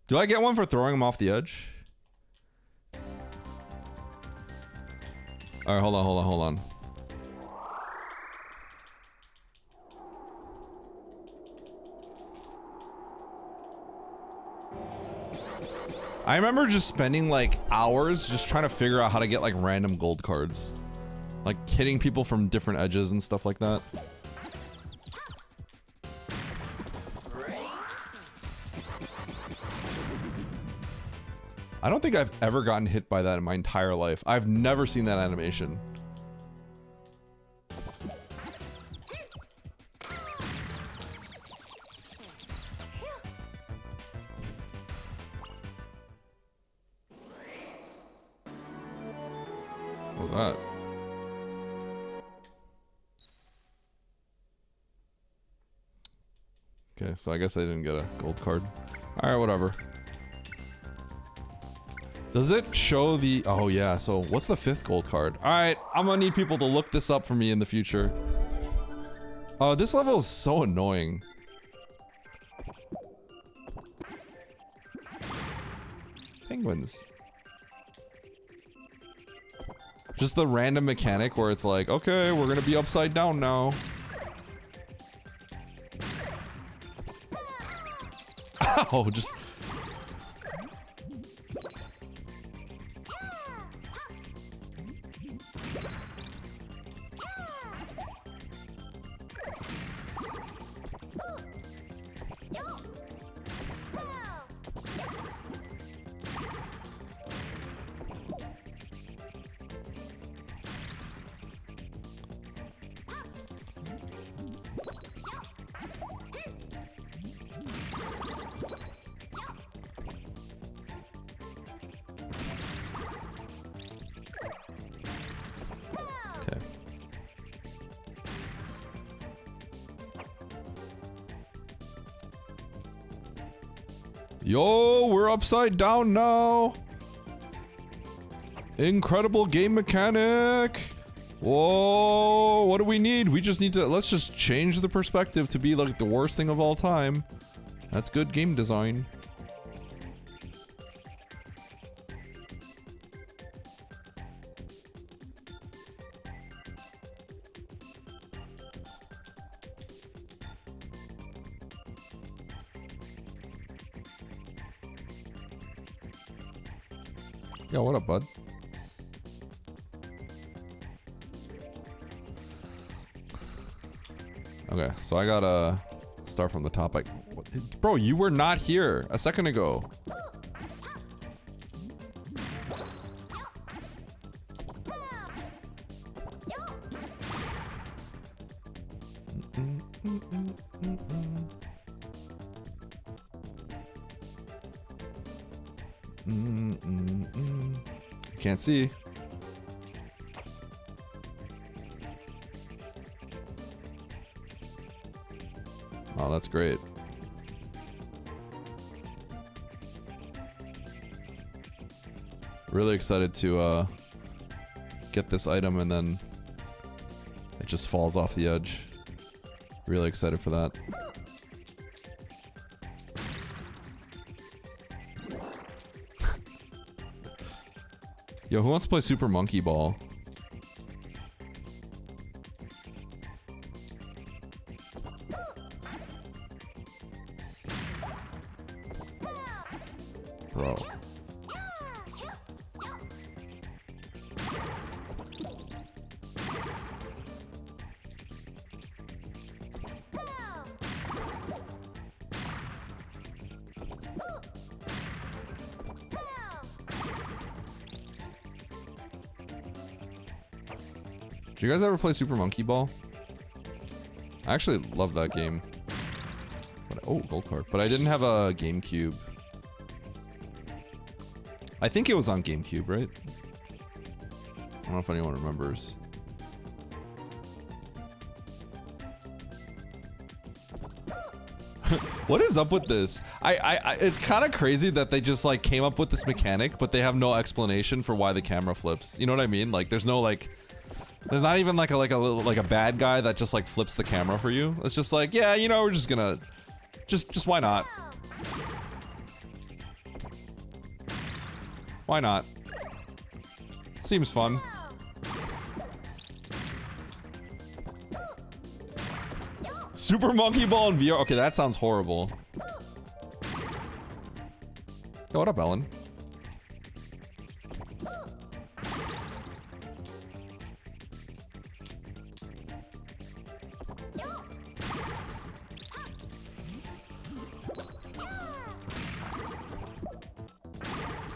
Do I get one for throwing them off the edge? Alright, hold on. I remember just spending like hours just trying to figure out how to get like random gold cards. Like hitting people from different edges and stuff like that. I don't think I've ever gotten hit by that in my entire life. I've never seen that animation. What was that? Okay, so I guess I didn't get a gold card. Alright, whatever. Does it show the... Oh yeah, so what's the 5th gold card? Alright, I'm gonna need people to look this up for me in the future. Oh, this level is so annoying. Penguins. Just the random mechanic where it's like, okay, we're gonna be upside down now. Ow, just... Yo, we're upside down now. Incredible game mechanic. Whoa, what do we need? We just need to, let's just change the perspective to be like the worst thing of all time. That's good game design. Yo, what up, bud? Okay, so I gotta start from the top. Like, bro, you were not here a second ago. Can't see. Oh, that's great. Really excited to get this item and then it just falls off the edge. Really excited for that. Yo, who wants to play Super Monkey Ball? Bro. Did you guys ever play Super Monkey Ball? I actually love that game. But, oh, gold card. But I didn't have a GameCube. I think it was on GameCube, right? I don't know if anyone remembers. What is up with this? It's kind of crazy that they just like came up with this mechanic, but they have no explanation for why the camera flips. You know what I mean? Like, there's no like, there's not even like a bad guy that just like flips the camera for you. It's just like, yeah, you know, we're just gonna, just why not? Why not? Seems fun. Super Monkey Ball in VR. Okay, that sounds horrible. Yo, what up, Ellen?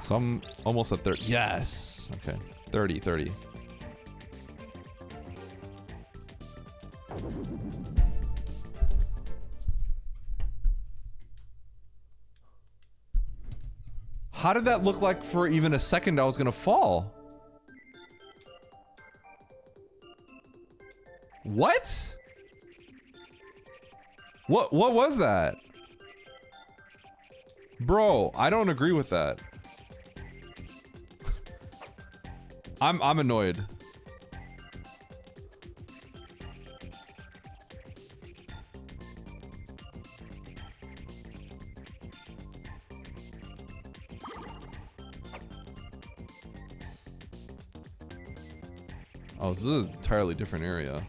So I'm almost at 30. Yes. Okay. 30. How did that look like for even a second I was gonna fall? What? What was that? Bro, I don't agree with that. I'm annoyed. Oh, this is an entirely different area.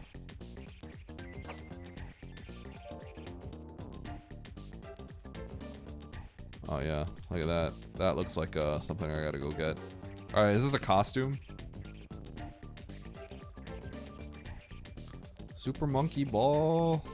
Oh yeah, look at that. That looks like something I gotta go get. All right, is this a costume? Super Monkey Ball.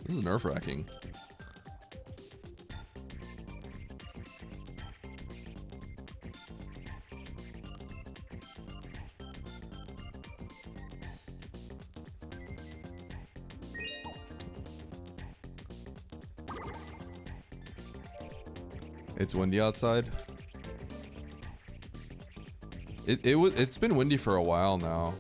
This is nerve-wracking. It's windy outside. It's been windy for a while now.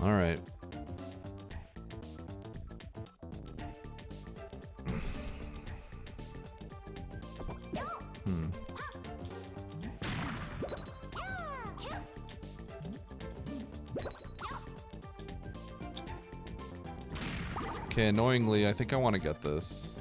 All right. Okay, annoyingly, I think I want to get this.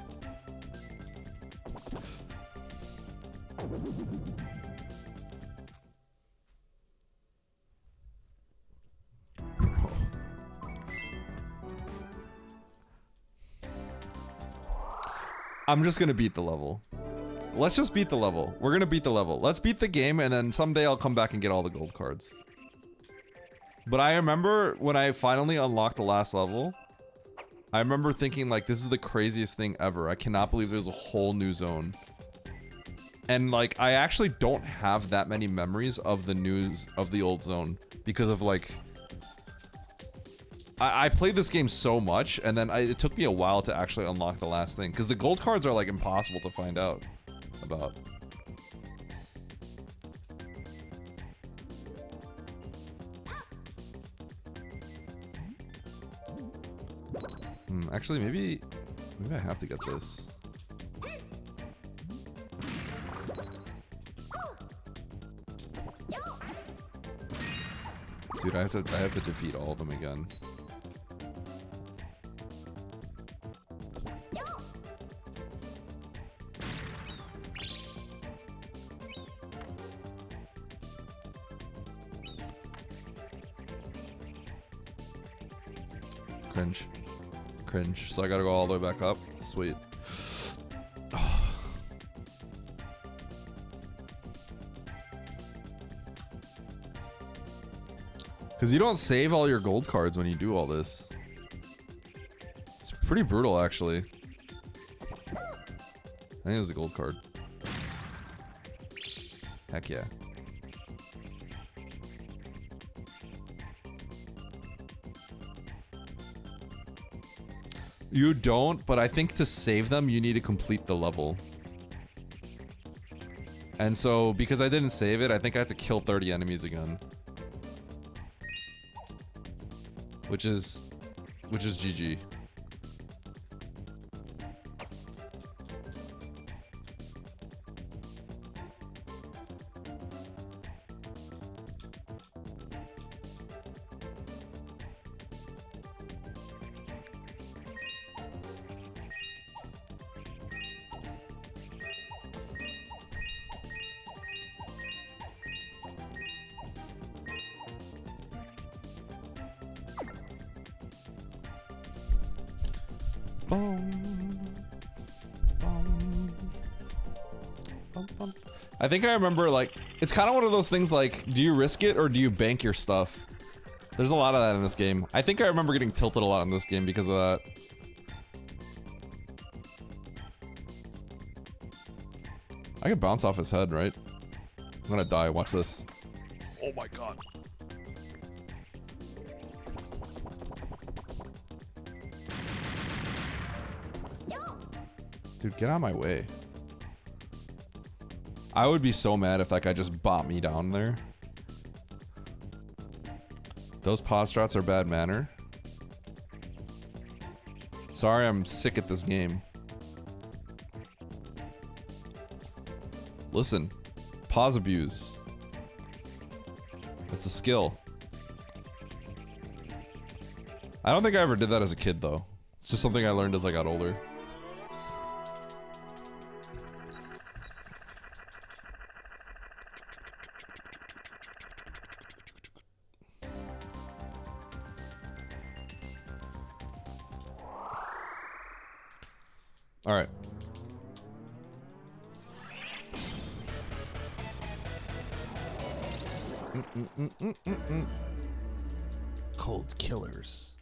I'm just gonna beat the level. Let's just beat the level. We're gonna beat the level. Let's beat the game, and then someday I'll come back and get all the gold cards. But I remember when I finally unlocked the last level, I remember thinking like, this is the craziest thing ever. I cannot believe there's a whole new zone. And like, I actually don't have that many memories of the old zone because of like, I played this game so much, and then it took me a while to actually unlock the last thing because the gold cards are like impossible to find out about. Actually, maybe I have to get this. Dude, I have to defeat all of them again. Cringe. So I gotta go all the way back up. Sweet. Because you don't save all your gold cards when you do all this. It's pretty brutal, actually. I think it's a gold card. Heck yeah. You don't, but I think to save them, you need to complete the level. And so, because I didn't save it, I think I have to kill 30 enemies again. Which is GG. I think I remember, like, it's kind of one of those things like, do you risk it or do you bank your stuff? There's a lot of that in this game. I think I remember getting tilted a lot in this game because of that. I could bounce off his head, right? I'm gonna die, watch this. Oh my god. Dude, get out of my way. I would be so mad if that guy just bopped me down there. Those pause strats are bad manner. Sorry, I'm sick at this game. Listen, pause abuse. It's a skill. I don't think I ever did that as a kid, though. It's just something I learned as I got older. All right. Cold killers.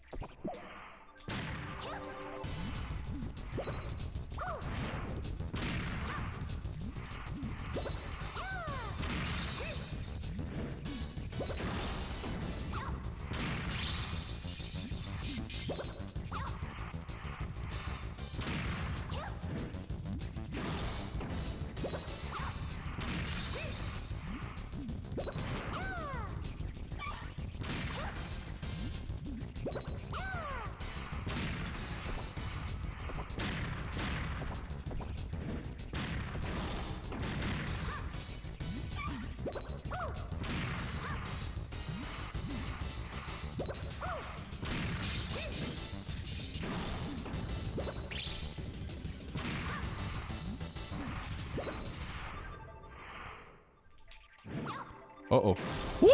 Uh-oh. Woo!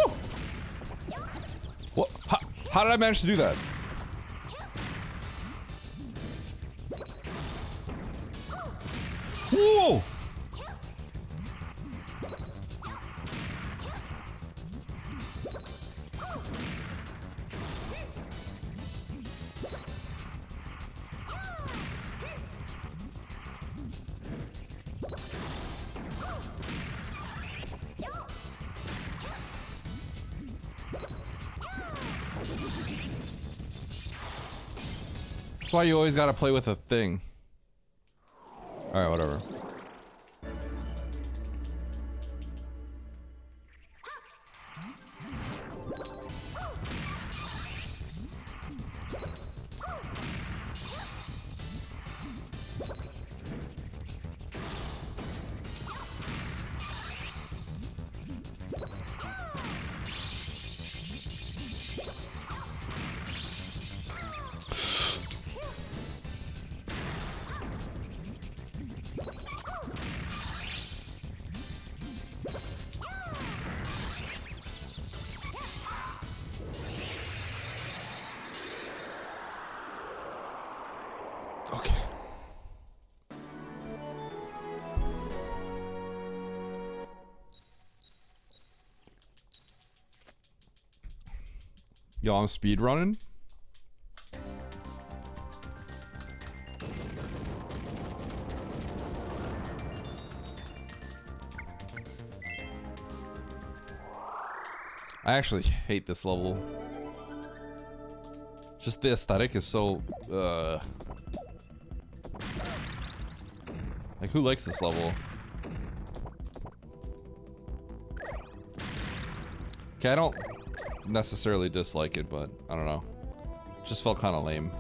What? How did I manage to do that? Whoa! That's why you always gotta play with a thing. Alright, whatever. Okay. Yo, I'm speed running. I actually hate this level. Just the aesthetic is so like, who likes this level? Okay, I don't necessarily dislike it, but I don't know. Just felt kind of lame.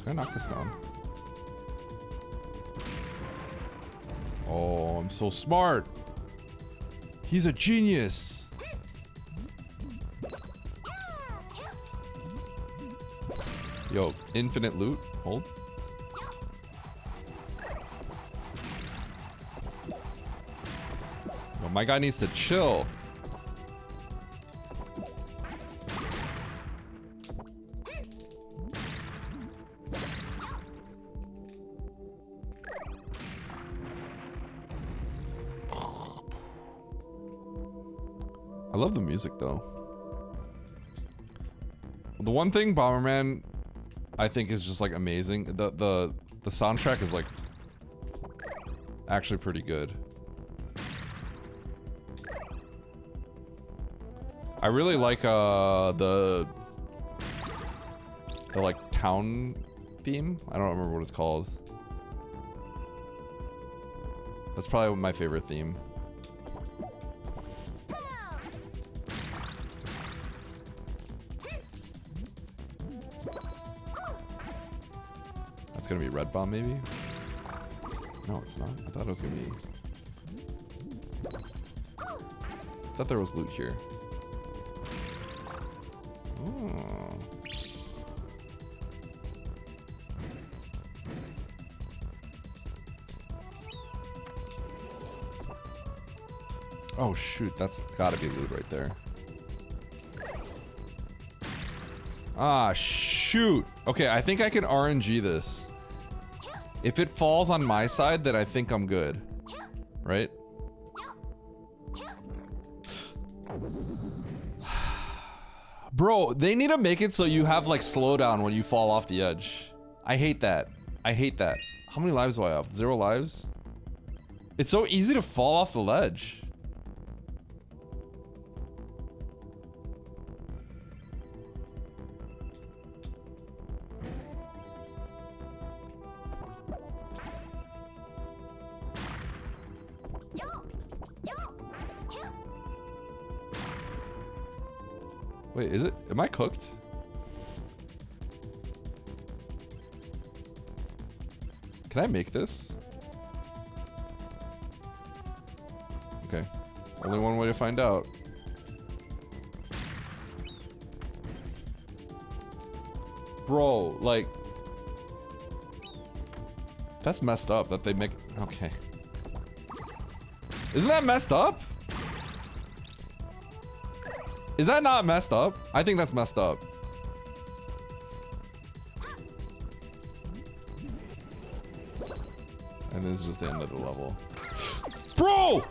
Can I knock this down? Oh, I'm so smart. He's a genius. Yo, infinite loot. Hold. Yo, my guy needs to chill. I love the music though. The one thing Bomberman I think is just like amazing. The soundtrack is like actually pretty good. I really like the like town theme. I don't remember what it's called. That's probably my favorite theme. It's gonna be Red Bomb, maybe? No, it's not. I thought it was gonna be... I thought there was loot here. Oh. Oh shoot, that's gotta be loot right there. Ah, shoot. Okay, I think I can RNG this. If it falls on my side, then I think I'm good. Right? Bro, they need to make it so you have like slowdown when you fall off the edge. I hate that. I hate that. How many lives do I have? 0 lives? It's so easy to fall off the ledge. Wait, is it? Am I cooked? Can I make this? Okay. Only one way to find out. Bro, like... That's messed up that they make... Okay. Isn't that messed up? Is that not messed up? I think that's messed up. And this is just the end of the level. Bro!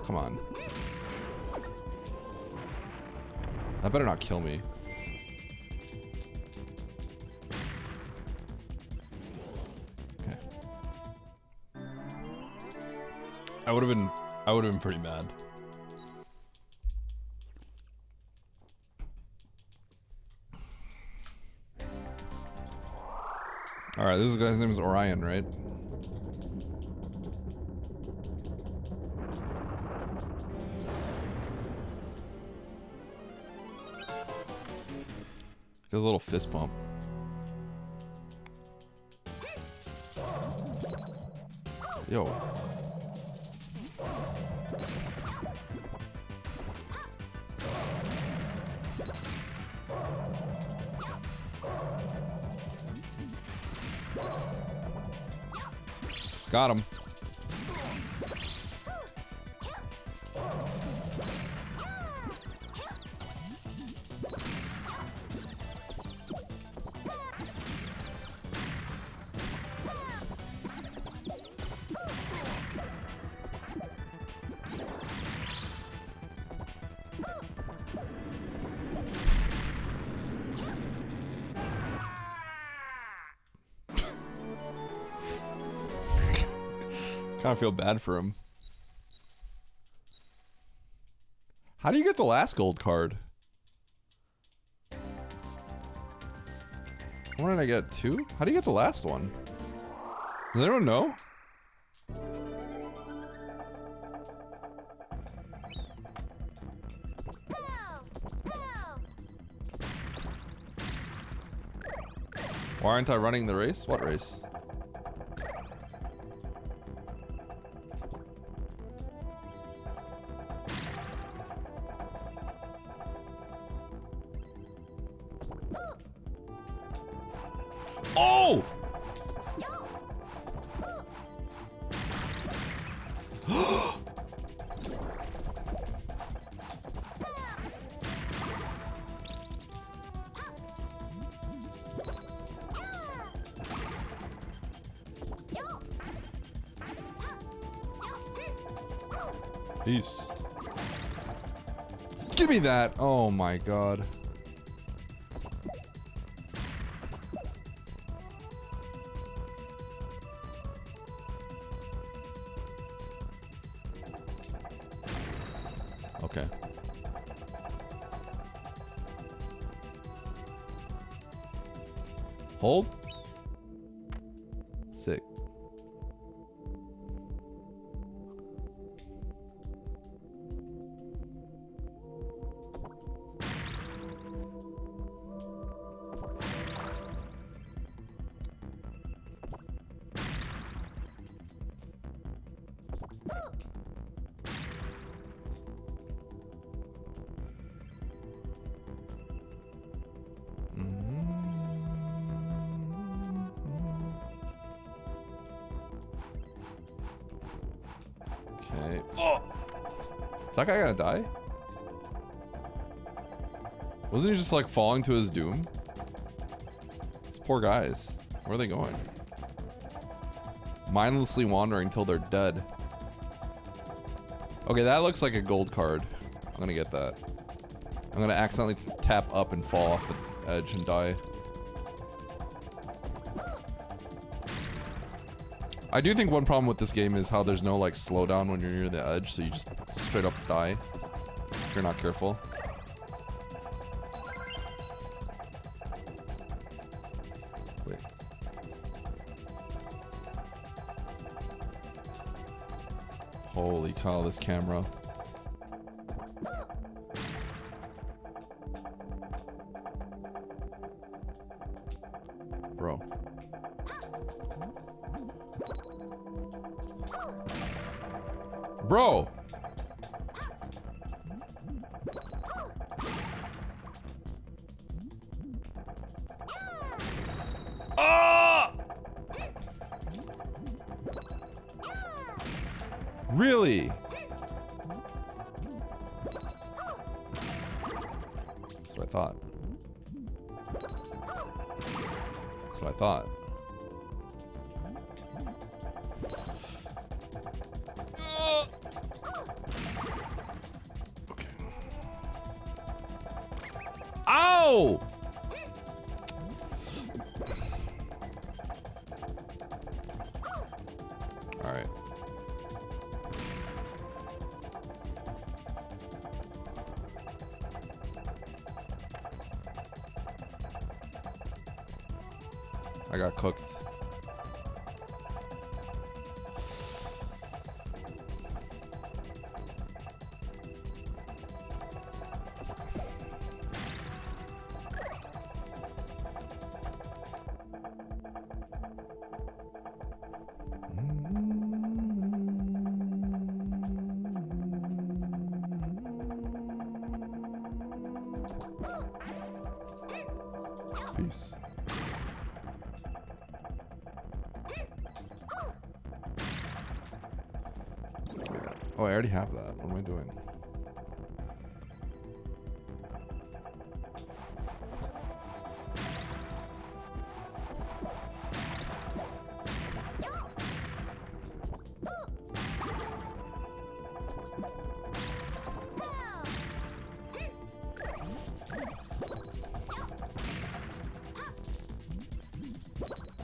Come on. That better not kill me. Okay. I would have been pretty mad. All right, this guy's name is Orion, right? Does a little fist bump. Yo. Got him. Kind of feel bad for him. How do you get the last gold card? What did I get? 2? How do you get the last one? Does anyone know? Why aren't I running the race? What race? Oh! Peace. Give me that. Oh my god. Okay. Hold. Sick. Okay. Oh! Is that guy gonna die? Wasn't he just like falling to his doom? These poor guys. Where are they going? Mindlessly wandering till they're dead. Okay, that looks like a gold card. I'm gonna get that. I'm gonna accidentally tap up and fall off the edge and die. I do think one problem with this game is how there's no like slowdown when you're near the edge, so you just straight up die if you're not careful. Wait. Holy cow, this camera. Bro. Bro! Ah! Really? That's what I thought. That's what I thought. Okay. Ow! All right. I got cooked. Peace. Oh, I already have that. What am I doing?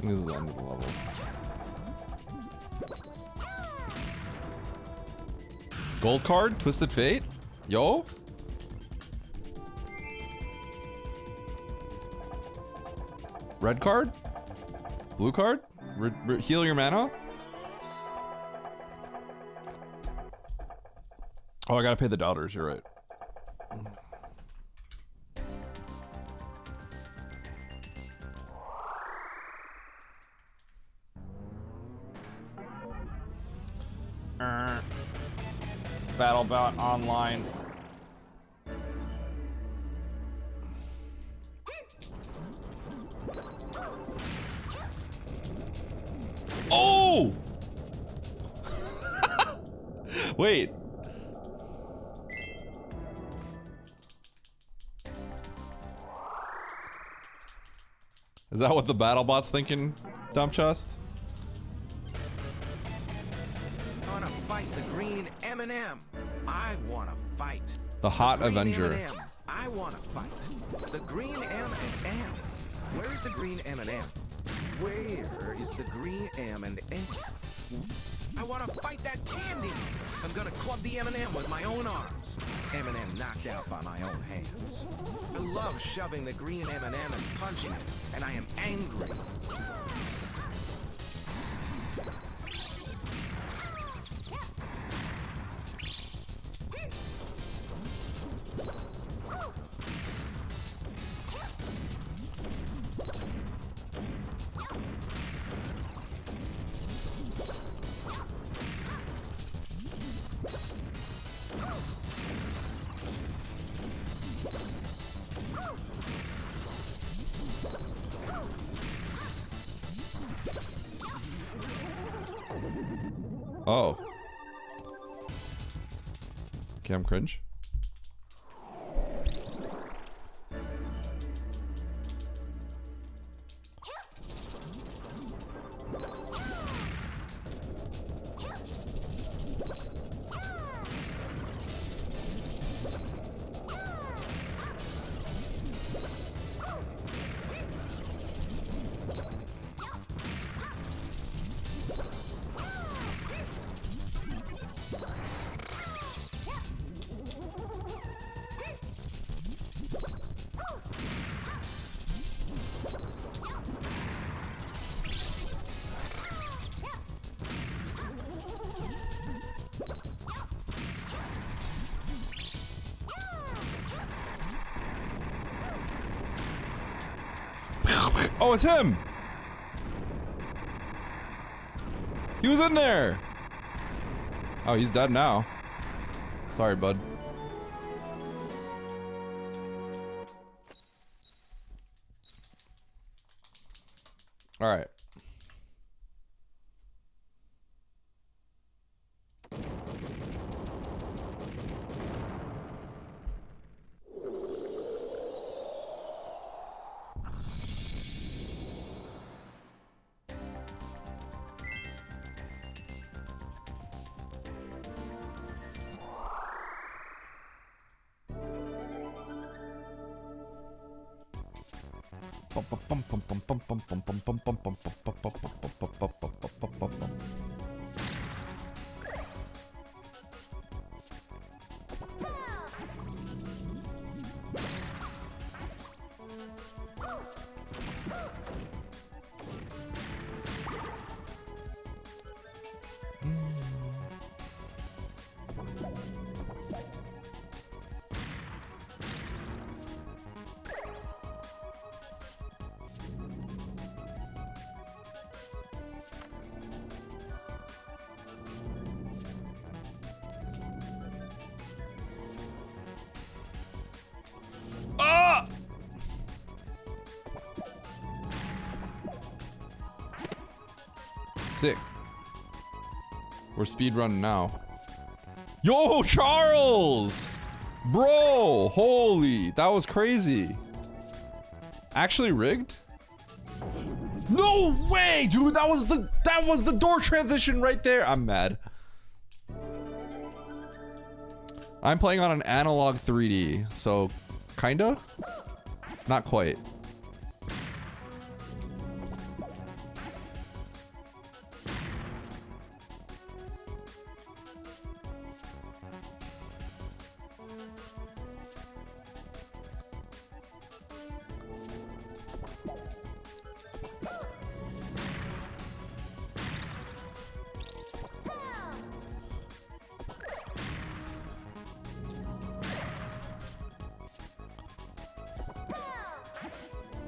This is the end of the level. Gold card? Twisted Fate? Yo? Red card? Blue card? Heal your mana? Oh, I gotta pay the doubters, you're right. BattleBot online. Oh! Wait. Is that what the BattleBot's thinking, dump chest? Wanna fight the green M&M. I wanna fight. The hot Green Avenger. M&M. I wanna fight. The green M&M. Where's the green M&M? Where is the green M&M? I wanna fight that candy. I'm gonna club the M&M with my own arms. M&M knocked out by my own hands. I love shoving the green M&M and punching it, and I am angry. Oh. Okay, I'm cringe. Oh, it's him! He was in there! Oh, he's dead now. Sorry, bud. Alright. Sick. We're speedrunning now. Yo, Charles! Bro, holy, that was crazy. Actually rigged? No way, dude, that was the door transition right there. I'm mad. I'm playing on an analog 3D, so kinda? Not quite.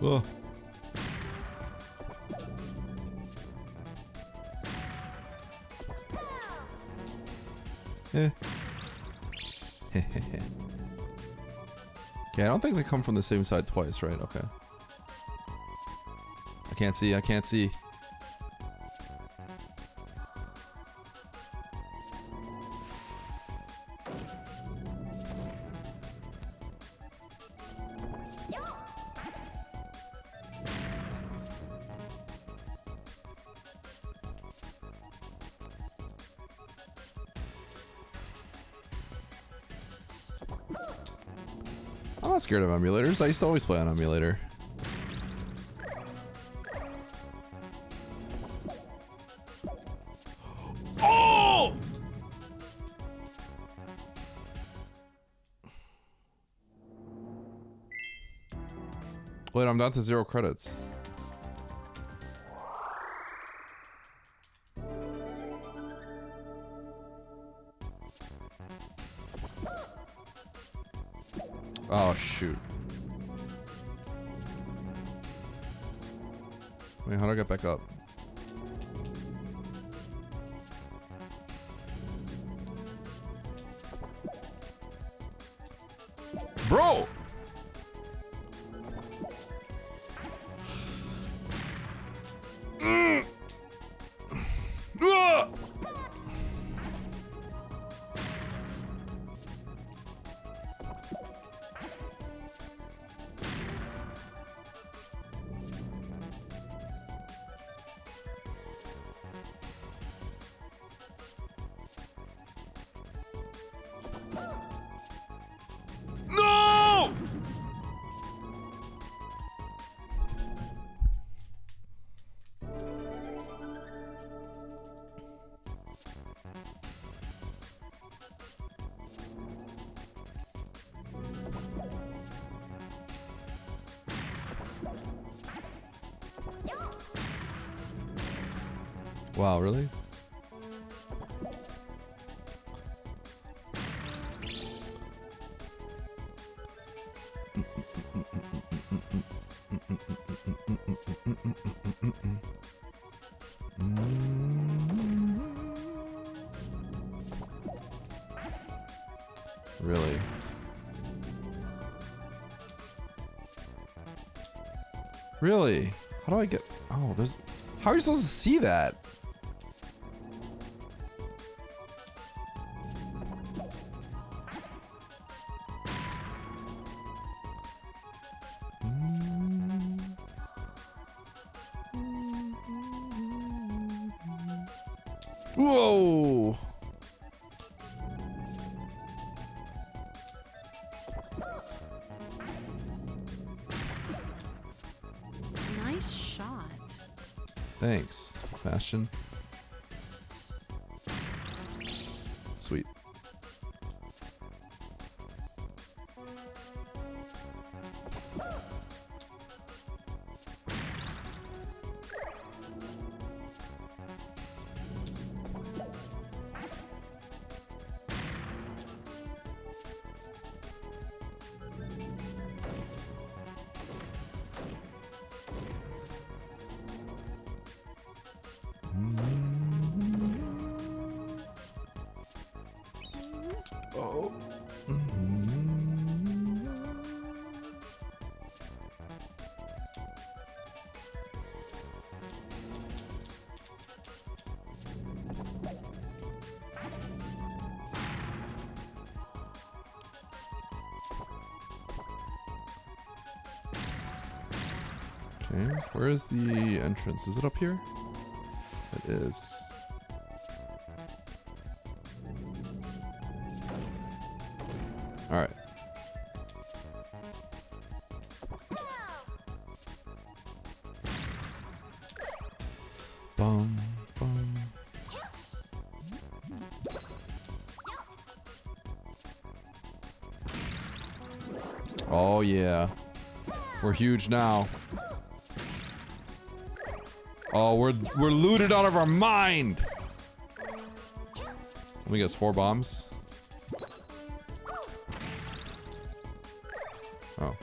Ugh. Eh. Okay, I don't think they come from the same side twice, right? Okay. I can't see, I can't see. I'm not scared of emulators. I used to always play on emulator. Oh! Wait, I'm down to 0 credits. Oh, shoot. Wait, how do I get back up? Bro! No! Wow, really? Really? Really? How do I get... Oh, there's... How are you supposed to see that? Whoa! Nice shot. Thanks, Bastion. Sweet. Oh. Okay, where is the entrance? Is it up here? It is. All right. Bum, bum. Oh yeah. We're huge now. Oh, we're looted out of our mind. Let me guess, 4 bombs. Oh.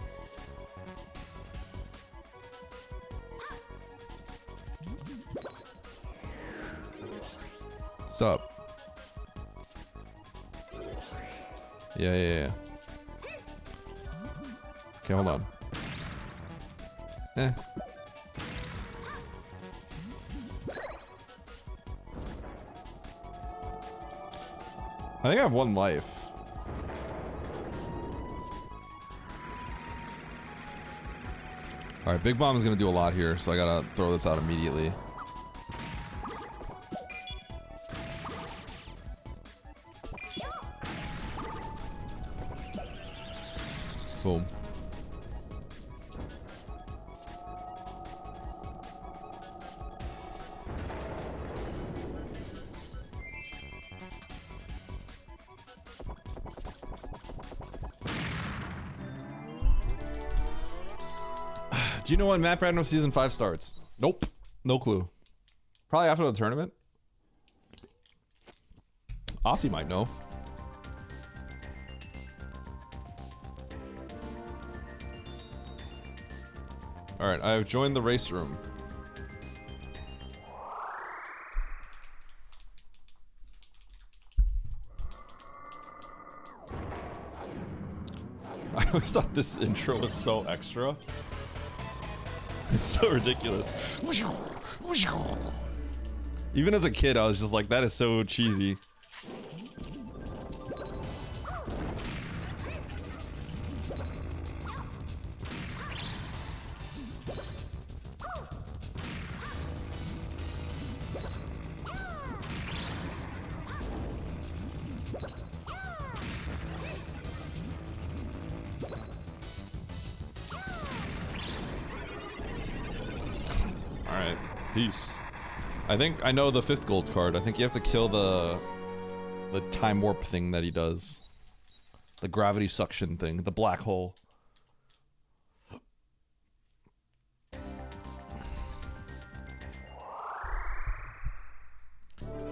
What's up? Yeah. Okay, hold on. I think I have 1 life. Alright, Big Bomb is gonna do a lot here, so I gotta throw this out immediately. Boom. Do you know when Map Random Season 5 starts? Nope. No clue. Probably after the tournament. Aussie might know. Alright, I have joined the race room. I always thought this intro was so extra. It's so ridiculous. Even as a kid, I was just like, that is so cheesy. Peace. I think I know the 5th gold card. I think you have to kill the time warp thing that he does. The gravity suction thing. The black hole.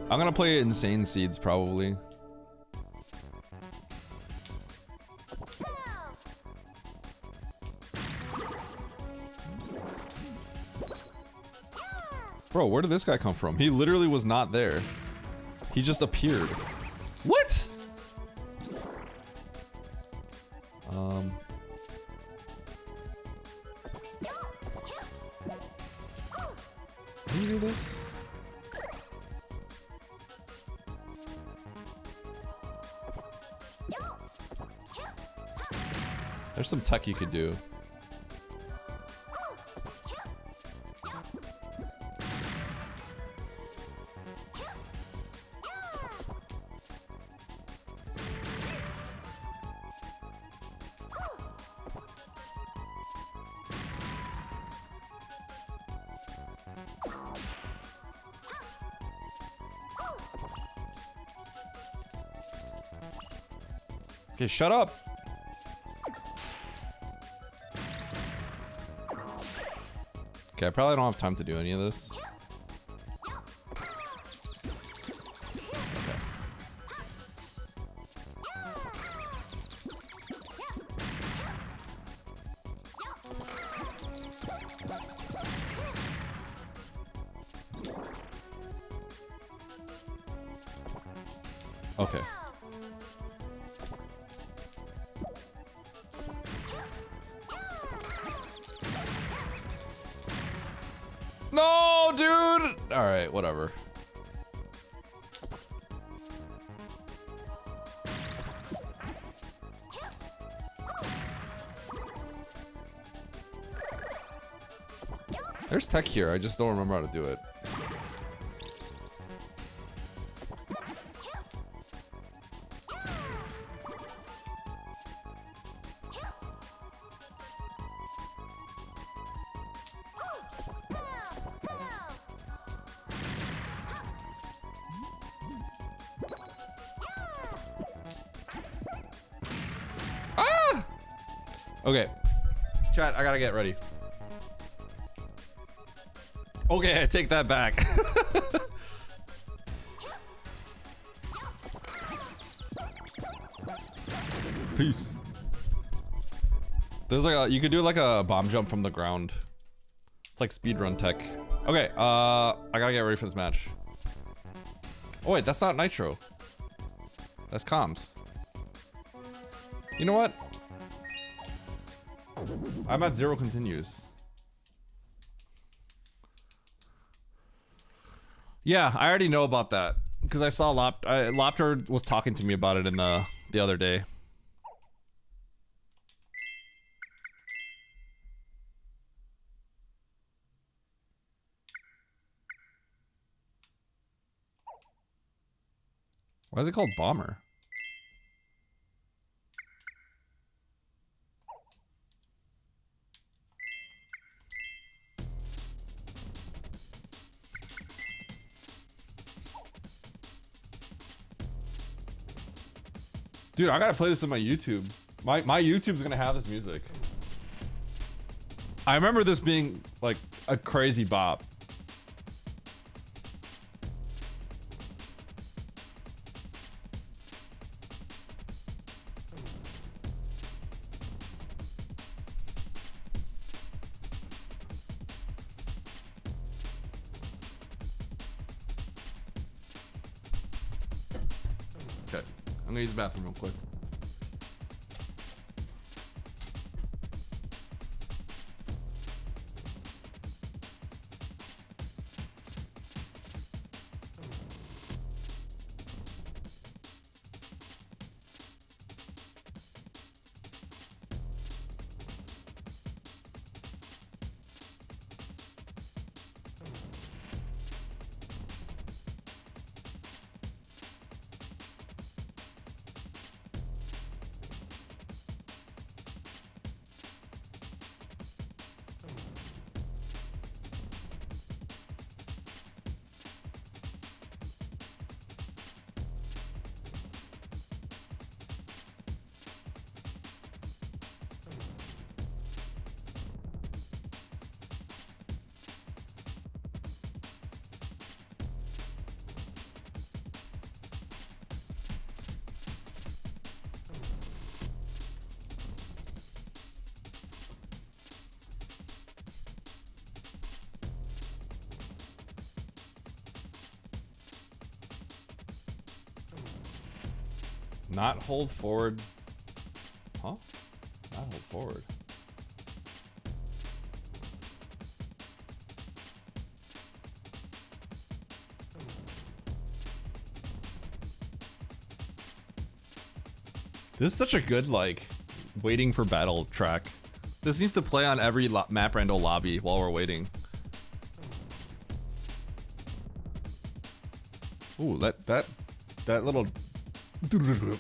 I'm gonna play Insane Seeds probably. Bro, where did this guy come from? He literally was not there. He just appeared. What? Can you do this? There's some tech you could do. Okay, shut up. Okay, I probably don't have time to do any of this. Okay. No, dude! Alright, whatever. There's tech here, I just don't remember how to do it. Okay. Chat, I gotta get ready. Okay, I take that back. Peace. There's like a, you could do like a bomb jump from the ground. It's like speedrun tech. Okay, I gotta get ready for this match. Oh wait, that's not Nitro. That's comms. You know what? I'm at 0 continues. Yeah, I already know about that because I saw Lopter was talking to me about it in the other day. Why is it called Bomber? Dude, I gotta play this on my YouTube. My YouTube's gonna have this music. I remember this being like a crazy bop. Okay, I'm gonna use the bathroom real quick. Not hold forward. Huh? Not hold forward. This is such a good, like, waiting for battle track. This needs to play on every map rando lobby while we're waiting. Ooh, that little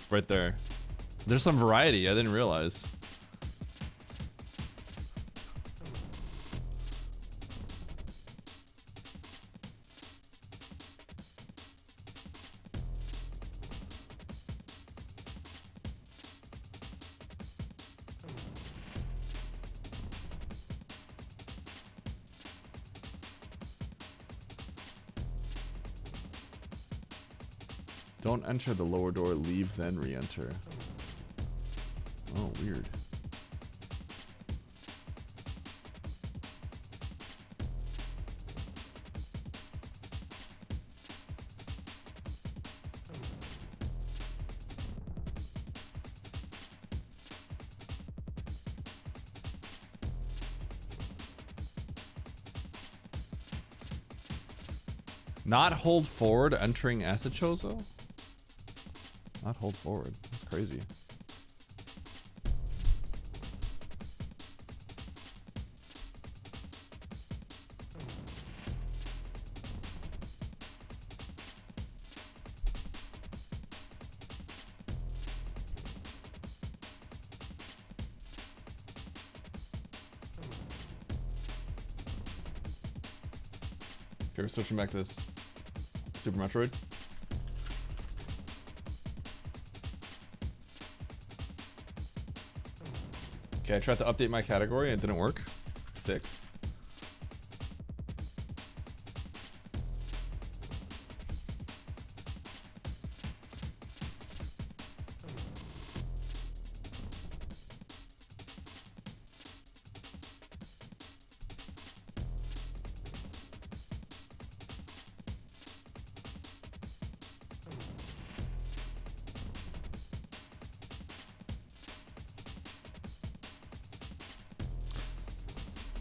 right there. There's some variety I didn't realize. Don't enter the lower door, leave, then re-enter. Oh, weird. Not hold forward entering Acid Chozo? Not hold forward. That's crazy. Okay, we're switching back to this Super Metroid. Okay, I tried to update my category and it didn't work. Sick.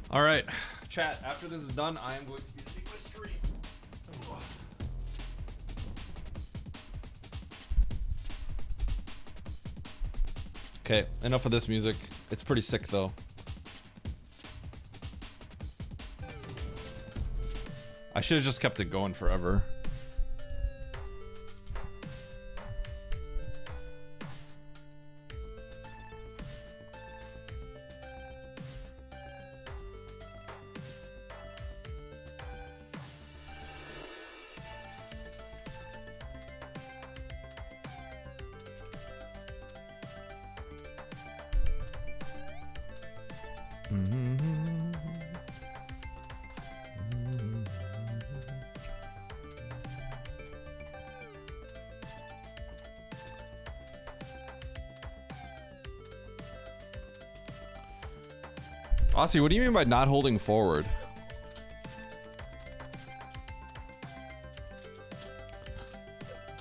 All right, chat, after this is done, I am going to be ending my stream. Okay, enough of this music. It's pretty sick though. I should have just kept it going forever. Aussie, what do you mean by not holding forward?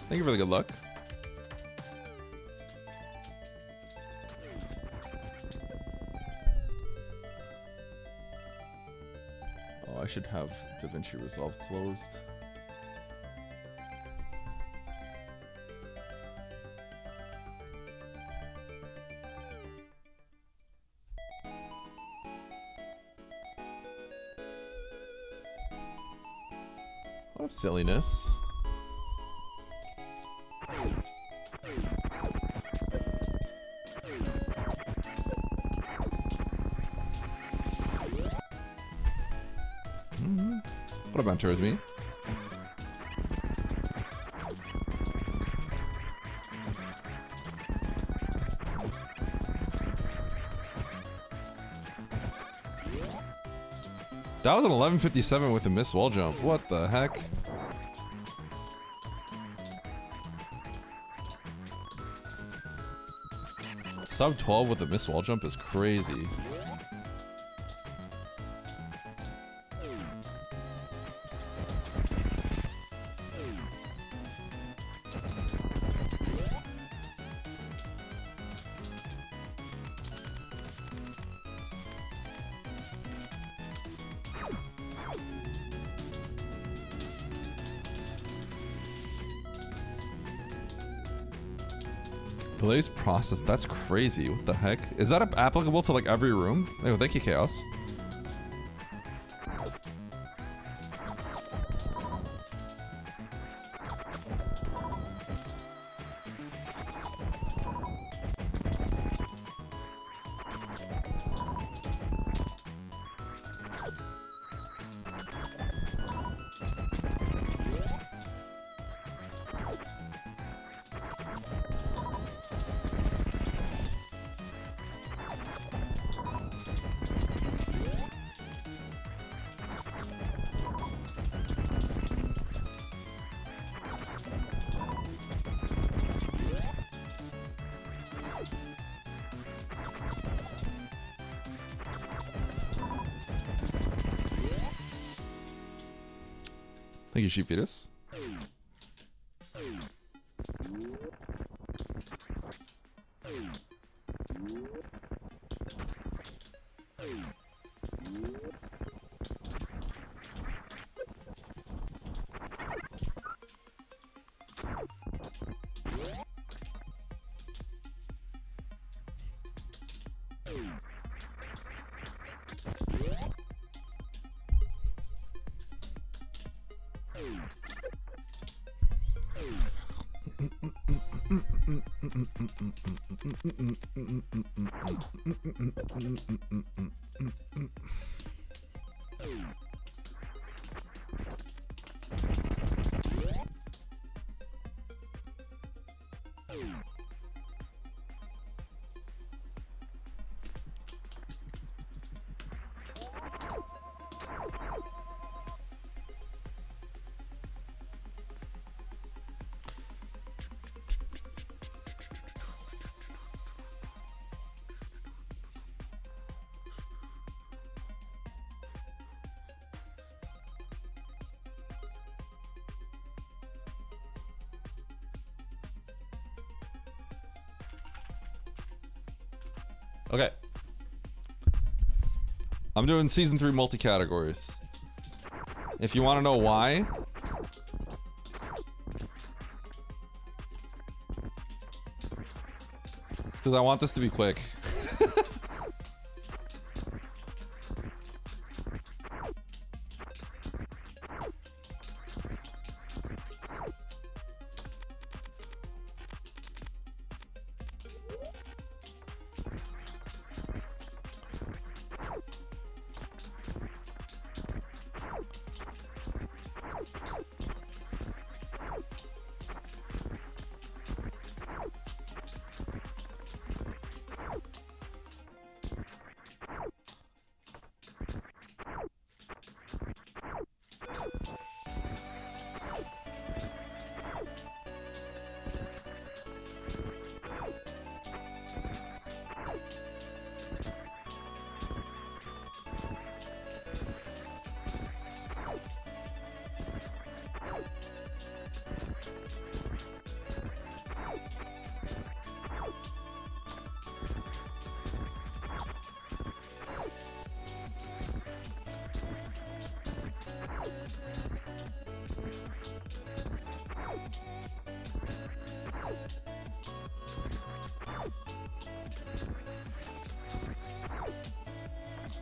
Thank you for the good luck. Oh, I should have DaVinci Resolve closed. What silliness. What about towards me? That was an 1157 with a missed wall jump. What the heck? Sub 12 with a missed wall jump is crazy. Glaze process. That's crazy. What the heck? Is that applicable to like every room? Oh, thank you, Chaos. Thank you, Sheep Fetus. Okay. I'm doing season 3 multi-categories. If you want to know why, it's because I want this to be quick.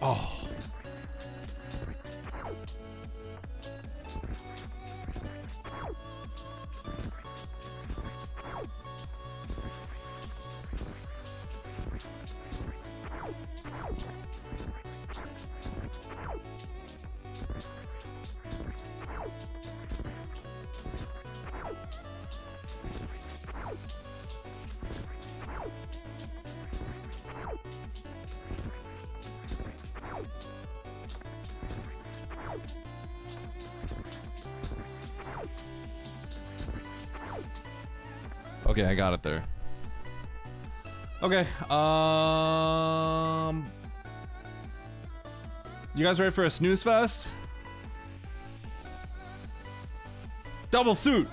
Oh. Okay, I got it there. Okay, you guys ready for a snooze fest? Double suit.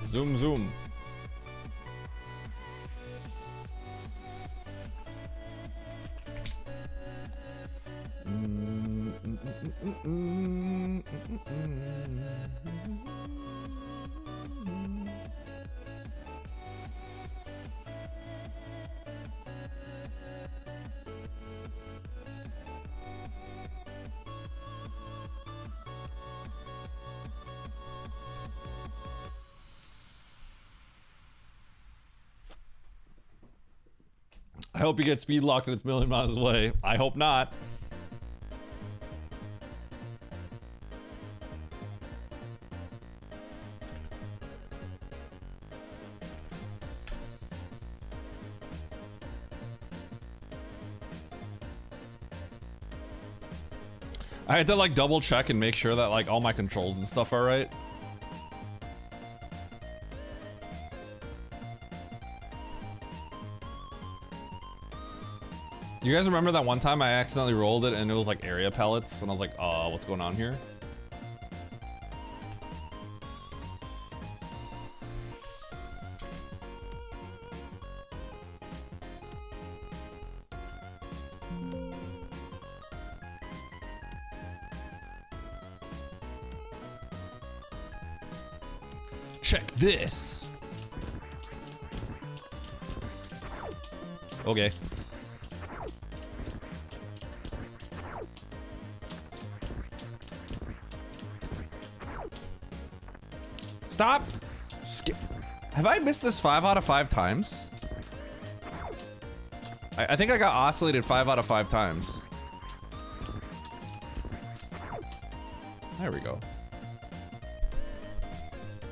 Zoom, zoom. I hope you get speed locked and it's a million miles away. I hope not. I had to like double check and make sure that like all my controls and stuff are right. You guys remember that one time I accidentally rolled it and it was like area pellets and I was like, oh, what's going on here? Check this. Okay. Stop. Skip. Have I missed this 5 out of 5 times? I think I got oscillated 5 out of 5 times. There we go.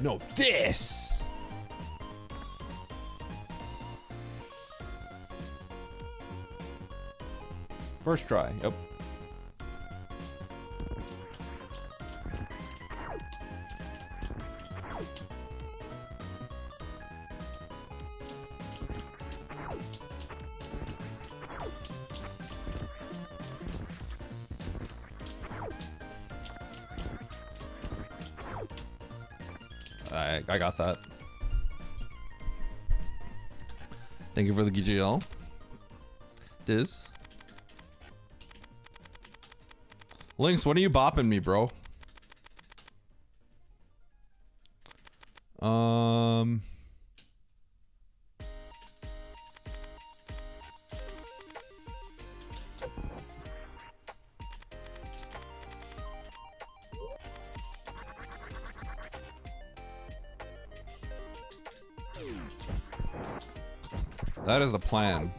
No, this! First try, yep. I got that. Thank you for the GGL. Diz. Lynx, when are you bopping me, bro? That is the plan.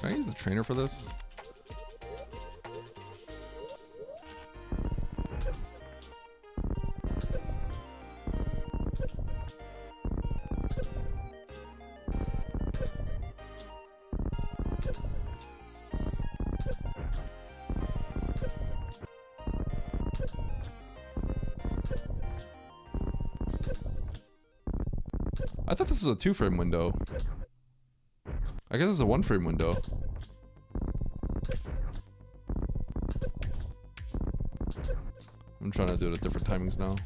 Can I use the trainer for this? I thought this was a 2-frame window. I guess it's a 1-frame window. I'm trying to do it at different timings now.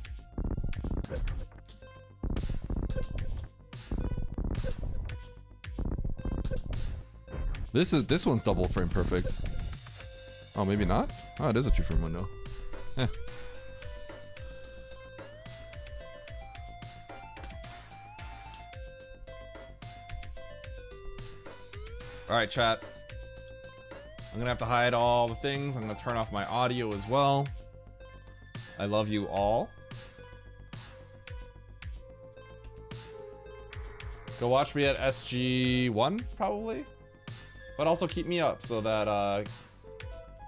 This one's double frame perfect. Oh, maybe not? Oh, it is a 2-frame window. Eh. Alright, chat. I'm gonna have to hide all the things. I'm gonna turn off my audio as well. I love you all. Go watch me at SG1 probably, but also keep me up so that I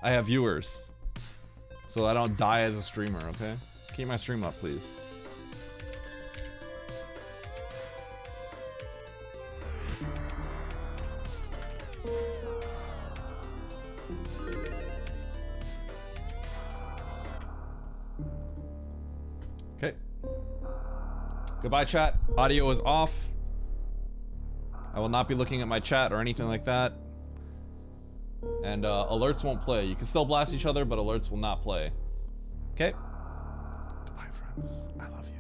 have viewers, so that I don't die as a streamer. Okay, keep my stream up, please. Okay. Goodbye, chat. Audio is off. I will not be looking at my chat or anything like that. And alerts won't play. You can still blast each other, but alerts will not play. Okay? Goodbye, friends. I love you.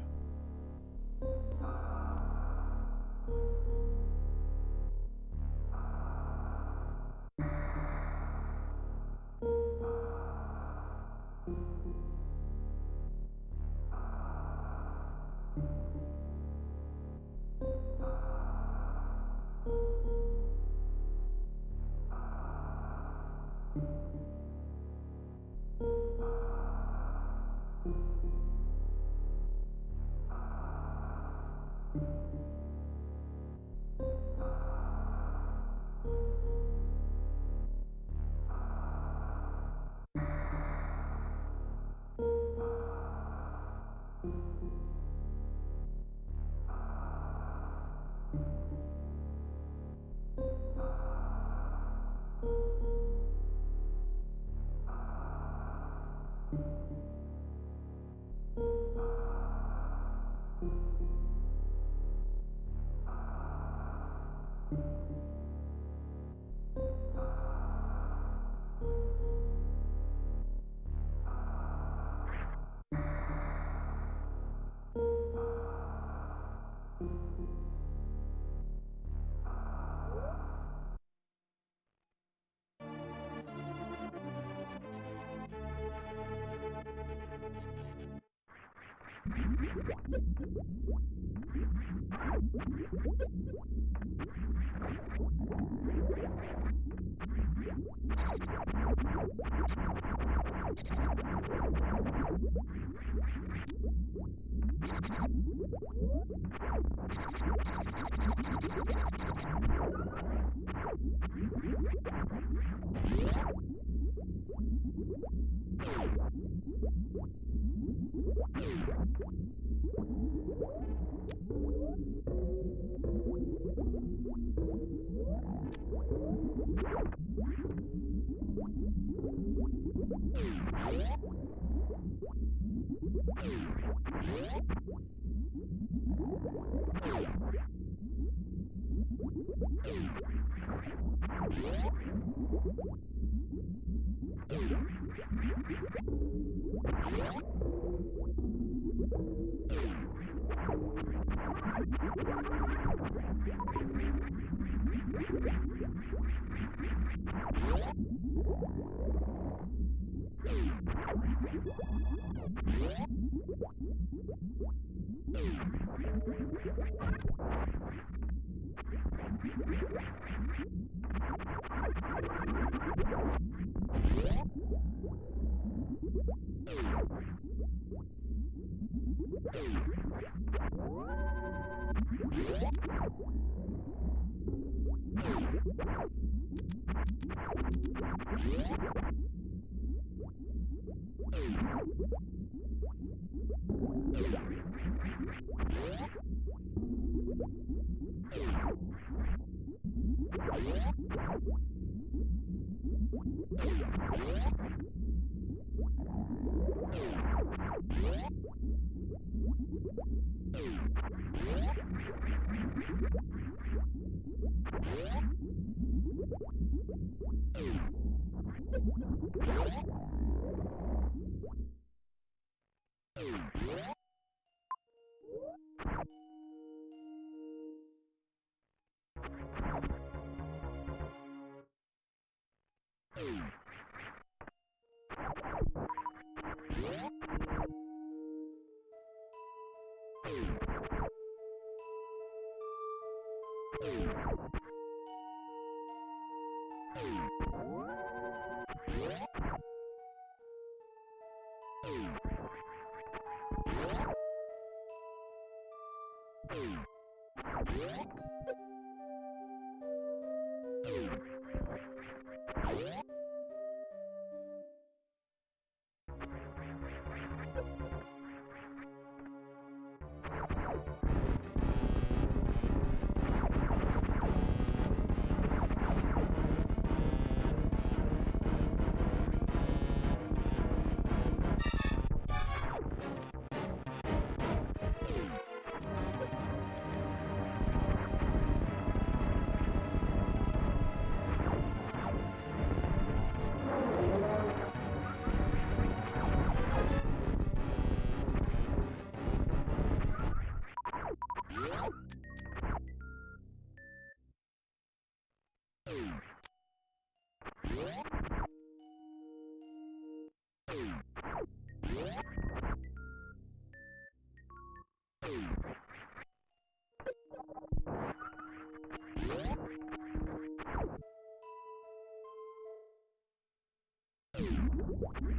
you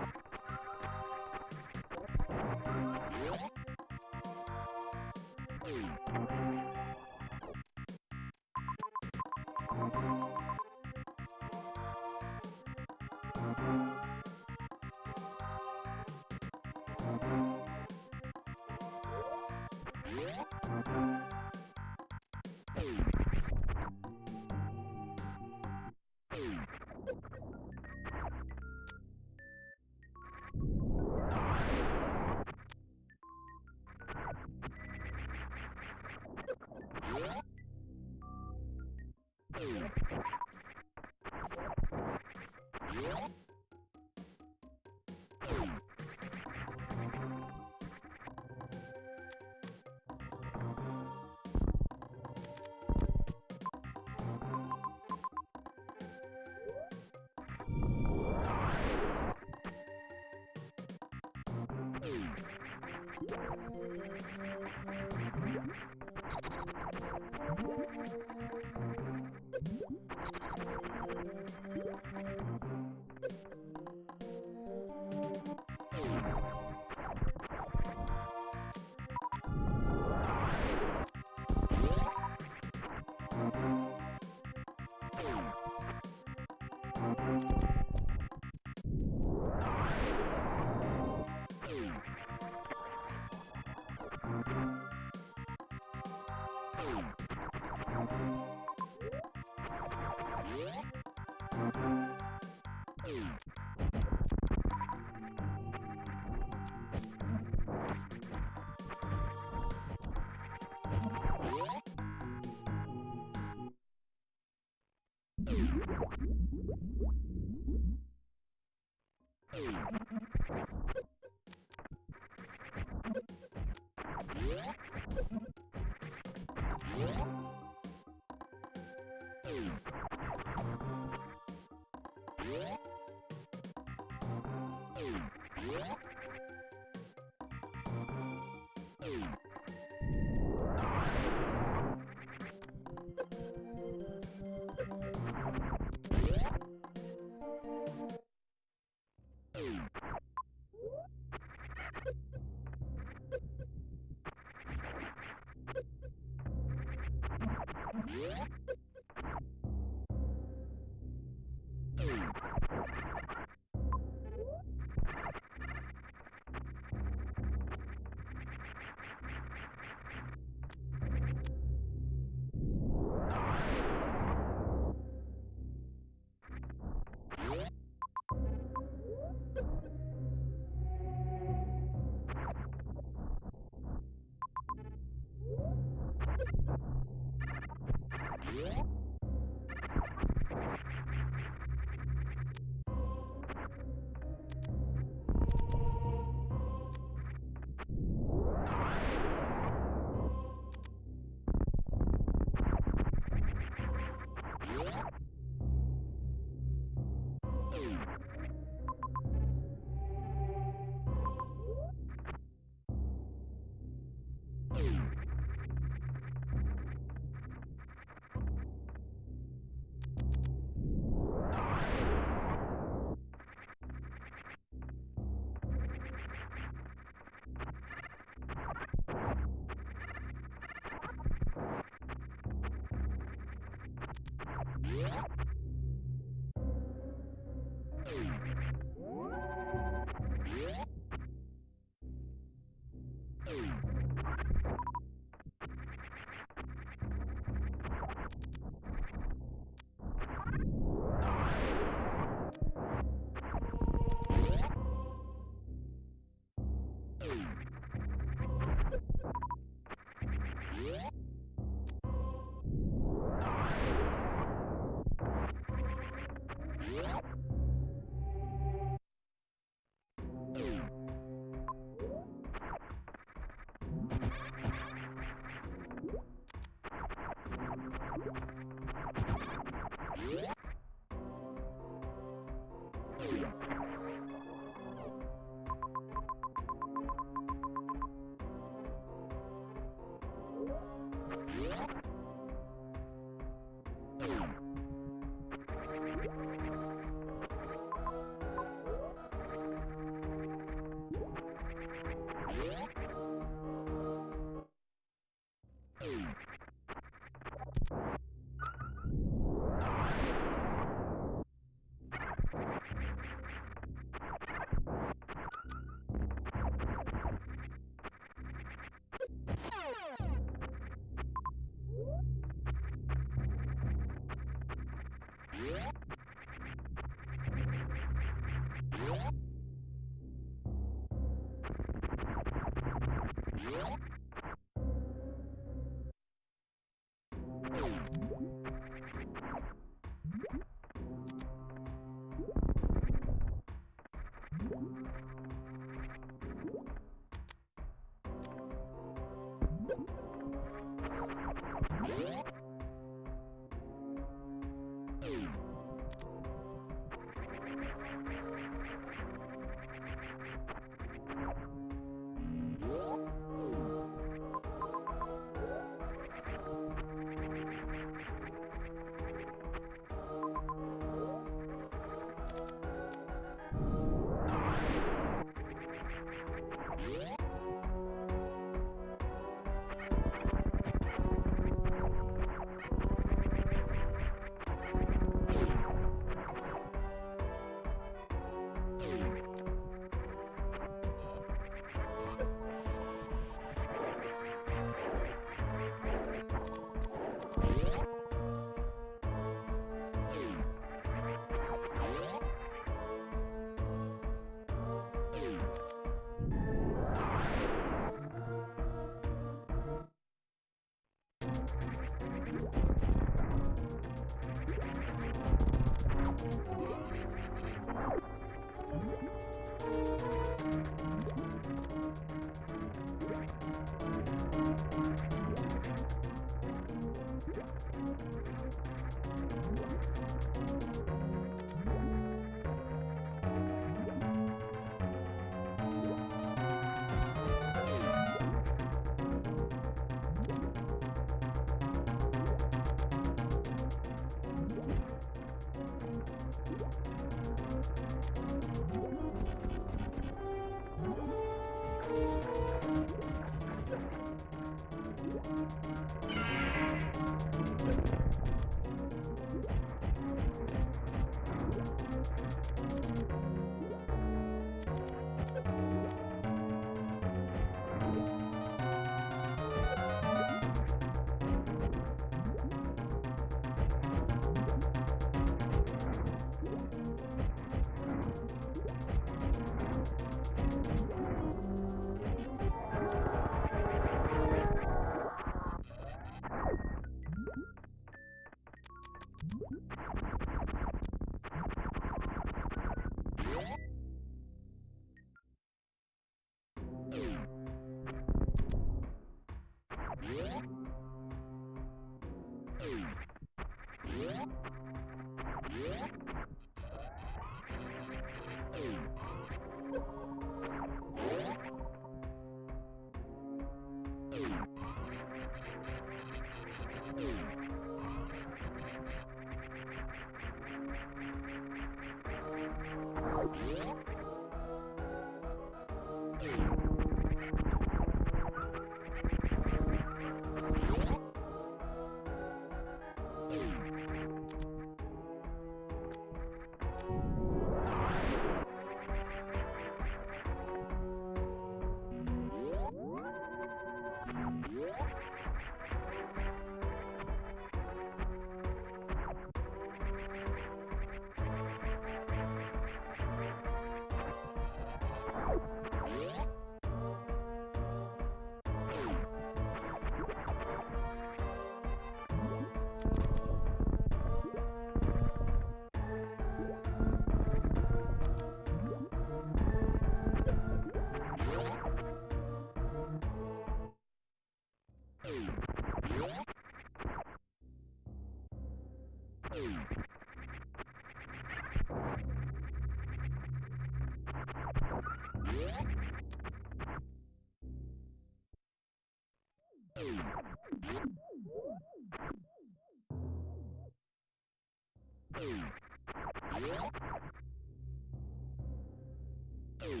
Thank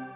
you.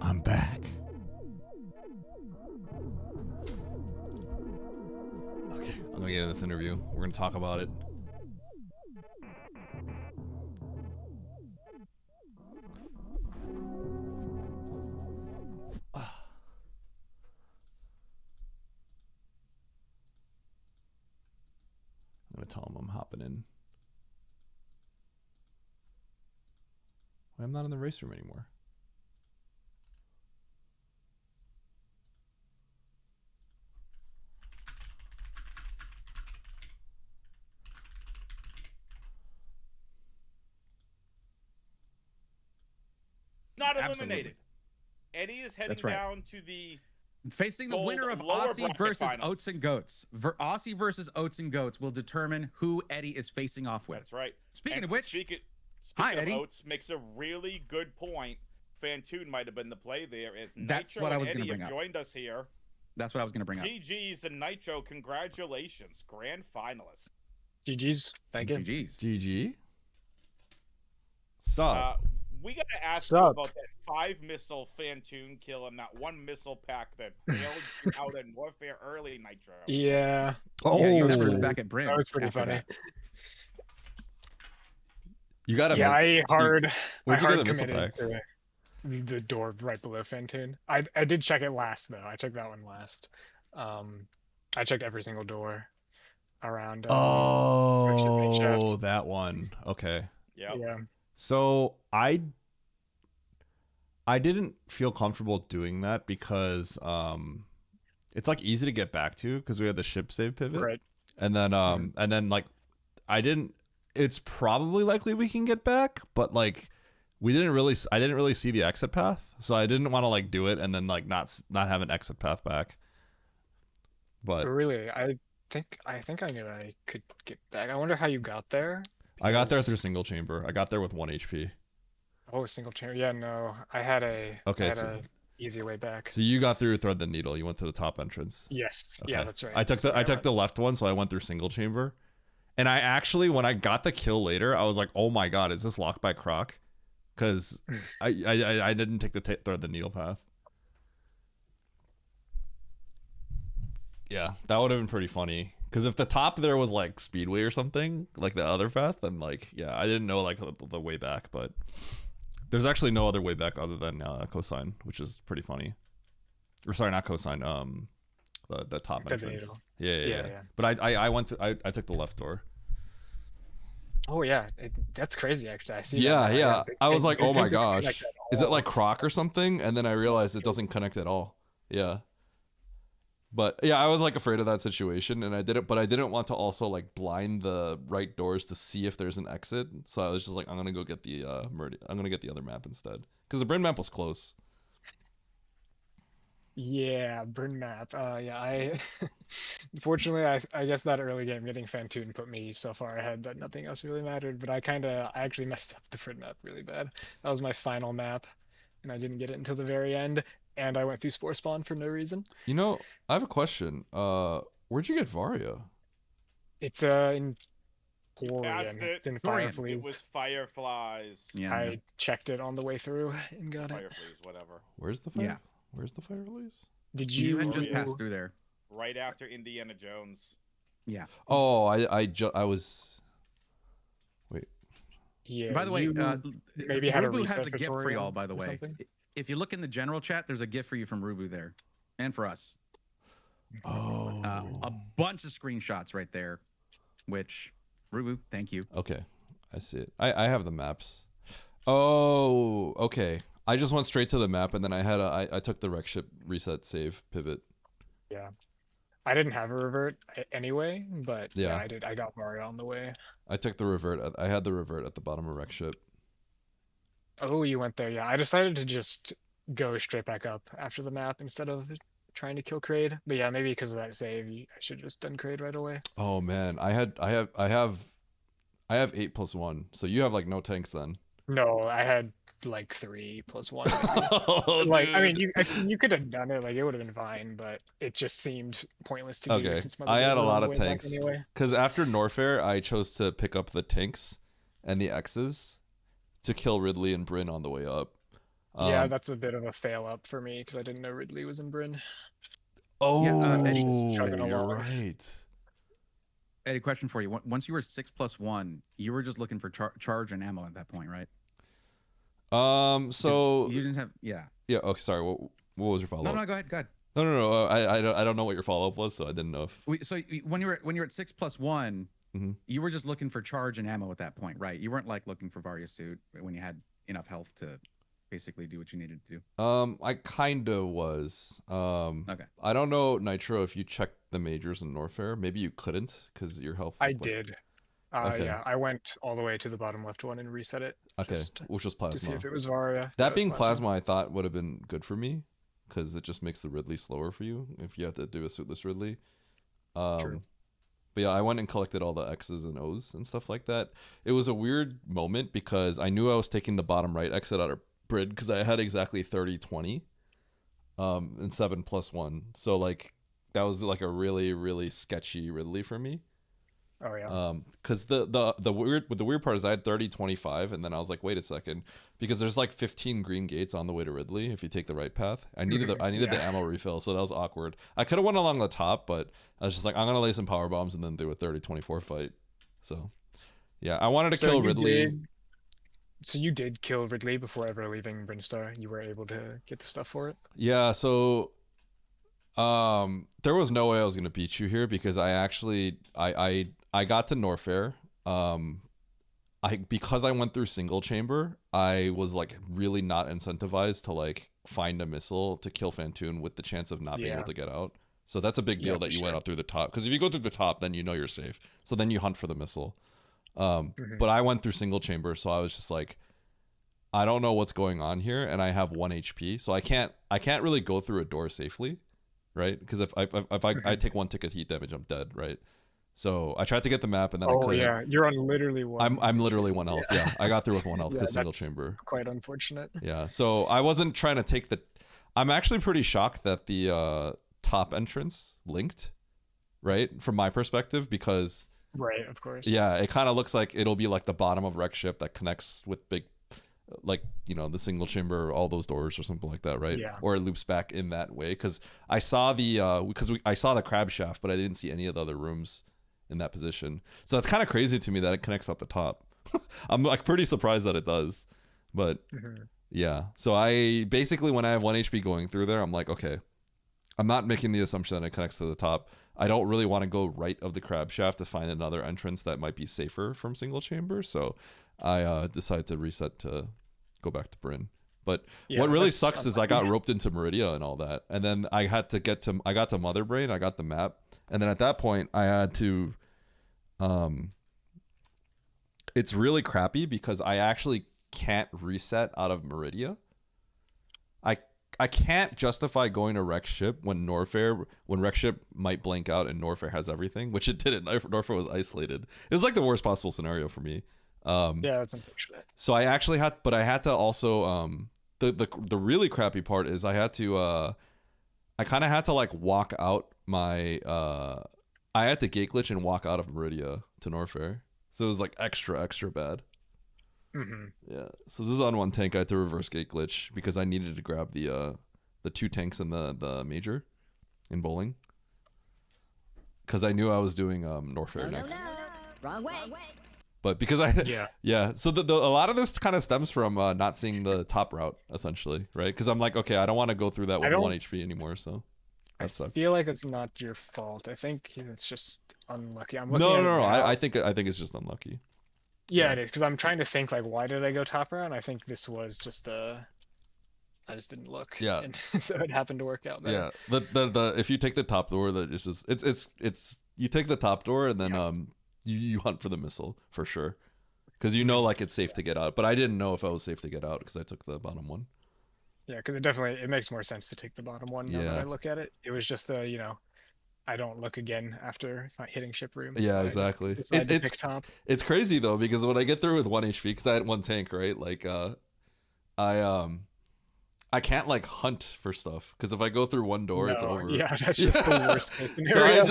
I'm back. Okay, I'm gonna get in this interview. We're gonna talk about it. I'm gonna tell him I'm hopping in. Why I'm not in the race room anymore? not Absolutely. eliminated. Eddie is heading That's right. down to the Facing the winner of lower Aussie bracket versus finals. Oats and Goats. Aussie versus Oats and Goats will determine who Eddie is facing off with. That's right. Speaking And of which, speaking hi, of Eddie. Oats makes a really good point. Fantoon might have been the play there. As That's Nitro what I and was gonna Eddie bring have up. joined us here. That's what I was going to bring up. GG's and Nitro, congratulations, grand finalists. GG's. Thank you. GG's. GG. Sup? We gotta ask Sup? you about that 5-missile Fantoon kill and that 1-missile pack that bailed you out in Warfare early, Nitro. Yeah. Oh, Yeah, you never back at Brim. That was pretty after funny. that. you got to. Yeah, I hard Where'd you get the hard missile committed pack? to the door right below Fantoon. I did check it last though. I checked that one last. I checked every single door around. Oh, that one. Okay. Yep. Yeah. So I didn't feel comfortable doing that because it's like easy to get back to because we had the ship save pivot. Right. And then like I didn't. It's probably likely we can get back, but like I didn't really see the exit path, so I didn't want to like do it and then like not have an exit path back. But Really, I think I knew I could get back. I wonder how you got there. I got there because- through single chamber. I got there with 1 HP. Oh, single chamber. Yeah, no, I had a easy way back. So you got through thread the needle. You went to the top entrance. Yes. Okay. Yeah, that's right. I took So the left one, so I went through single chamber. And I actually, when I got the kill later, I was like, "Oh my god, is this locked by Croc?" Because I didn't take the thread the needle path. Yeah, that would have been pretty funny. Because if the top there was like Speedway or something, like the other path, then like yeah, I didn't know like the way back, but there's actually no other way back other than cosine, which is pretty funny. Or sorry, not cosine. The top The entrance. needle. Yeah. But I went I took the left door. Oh yeah, that's crazy actually. I see. Yeah, that now. yeah. I was It- like, it oh my doesn't connect gosh, at is it all. like Croc or something? And then I realized it doesn't connect at all. Yeah. But yeah, I was like afraid of that situation, and I didn't want to also like blind the right doors to see if there's an exit. So I was just like, I'm gonna go get the I'm gonna get the other map instead because the Bryn map was close. Yeah, burn map. Yeah, I unfortunately I guess that early game getting Fantoon put me so far ahead that nothing else really mattered. But I actually messed up the Frid map really bad. That was my final map, and I didn't get it until the very end. And I went through Spore Spawn for no reason. You know, I have a question. Where'd you get Varia? It's in Passed Corian. it. It's in Corian. Fireflies. It was Fireflies. Yeah. I checked it on the way through and got it. Fireflies, whatever. Where's the fire? Yeah. Where's the fire release? Did You you had just Corian. passed through there. Right after Indiana Jones. Yeah. Oh, I was. Wait. Yeah. By the way, you maybe had a Rubu has reset a gift for y'all. tutorial By the or way, something? if you look in the general chat, there's a gift for you from Rubu there, and for us. Oh. A bunch of screenshots right there, which Rubu, thank you. Okay, I see it. I have the maps. Oh, okay. I just went straight to the map, and then I took the wreck ship reset save pivot. Yeah. I didn't have a revert anyway, but yeah, Yeah. I did. I got Mario on the way. I took the revert. I had the revert at the bottom of wreck ship. Oh, you went there. Yeah, I decided to just go straight back up after the map instead of trying to kill Kraid. But yeah, maybe because of that save, I should have just done Kraid right away. Oh man, I have 8+1. So you have like no tanks then. No, I had like 3+1. maybe. Oh, Like, I mean, dude. you could have done it. Like, it would have been fine, but it just seemed pointless to do Okay, since my I had a were on lot the of way back tanks anyway. because after Norfair, I chose to pick up the tanks and the X's to kill Ridley and Bryn on the way up. Yeah, that's a bit of a fail up for me because I didn't know Ridley was in Bryn. Oh, Eddie, chugging you're along. right. Eddie, question for you. Once you were 6+1, you were just looking for charge and ammo at that point, right? So You didn't have, yeah. yeah. Okay, sorry. What was your follow up? No, go ahead, go ahead. No. I don't know what your follow up was, so I didn't know if. So when you were at 6+1, Mhm. you were just looking for charge and ammo at that point, right? You weren't like looking for Varia suit when you had enough health to basically do what you needed to do. I kind of was. Okay. I don't know, Nitro, if you checked the majors in Norfair. Maybe you couldn't because your health. I like- did. Okay. Yeah, I went all the way to the bottom left one and reset it. Okay, just which was to see plasma. if it was Varia. That was being plasma, I thought would have been good for me, because it just makes the Ridley slower for you if you have to do a suitless Ridley. True. But yeah, I went and collected all the X's and O's and stuff like that. It was a weird moment because I knew I was taking the bottom right exit out of Brid because I had exactly 30-20 and 7+1. So like that was like a really, really sketchy Ridley for me. Oh yeah. Because the weird part is I had 30-25, and then I was like, wait a second, because there's like 15 green gates on the way to Ridley if you take the right path. I needed the ammo refill, so that was awkward. I could have went along the top, but I was just like, I'm gonna lay some power bombs and then do a 30-24 fight. So yeah, I wanted to kill Ridley. So you did kill Ridley before ever leaving Brinstar. You were able to get the stuff for it. Yeah, so there was no way I was gonna beat you here because I actually I got to Norfair. Because I went through single chamber, I was like really not incentivized to like find a missile to kill Fantoon with the chance of not being able to get out. So that's a big deal that you went out through the top, because if you go through the top, then you know you're safe. So then you hunt for the missile. But I went through single chamber, so I was just like, I don't know what's going on here, and I have 1 HP, so I can't really go through a door safely, right? Because if I take 1 tick of heat damage, I'm dead, right? So I tried to get the map, and then I couldn't. Yeah, you're on literally 1. I'm literally 1 health. Yeah, I got through with 1 health because single chamber. Quite unfortunate. Yeah, so I wasn't trying to take the. I'm actually pretty shocked that the top entrance linked, right? From my perspective, because. Right, of course. Yeah, it kind of looks like it'll be like the bottom of wreck ship that connects with big, like, you know, the single chamber, all those doors or something like that, right? Yeah. Or it loops back in that way, because I saw the I saw the crab shaft, but I didn't see any of the other rooms in that position. So it's kind of crazy to me that it connects at the top. I'm like pretty surprised that it does, but yeah. So I basically, when I have 1 HP going through there, I'm like, okay, I'm not making the assumption that it connects to the top. I don't really want to go right of the crab shaft to find another entrance that might be safer from single chamber. So I decided to reset to go back to Bryn. But what really sucks is I got roped into Meridia and all that. And then I got to Mother Brain, I got the map. And then at that point I had to, it's really crappy because I actually can't reset out of Meridia. I can't justify going to Wreck Ship when Wreck Ship might blank out and Norfair has everything, which it didn't. Norfair was isolated. It was like the worst possible scenario for me. Yeah, that's unfortunate. So I actually had to also, the really crappy part is I kind of had to like walk out my, I had to gate glitch and walk out of Meridia to Norfair. So it was like extra bad. Yeah, so this is on 1 tank. I had to reverse gate glitch because I needed to grab the 2 tanks in the major in bowling, because I knew I was doing Norfair next. Wrong way. But because yeah. So a lot of this kind of stems from not seeing the top route essentially, right? Because I'm like, okay, I don't want to go through that with 1 HP anymore. So that sucks. I feel like it's not your fault. I think it's just unlucky. No. I think it's just unlucky. Yeah, it is, because I'm trying to think, like, why did I go top route? I think this was just I just didn't look. Yeah. And so it happened to work out there. Yeah. The if you take the top door, that it's just it's you take the top door and then you hunt for the missile for sure, because you know like it's safe to get out. But I didn't know if I was safe to get out because I took the bottom one. Yeah, because it makes more sense to take the bottom one now that I look at it. It was just I don't look again after hitting ship room. Yeah, so exactly. It's crazy though, because when I get through with 1 HP, because I had 1 tank, right? Like I can't like hunt for stuff, because if I go through 1 door, it's over. Yeah, that's just the worst case scenario.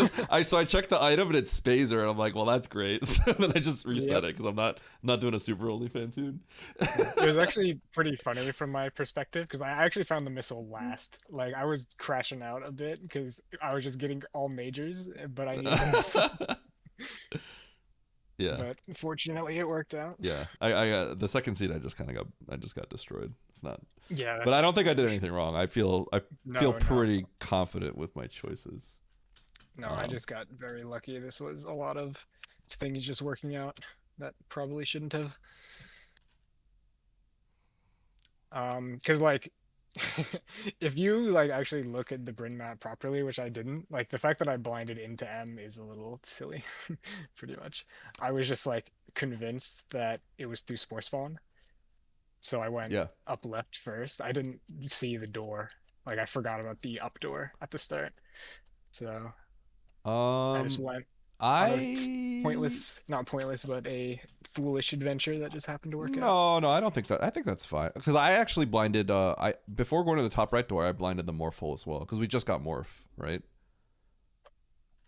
So I check the item and it's Spazer, and I'm like, well, that's great. So then I just reset it because I'm not doing a super only Fantoon. It was actually pretty funny from my perspective, because I actually found the missile last. Like, I was crashing out a bit because I was just getting all majors, but I needed the missile. Yeah. But fortunately, it worked out. Yeah, I the second seed, I just got destroyed. It's not. Yeah. But I don't think I did anything wrong. I feel pretty confident with my choices. No, I just got very lucky. This was a lot of things just working out that probably shouldn't have. Because like If you like actually look at the Bryn map properly, which I didn't, like the fact that I blinded into M is a little silly, pretty much. I was just like convinced that it was through Spore Spawn, so I went Yeah. up left first. I didn't see the door, like I forgot about the up door at the start, so I just went on a pointless, not pointless, but a foolish adventure that just happened to work out. No, I don't think that. I think that's fine. Because I actually blinded. Before going to the top right door, I blinded the morph hole as well. Because we just got morph, right?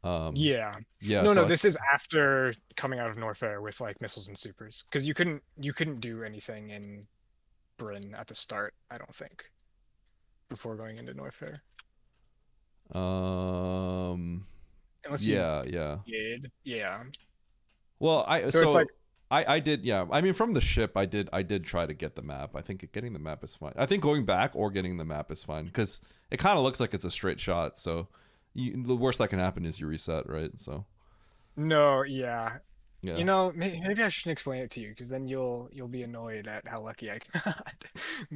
Yeah. Yeah. No, so this is after coming out of Norfair with like missiles and supers, because you couldn't do anything in Bryn at the start, I don't think, before going into Norfair. Unless Yeah. you did. Yeah. Well, So it's like, I did. Yeah. I mean, from the ship, I did try to get the map. I think getting the map is fine. I think going back or getting the map is fine because it kind of looks like it's a straight shot. So the worst that can happen is you reset, right? So. no, yeah. Yeah. You know, maybe I shouldn't explain it to you, because then you'll be annoyed at how lucky I got.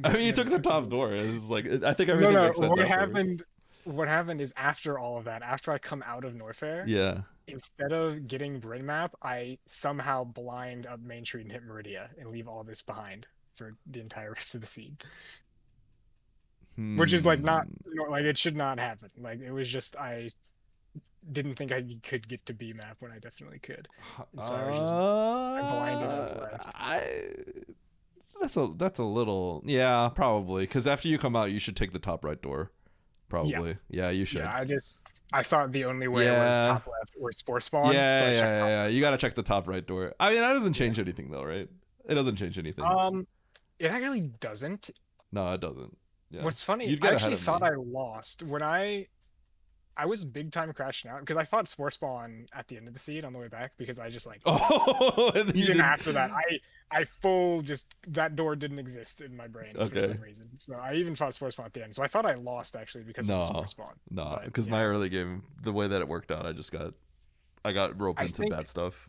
I mean, you took the top door. It's like I think everything makes sense. What happened is after all of that, after I come out of Norfair, Yeah. instead of getting Bryn map, I somehow blind up Main Street and hit Meridia and leave all this behind for the entire rest of the scene. Which is like not, like it should not happen. Like it was just I didn't think I could get to B map when I definitely could. And so I blinded up left. That's a little, yeah, probably, because after you come out, you should take the top right door. Probably. Yeah, you should. Yeah, I thought the only way was top left or Spore Spawn. Yeah. You gotta check the top right door. I mean, that doesn't change anything though, right? It doesn't change anything. It actually doesn't. No, it doesn't. Yeah. What's funny, I actually thought I lost when I was big time crashing out because I fought Spore Spawn at the end of the seed on the way back because I just like even after that I that door didn't exist in my brain for some reason. So I even fought Spore Spawn at the end. So I thought I lost actually because of Spore Spawn. No, because my early game, the way that it worked out, I got roped into bad stuff.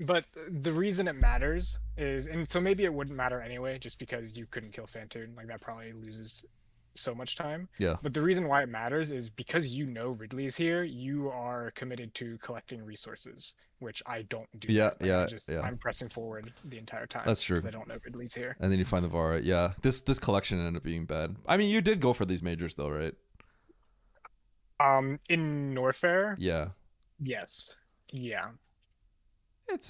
But the reason it matters is, and so maybe it wouldn't matter anyway, just because you couldn't kill Fantoon. Like that probably loses so much time. Yeah. But the reason why it matters is because you know Ridley's here, you are committed to collecting resources, which I don't do. Yeah, I'm pressing forward the entire time. That's true. Because I don't know Ridley's here. And then you find the Vara. Yeah. This collection ended up being bad. I mean, you did go for these majors though, right? In Norfair? Yeah. Yes. Yeah. That's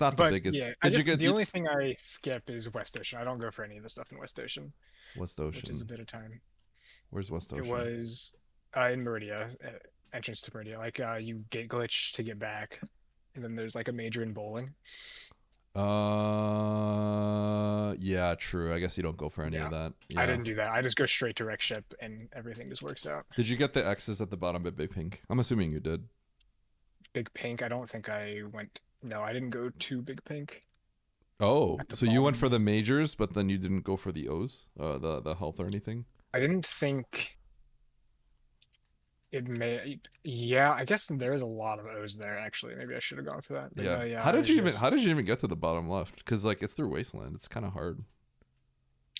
not the biggest. Yeah, the only thing I skip is West Ocean. I don't go for any of the stuff in West Ocean. West Ocean. Which is a bit of time. Where's West Ocean? It was in Meridia, entrance to Meridia. Like you gate glitch to get back, and then there's like a major in bowling. Yeah, true. I guess you don't go for any of that. Yeah. I didn't do that. I just go straight to wreck ship, and everything just works out. Did you get the X's at the bottom of Big Pink? I'm assuming you did. Big Pink. I don't think I went. No, I didn't go to Big Pink. Oh, so you went for the majors, but then you didn't go for the O's, the health or anything? I didn't think it may. Yeah, I guess there's a lot of O's there. Actually, maybe I should have gone for that. But yeah. How did you even get to the bottom left? Because like it's through Wasteland. It's kind of hard.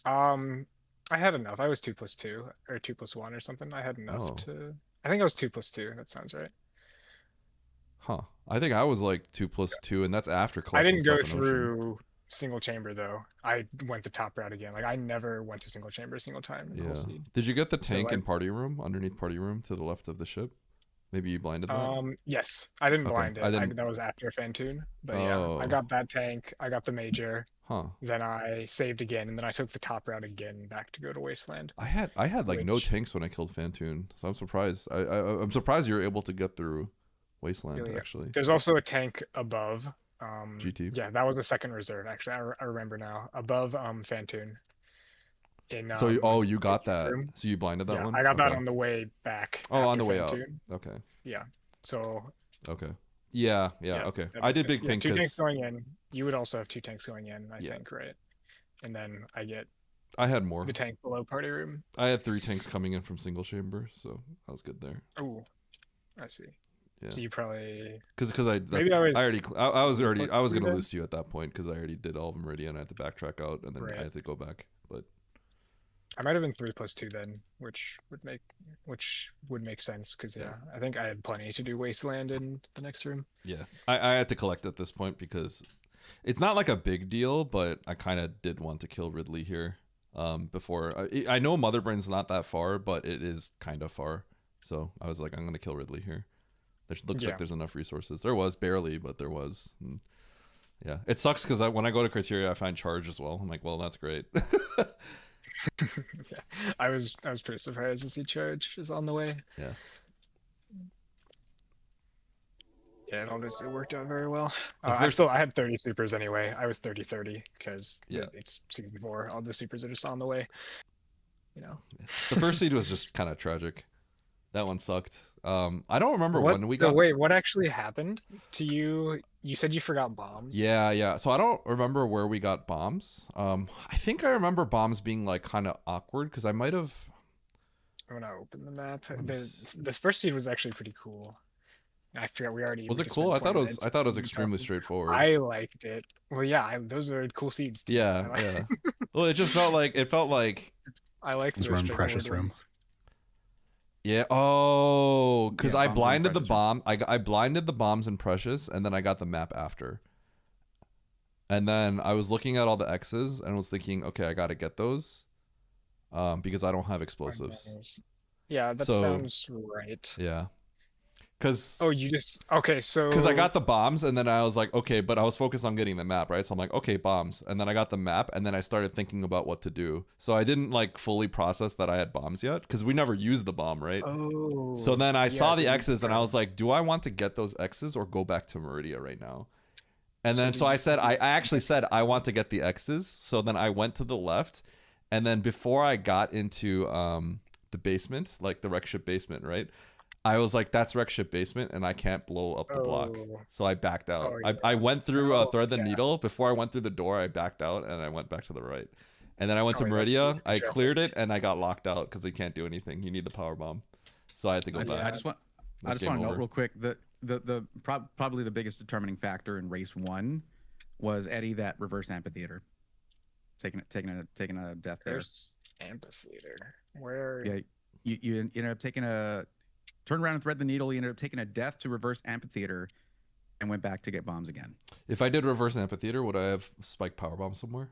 I had enough. I was 2+2 or 2+1 or something. I had enough to. I think I was 2+2. That sounds right. Huh. I think I was like 2+2, and that's after collecting. I didn't go through single chamber though. I went the top route again. Like I never went to single chamber a single time. Yeah. Did you get the tank in party room, underneath party room to the left of the ship? Maybe you blinded that? Yes. I didn't blind it. That was after Fantoon. But yeah, I got that tank. I got the major. Huh. Then I saved again, and then I took the top route again back to go to Wasteland. I had like no tanks when I killed Fantoon, so I'm surprised. I'm surprised you were able to get through Wasteland, really, actually. There's also a tank above. GT. Yeah, that was a second reserve, actually. I remember now. Above Fantoon. So you got that. Room. So you blinded that one? I got that on the way back. Oh, on the way out. Okay. Yeah. So. Okay. Yeah. Okay. I did Big Pink. 2 tanks going in. You would also have 2 tanks going in, I think, right? And then I had more. The tank below party room. I had 3 tanks coming in from single chamber, so I was good there. Oh, I see. Yeah. So you probably because I was gonna lose to you at that point because I already did all of Meridian. I had to backtrack out and then I had to go back. But I might have been 3+2 then, which would make sense because I think I had plenty to do wasteland in the next room. Yeah, I had to collect at this point because it's not like a big deal, but I kind of did want to kill Ridley here. Before I know Motherbrain's not that far, but it is kind of far. So I was like, I'm gonna kill Ridley here. There looks like there's enough resources. There was barely, but there was. And yeah, it sucks because when I go to criteria, I find charge as well. I'm like, well, that's great. Yeah, I was pretty surprised to see charge is on the way. Yeah. Yeah, it worked out very well. I had 30 supers anyway. I was 30-30 because it's season 4. All the supers are just on the way. You know. The first seed was just kind of tragic. That one sucked. I don't remember when we got. Wait, what actually happened to you? You said you forgot bombs. Yeah. So I don't remember where we got bombs. I think I remember bombs being like kind of awkward because I might have. I'm gonna open the map. This first seed was actually pretty cool. I forgot we already. Was it cool? I thought it was extremely straightforward. I liked it. Well, yeah, those are cool seeds. Too. Yeah. Well, it felt like. I like those run precious room. Yeah. Oh, because I blinded the bomb. I blinded the bombs in Precious, and then I got the map after. And then I was looking at all the X's and was thinking, okay, I got to get those, because I don't have explosives. Yeah, that sounds right. Yeah. Because I got the bombs and then I was like, okay, but I was focused on getting the map, right? So I'm like, okay, bombs, and then I got the map and then I started thinking about what to do. So I didn't like fully process that I had bombs yet because we never used the bomb, right? Oh. So then I saw the X's and I was like, do I want to get those X's or go back to Meridia right now? And then so I said, I actually said I want to get the X's. So then I went to the left, and then before I got into the basement, like the wreck ship basement, right? I was like, that's wreck ship basement and I can't blow up the block. So I backed out. I went through Thread the Needle. Before I went through the door, I backed out and I went back to the right. And then I went to Meridia. I cleared it and I got locked out because they can't do anything. You need the power bomb. So I had to go back. I just want to note real quick that probably the biggest determining factor in race 1 was Eddie, that reverse amphitheater. Taking a death there. There's amphitheater. Where? Yeah, you ended up taking a turn around and thread the needle. You ended up taking a death to reverse amphitheater, and went back to get bombs again. If I did reverse amphitheater, would I have spiked power bomb somewhere?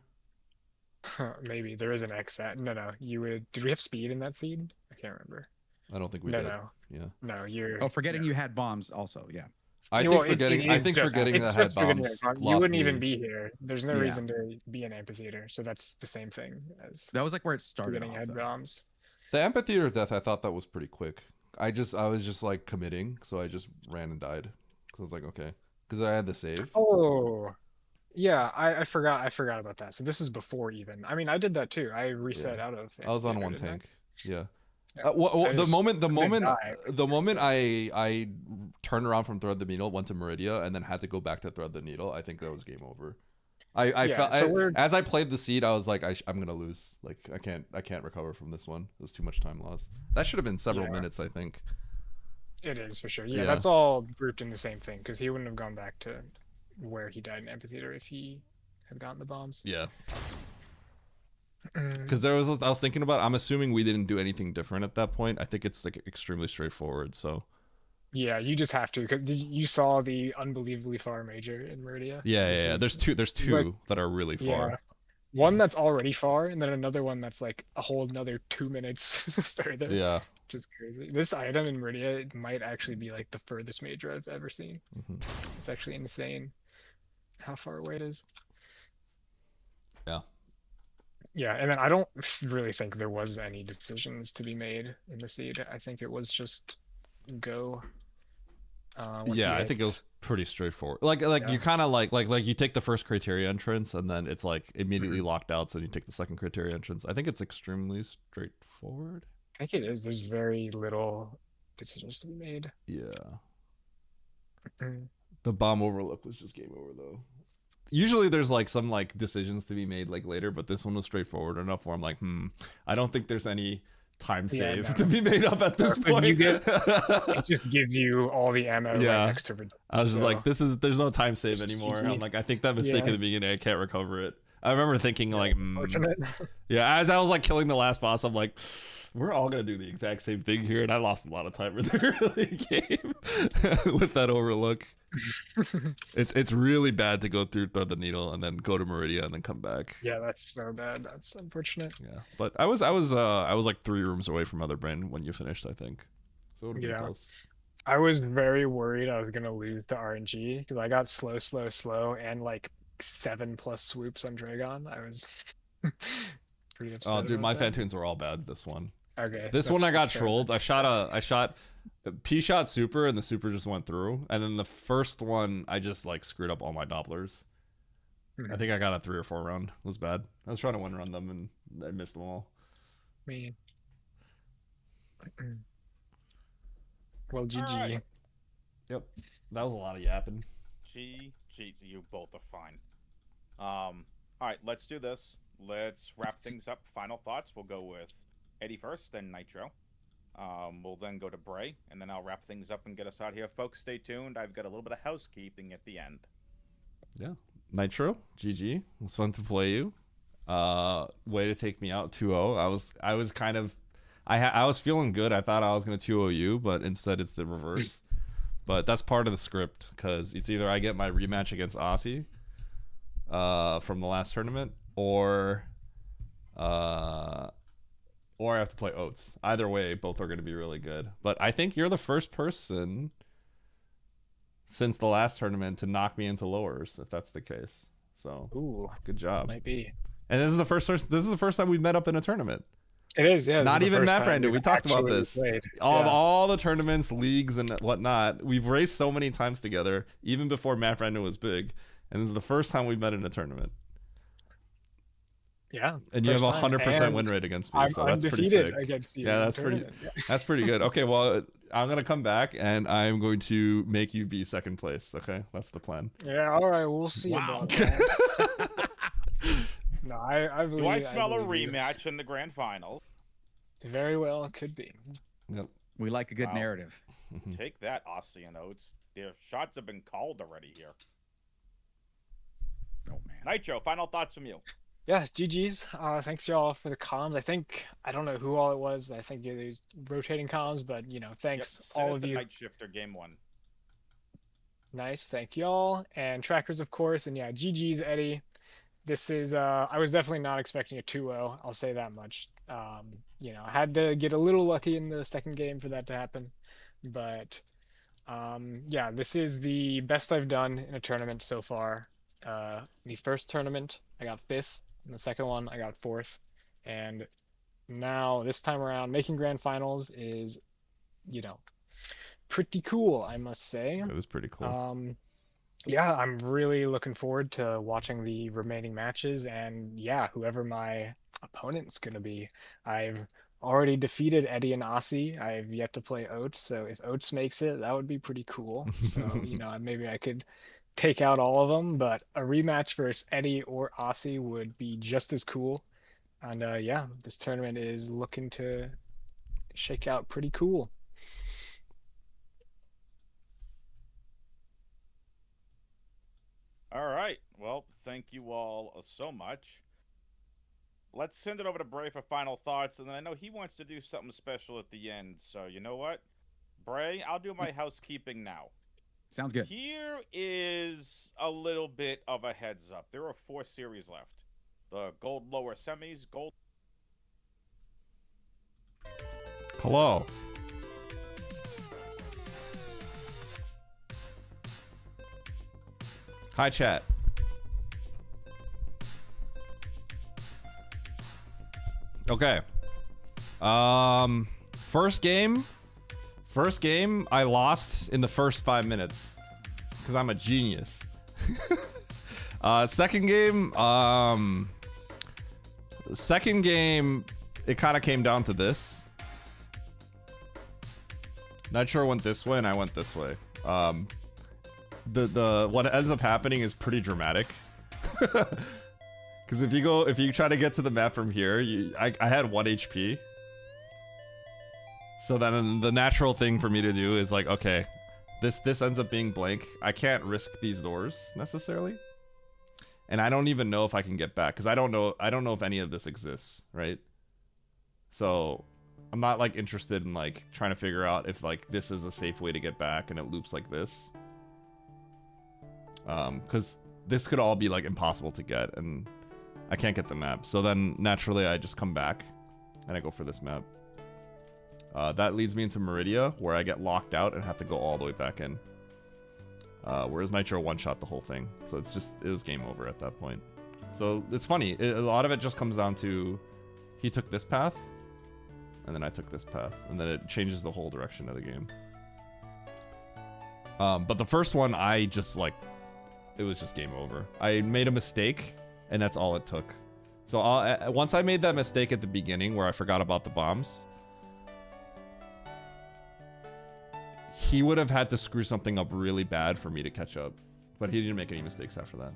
Maybe there is an X at. No. You would. Did we have speed in that seed? I can't remember. I don't think we did. No. Yeah. No, you're. Oh, forgetting you had bombs also. Yeah. I think forgetting that had bombs. You wouldn't even be here. There's no reason to be an amphitheater, so that's the same thing as. That was like where it started. Forgetting had bombs. The amphitheater death, I thought that was pretty quick. I was just like committing, so I just ran and died. Cause I was like, okay, because I had the save. Oh, yeah, I forgot about that. So this is before even. I mean, I did that too. I reset out of. I was on one tank. Yeah. The moment I turned around from Thread the Needle, went to Meridia, and then had to go back to Thread the Needle, I think that was game over. I felt as I played the seed, I was like, I'm gonna lose. Like I can't recover from this one. There's too much time lost. That should have been several minutes, I think. It is for sure. Yeah, that's all grouped in the same thing because he wouldn't have gone back to where he died in amphitheater if he had gotten the bombs. Yeah. Because I was thinking about. I'm assuming we didn't do anything different at that point. I think it's like extremely straightforward. So. Yeah, you just have to because you saw the unbelievably far major in Meridia. Yeah. There's two like, that are really far. Yeah. One that's already far, and then another one that's like a whole another 2 minutes further. Yeah. Which is crazy. This item in Meridia might actually be like the furthest major I've ever seen. It's actually insane how far away it is. Yeah. Yeah, and then I don't really think there was any decisions to be made in the seed. I think it was just go. I think it was pretty straightforward. Like you kind of like you take the first criteria entrance and then it's like immediately locked out. So you take the second criteria entrance. I think it's extremely straightforward. I think it is. There's very little decisions to be made. Yeah. The bomb overlook was just game over though. Usually there's like some like decisions to be made like later, but this one was straightforward enough where I'm like, I don't think there's any time save to be made up at this point. It just gives you all the ammo right next to it. I was just like, there's no time save anymore. I'm like, I think that mistake in the beginning, I can't recover it. I remember thinking like, Fortunate. yeah, as I was like killing the last boss, I'm like, we're all gonna do the exact same thing here, and I lost a lot of time in the early game with that overlook. It's really bad to go through Thread the Needle and then go to Meridia and then come back. Yeah, that's so bad. That's unfortunate. Yeah, but I was like 3 rooms away from Other Brain when you finished, I think. So it would have been close. I was very worried I was gonna lose to RNG because I got slow, and like 7+ swoops on Dragon. I was pretty upset. Oh, dude, about my that. Fantoons were all bad this one. Okay. This one I got that's fair. trolled. I shot P shot super and the super just went through. And then the first one I just like screwed up all my Dopplers. I think I got a 3 or 4 round. It was bad. I was trying to 1-run them and I missed them all. Me. Well, GG. All right. Yep. That was a lot of yapping. GG, you both are fine. All right, let's do this. Let's wrap things up. Final thoughts. We'll go with Eddie first, then Nitro. We'll then go to Bray, and then I'll wrap things up and get us out here. Folks, stay tuned. I've got a little bit of housekeeping at the end. Yeah. Nitro, GG. It was fun to play you. Way to take me out 2-0. I was kind of I was feeling good. I thought I was going to 2-0 you, but instead it's the reverse. But that's part of the script because it's either I get my rematch against Aussie from the last tournament or I have to play Oats. Either way, both are going to be really good. But I think you're the first person since the last tournament to knock me into lowers, if that's the case. So, ooh, good job. Might be. And this is the first time we've met up in a tournament. It is, yeah. Not even Map Random. We talked about this. All the tournaments, leagues, and whatnot. We've raced so many times together, even before Map Random was big. And this is the first time we've met in a tournament. Yeah. And you have a 100% win rate against me, so that's pretty sick. Against you yeah, that's pretty. Yeah. That's pretty good. Okay, well, I'm gonna come back and I'm going to make you be second place. Okay, that's the plan. Yeah. All right. We'll see about that. No, I believe. Do I smell a rematch in the grand final? Very well, could be. Yep. We like a good narrative. Take that, Aussie and Oats. Their shots have been called already here. Oh man. Nitro, final thoughts from you. Yeah, GG's. Thanks y'all for the comms. I don't know who all it was. I think it was rotating comms, but thanks all of you. Night Shifter game 1. Nice, thank y'all. And trackers, of course. And yeah, GG's, Eddie. This is, I was definitely not expecting a 2-0. I'll say that much. I had to get a little lucky in the second game for that to happen. But, yeah, this is the best I've done in a tournament so far. The first tournament, I got 5th. In the second one, I got 4th. And now, this time around, making grand finals is, pretty cool, I must say. That is pretty cool. Yeah, I'm really looking forward to watching the remaining matches, and yeah, whoever my opponent's gonna be. I've already defeated Eddie and Aussie. I've yet to play Oats, so if Oats makes it, that would be pretty cool. So, maybe I could take out all of them, but a rematch versus Eddie or Aussie would be just as cool. And yeah, this tournament is looking to shake out pretty cool. All right. Well, thank you all so much. Let's send it over to Bray for final thoughts, and then I know he wants to do something special at the end. So you know what, Bray, I'll do my housekeeping now. Sounds good. Here is a little bit of a heads up. There are 4 series left. The gold lower semis, gold. Hello. Hi, chat. Okay. First game, I lost in the first 5 minutes because I'm a genius. Second game, it kind of came down to this. Nitro went this way and I went this way. What ends up happening is pretty dramatic. Because if you try to get to the map from here, I had 1 HP. So then the natural thing for me to do is like, okay, this ends up being blank. I can't risk these doors necessarily. and I don't even know if I can get back because I don't know if any of this exists, right? So I'm not like interested in like trying to figure out if like this is a safe way to get back and it loops like this. Because this could all be like impossible to get and I can't get the map. So then naturally I just come back and I go for this map. That leads me into Meridia where I get locked out and have to go all the way back in. Whereas Nitro one-shot the whole thing. So it was game over at that point. So it's funny. A lot of it just comes down to he took this path and then I took this path and then it changes the whole direction of the game. But the first one, I just like, it was just game over. I made a mistake and that's all it took. So once I made that mistake at the beginning where I forgot about the bombs, he would have had to screw something up really bad for me to catch up. But he didn't make any mistakes after that.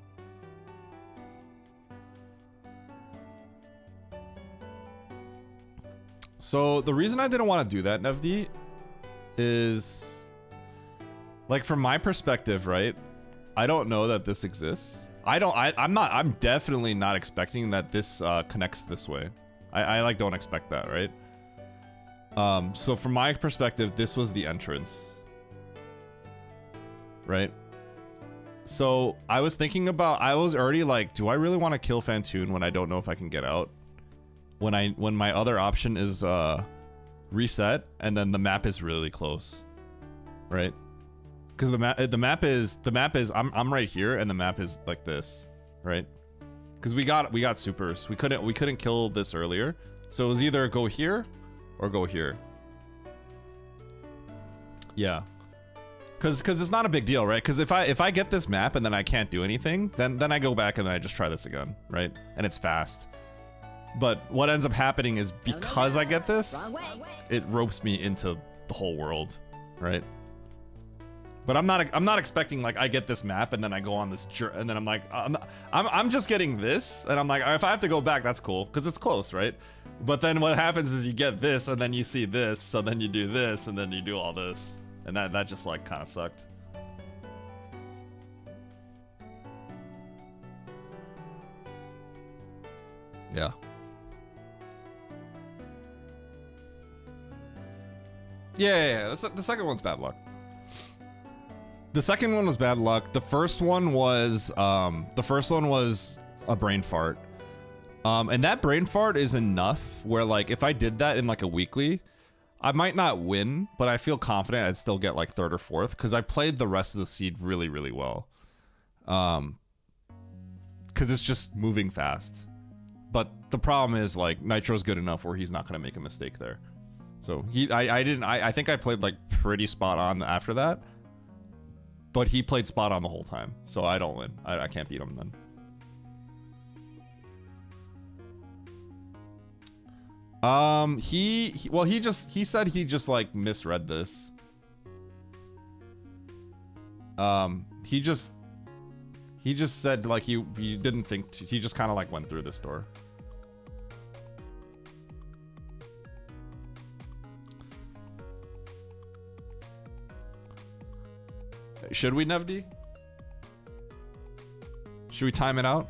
So the reason I didn't want to do that, Nevdi, is like from my perspective, right? I don't know that this exists. I'm definitely not expecting that this connects this way. I like don't expect that, right? So from my perspective, this was the entrance. Right? So I was thinking about, I was already like, do I really want to kill Fantoon when I don't know if I can get out? When my other option is reset and then the map is really close. Right? Because the map is I'm right here and the map is like this, right? Because we got supers. We couldn't kill this earlier. So it was either go here or go here. Yeah. Cause it's not a big deal, right? Because if I get this map and then I can't do anything, then I go back and then I just try this again, right? And it's fast. But what ends up happening is because I get this, it ropes me into the whole world, right? But I'm not expecting like I get this map and then I go on this journey and then I'm like I'm just getting this and I'm like if I have to go back that's cool because it's close, right? But then what happens is you get this and then you see this, so then you do this and then you do all this. And that just like kind of sucked. Yeah. Yeah. The second one's bad luck. The second one was bad luck. The first one was a brain fart. And that brain fart is enough where like if I did that in like a weekly, I might not win, but I feel confident I'd still get like 3rd or 4th because I played the rest of the seed really, really well. Because it's just moving fast. But the problem is like Nitro's good enough where he's not going to make a mistake there. So I think I played like pretty spot on after that. But he played spot on the whole time. So I don't win. I can't beat him then. He said he just like misread this. He just said like he didn't think he just kind of like went through this door. Should we, Nevdi? Should we time it out?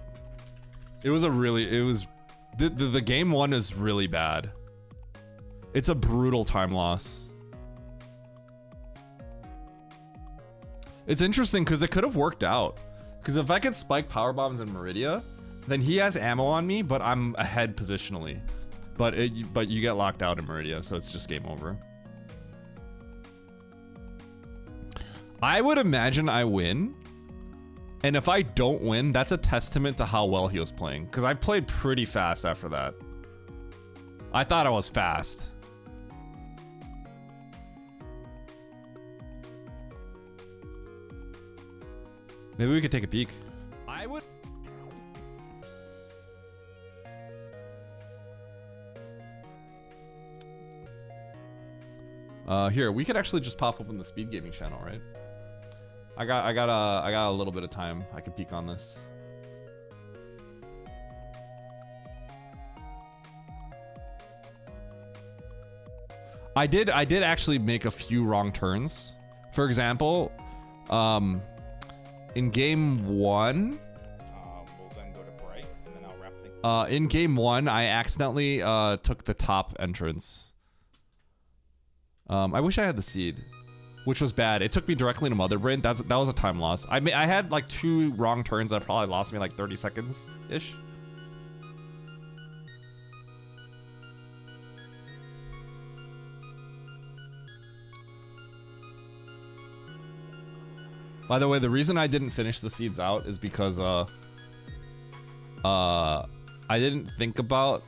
The game one is really bad. It's a brutal time loss. It's interesting because it could have worked out. Because if I could spike power bombs in Meridia, then he has ammo on me, but I'm ahead positionally. But you get locked out in Meridia, so it's just game over. I would imagine I win. And if I don't win, that's a testament to how well he was playing. Because I played pretty fast after that. I thought I was fast. Maybe we could take a peek. I would... Here, we could actually just pop open the speed gaming channel, right? I got a little bit of time. I could peek on this. I did actually make a few wrong turns. For example, in game 1, In game 1, I accidentally took the top entrance. I wish I had the seed, which was bad. It took me directly to Mother Brain. That was a time loss. I had like 2 wrong turns that probably lost me like 30 seconds ish. By the way, the reason I didn't finish the seeds out is because I didn't think about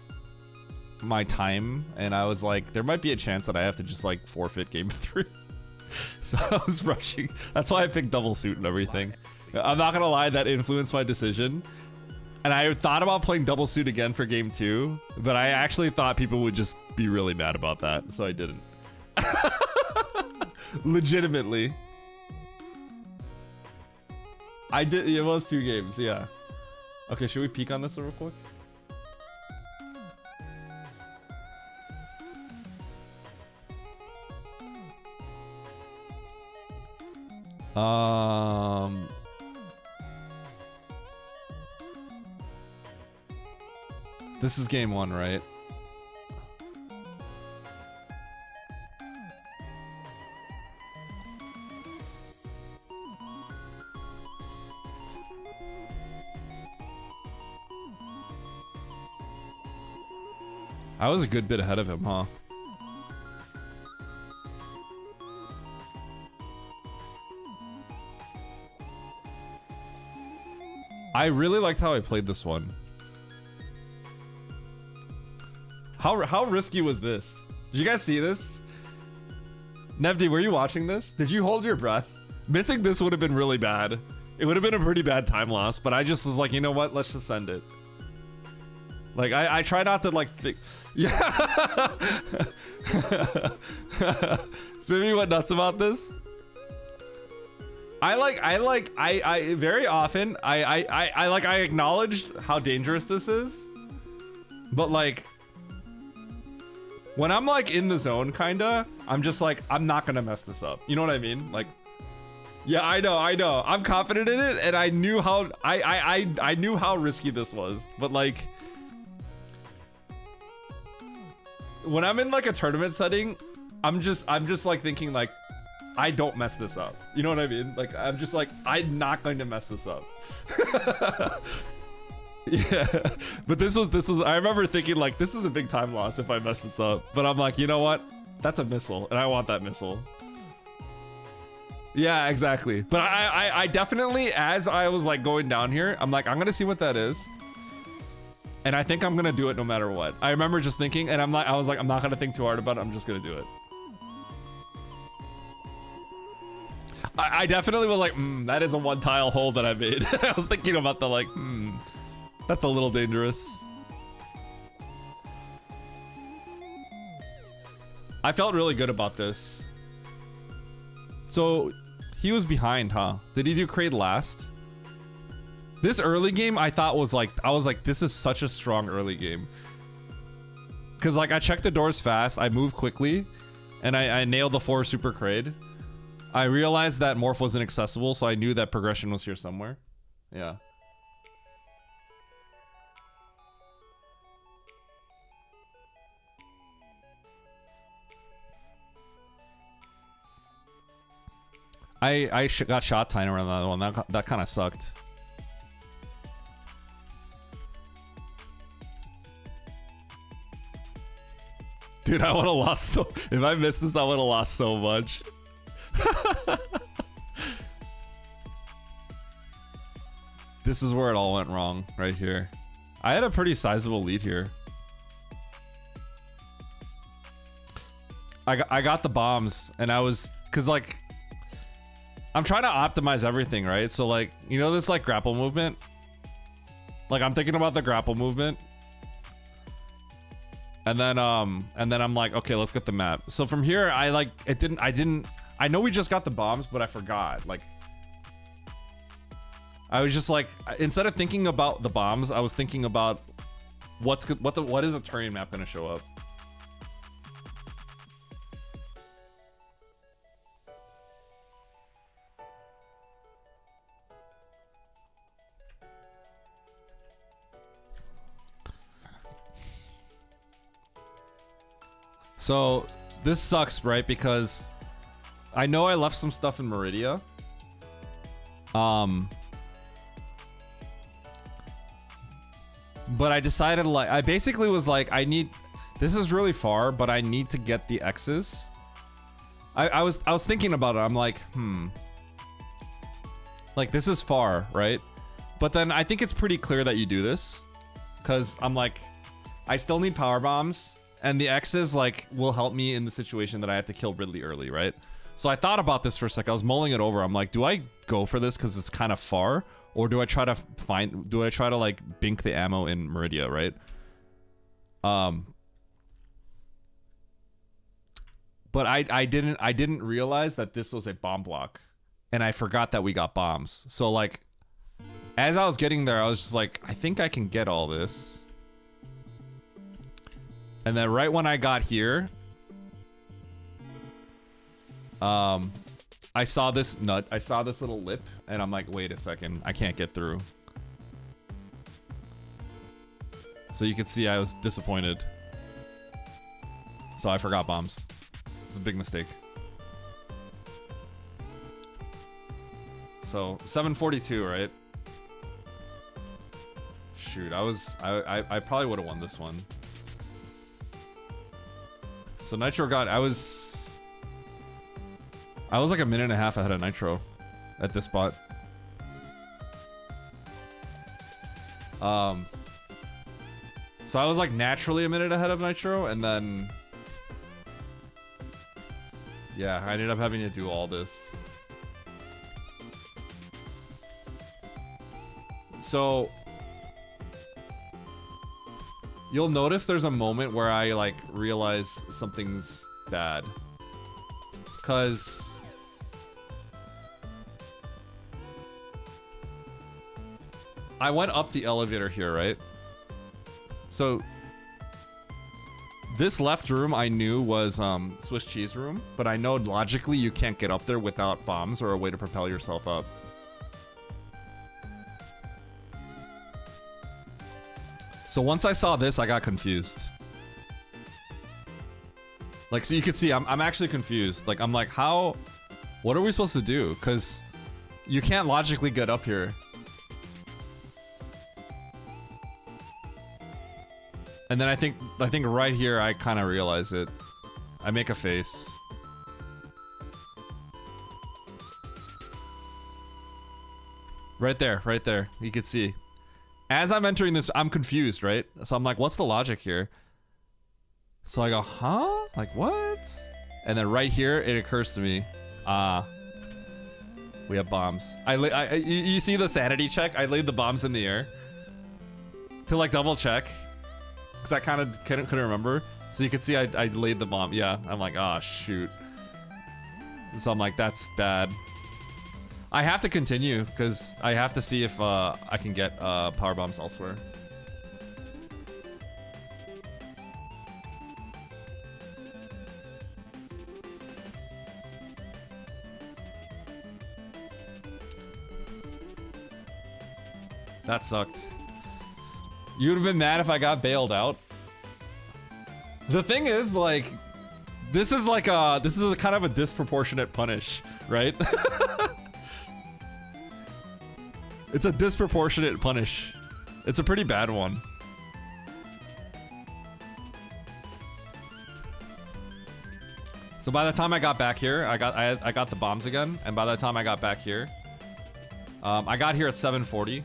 my time, and I was like, there might be a chance that I have to just like forfeit game 3. So I was rushing. That's why I picked double suit and everything. I'm not gonna lie, that influenced my decision. And I thought about playing double suit again for game 2, but I actually thought people would just be really mad about that, so I didn't. Legitimately. I did. It was 2 games, yeah. Okay, should we peek on this real quick? This is game 1, right? I was a good bit ahead of him, huh? I really liked how I played this one. How risky was this? Did you guys see this? Nevdi, were you watching this? Did you hold your breath? Missing this would have been really bad. It would have been a pretty bad time loss, but I just was like, you know what? Let's just send it. Like, I try not to, like, think. Yeah. Maybe what nuts about this? I very often, I acknowledged how dangerous this is. But, like, when I'm, like, in the zone, kinda, I'm just like, I'm not gonna mess this up. You know what I mean? Like, yeah, I know. I'm confident in it, and I knew how, I knew how risky this was. But, like, when I'm in like a tournament setting, I'm just like thinking like, I don't mess this up. You know what I mean? Like, I'm just like, I'm not going to mess this up. Yeah, but this was, I remember thinking like, this is a big time loss if I mess this up. But I'm like, you know what? That's a missile, and I want that missile. Yeah, exactly. But I definitely, as I was like going down here, I'm like, I'm gonna see what that is. And I think I'm gonna do it no matter what. I remember just thinking, and I was like, I'm not gonna think too hard about it. I'm just gonna do it. I definitely was like, that is a 1-tile hole that I made. I was thinking about the like, that's a little dangerous. I felt really good about this. So he was behind, huh? Did he do Kraid last? This early game, I thought was like, I was like, this is such a strong early game. Cause like I checked the doors fast, I moved quickly, and I nailed the 4 super Kraid. I realized that Morph wasn't accessible, so I knew that progression was here somewhere. Yeah. I got shot time around that one. That kind of sucked. Dude, I would have lost so... If I missed this, I would have lost so much. This is where it all went wrong, right here. I had a pretty sizable lead here. I got the bombs, and I was... Because, like... I'm trying to optimize everything, right? So, like, you know this, like, grapple movement? Like, I'm thinking about the grapple movement. And then I'm like, okay, let's get the map. So from here, I know we just got the bombs, but I forgot. Like, I was just like, instead of thinking about the bombs, I was thinking about what is a terrain map gonna show up. So this sucks, right? Because I know I left some stuff in Meridia. But I decided, like, I basically was like, this is really far, but I need to get the X's. I was thinking about it. I'm like, like, this is far, right? But then I think it's pretty clear that you do this, because I'm like, I still need power bombs, and the X's, like, will help me in the situation that I have to kill Ridley early, right? So I thought about this for a sec. I was mulling it over. I'm like, do I go for this because it's kind of far, or do I try to like bink the ammo in Meridia, right? But I didn't realize that this was a bomb block, and I forgot that we got bombs. So like, as I was getting there, I was just like, I think I can get all this. And then right when I got here, I saw this nut. I saw this little lip, and I'm like, wait a second, I can't get through. So you can see I was disappointed. So I forgot bombs. It's a big mistake. So 742, right? Shoot, I probably would have won this one. So Nitro got, I was like a minute and a half ahead of Nitro at this spot. So I was like naturally a minute ahead of Nitro, and then yeah, I ended up having to do all this. So you'll notice there's a moment where I like realize something's bad. 'Cause I went up the elevator here, right? So this left room I knew was Swiss cheese room, but I know logically you can't get up there without bombs or a way to propel yourself up. So once I saw this, I got confused. Like, so you can see I'm actually confused. Like, I'm like, how, what are we supposed to do? Because you can't logically get up here. And then I think right here I kind of realize it. I make a face. Right there, right there. You can see. As I'm entering this, I'm confused, right? So I'm like, what's the logic here? So I go, huh? Like, what? And then right here, it occurs to me, we have bombs. You see the sanity check? I laid the bombs in the air to like double check. Because I kind of couldn't remember. So you can see I laid the bomb. Yeah, I'm like, oh, shoot. And so I'm like, that's bad. I have to continue because I have to see if I can get power bombs elsewhere. That sucked. You would have been mad if I got bailed out. The thing is, like, this is a kind of a disproportionate punish, right? It's a disproportionate punish. It's a pretty bad one. So by the time I got back here, I got the bombs again, and by the time I got back here, I got here at 7:40.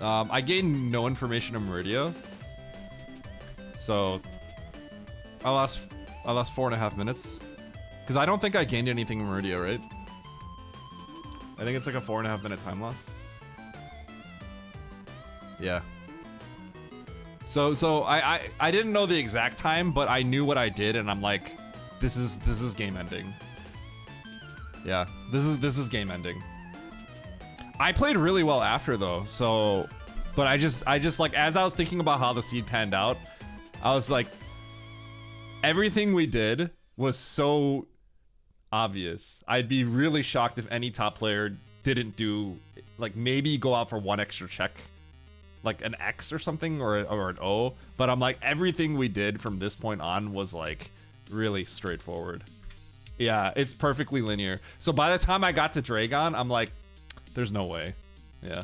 I gained no information on Meridia, so I lost 4.5 minutes because I don't think I gained anything in Meridia, right? I think it's like a 4.5 minute time loss. Yeah. So I didn't know the exact time, but I knew what I did, and I'm like, this is game ending. Yeah, this is game ending. I played really well after though, so, but I just like, as I was thinking about how the seed panned out, I was like, everything we did was so obvious. I'd be really shocked if any top player didn't do, like, maybe go out for one extra check like an X or something or an O. But I'm like, everything we did from this point on was like really straightforward. Yeah, it's perfectly linear. So by the time I got to Dragon, I'm like, there's no way. Yeah.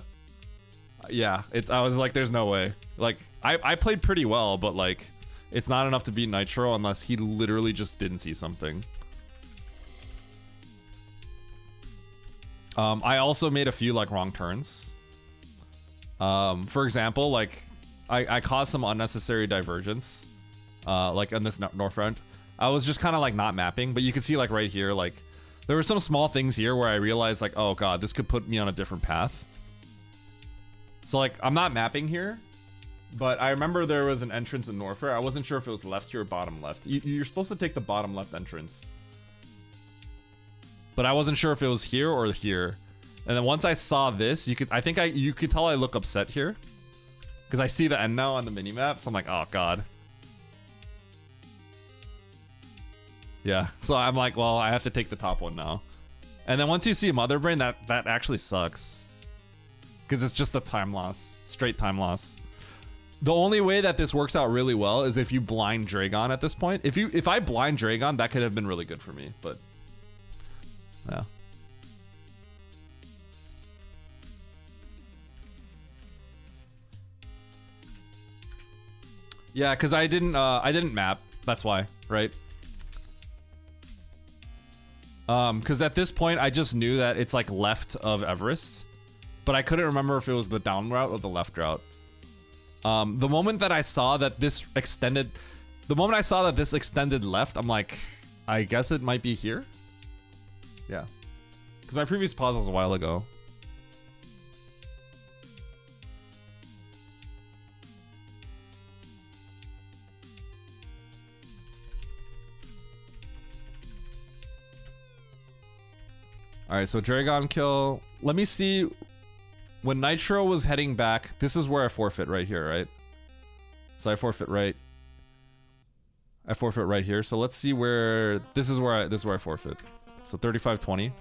Yeah, I was like, there's no way. Like, I played pretty well, but like, it's not enough to beat Nitro unless he literally just didn't see something. I also made a few like wrong turns. For example, like I caused some unnecessary divergence, like on this north front. I was just kind of like not mapping, but you can see like right here, like there were some small things here where I realized like, oh god, this could put me on a different path. So like I'm not mapping here, but I remember there was an entrance in Norfair. I wasn't sure if it was left here or bottom left. You're supposed to take the bottom left entrance. But I wasn't sure if it was here or here. And then once I saw this, you could tell I look upset here. Because I see the end now on the minimap, so I'm like, oh god. Yeah, so I'm like, well, I have to take the top one now. And then once you see Mother Brain, that actually sucks. Because it's just a time loss. Straight time loss. The only way that this works out really well is if you blind Dragon at this point. If I blind Dragon, that could have been really good for me, but yeah. Yeah, because I didn't map. That's why, right? Because at this point I just knew that it's like left of Everest, but I couldn't remember if it was the down route or the left route. The moment that I saw that this extended left, I'm like, I guess it might be here. Yeah, because my previous pause was a while ago. All right, so Dragon kill. Let me see. When Nitro was heading back, this is where I forfeit right here, right? So I forfeit right. I forfeit right here. So let's see where this is where I forfeit. So 35-20.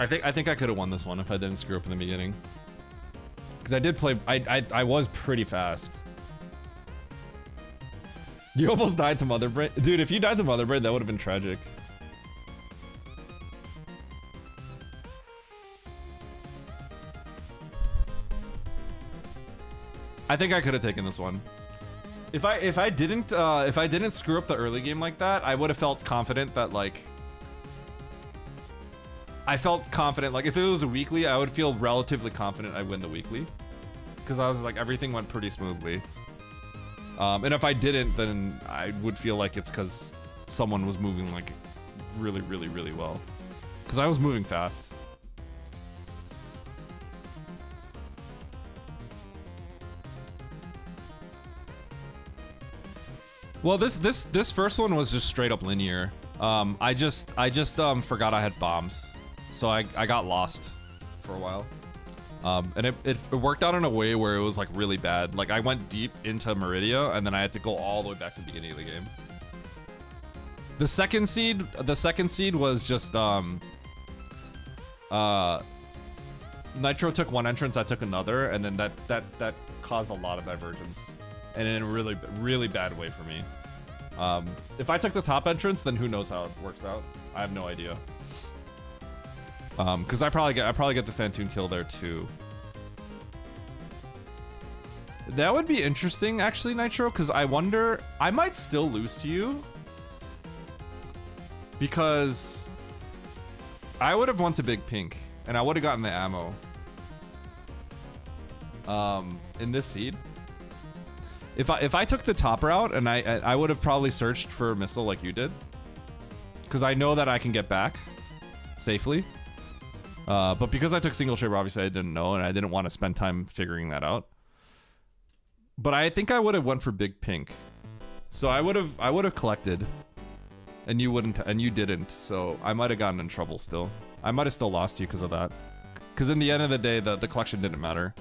I think I could have won this one if I didn't screw up in the beginning. Because I did play, I was pretty fast. You almost died to Mother Brain. Dude, if you died to Mother Brain, that would have been tragic. I think I could have taken this one. If I didn't screw up the early game like that, I would have felt confident that like like if it was a weekly, I would feel relatively confident I'd win the weekly. Because I was like, everything went pretty smoothly. And if I didn't, then I would feel like it's because someone was moving like really, really, really well. Because I was moving fast. Well, this first one was just straight up linear. I just forgot I had bombs. So I got lost for a while. And it worked out in a way where it was like really bad. Like I went deep into Meridia and then I had to go all the way back to the beginning of the game. The second seed was just Nitro took one entrance, I took another, and then that caused a lot of divergence. And in a really, really bad way for me. If I took the top entrance, then who knows how it works out. I have no idea. Because I probably get the Fantoon kill there too. That would be interesting, actually, Nitro, because I wonder, I might still lose to you. Because I would have won to Big Pink, and I would have gotten the ammo. In this seed. If I took the top route, and I would have probably searched for a missile like you did. Because I know that I can get back safely. But because I took single shaper, obviously I didn't know, and I didn't want to spend time figuring that out. But I think I would have went for Big Pink. So I would have collected, and you wouldn't, and you didn't. So I might have gotten in trouble still. I might have still lost you because of that. Because in the end of the day, the collection didn't matter.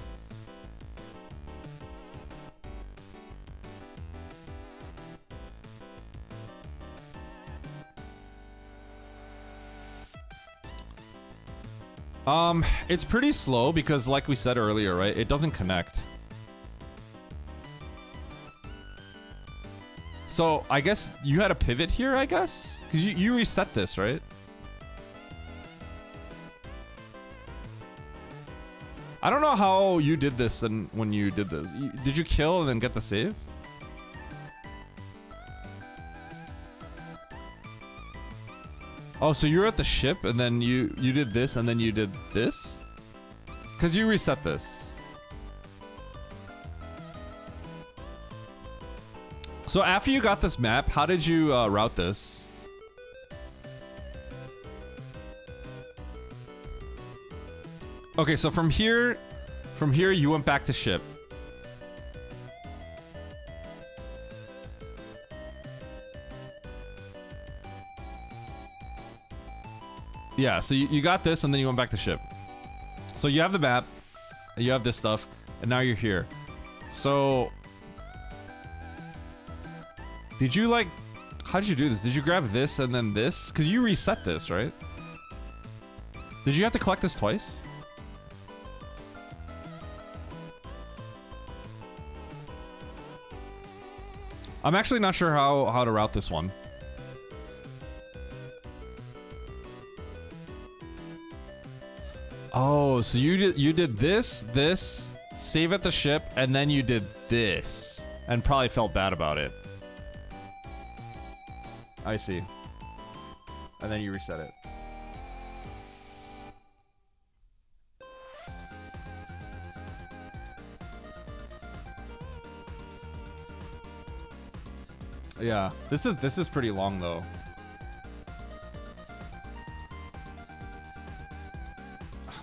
It's pretty slow because, like we said earlier, right? It doesn't connect. So I guess you had a pivot here, I guess? Because you reset this, right? I don't know how you did this and when you did this. Did you kill and then get the save? Oh, so you're at the ship and then you did this and then you did this? Because you reset this. So after you got this map, how did you route this? Okay, so from here you went back to ship. Yeah, so you got this and then you went back to ship. So you have the map, you have this stuff, and now you're here. So did you like, how did you do this? Did you grab this and then this? Because you reset this, right? Did you have to collect this twice? I'm actually not sure how to route this one. Oh, so you did this, save at the ship, and then you did this, and probably felt bad about it. I see. And then you reset it. Yeah, this is pretty long though.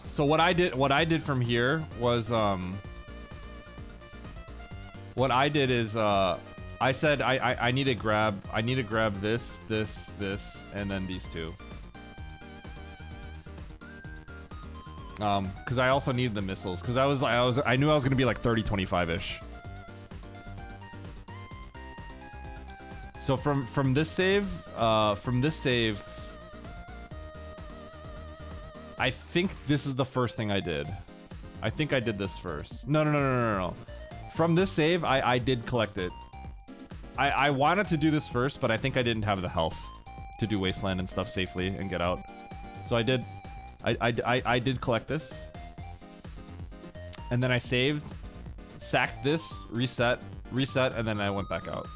So what I did from here was what I did is I said I need to grab this, and then these two. Because I also needed the missiles because I knew I was gonna be like 30-25-ish. So from this save, I think this is the first thing I did. I think I did this first. No. From this save, I did collect it. I wanted to do this first, but I think I didn't have the health to do Wasteland and stuff safely and get out. So I did. I did collect this, and then I saved, sacked this, reset, and then I went back out.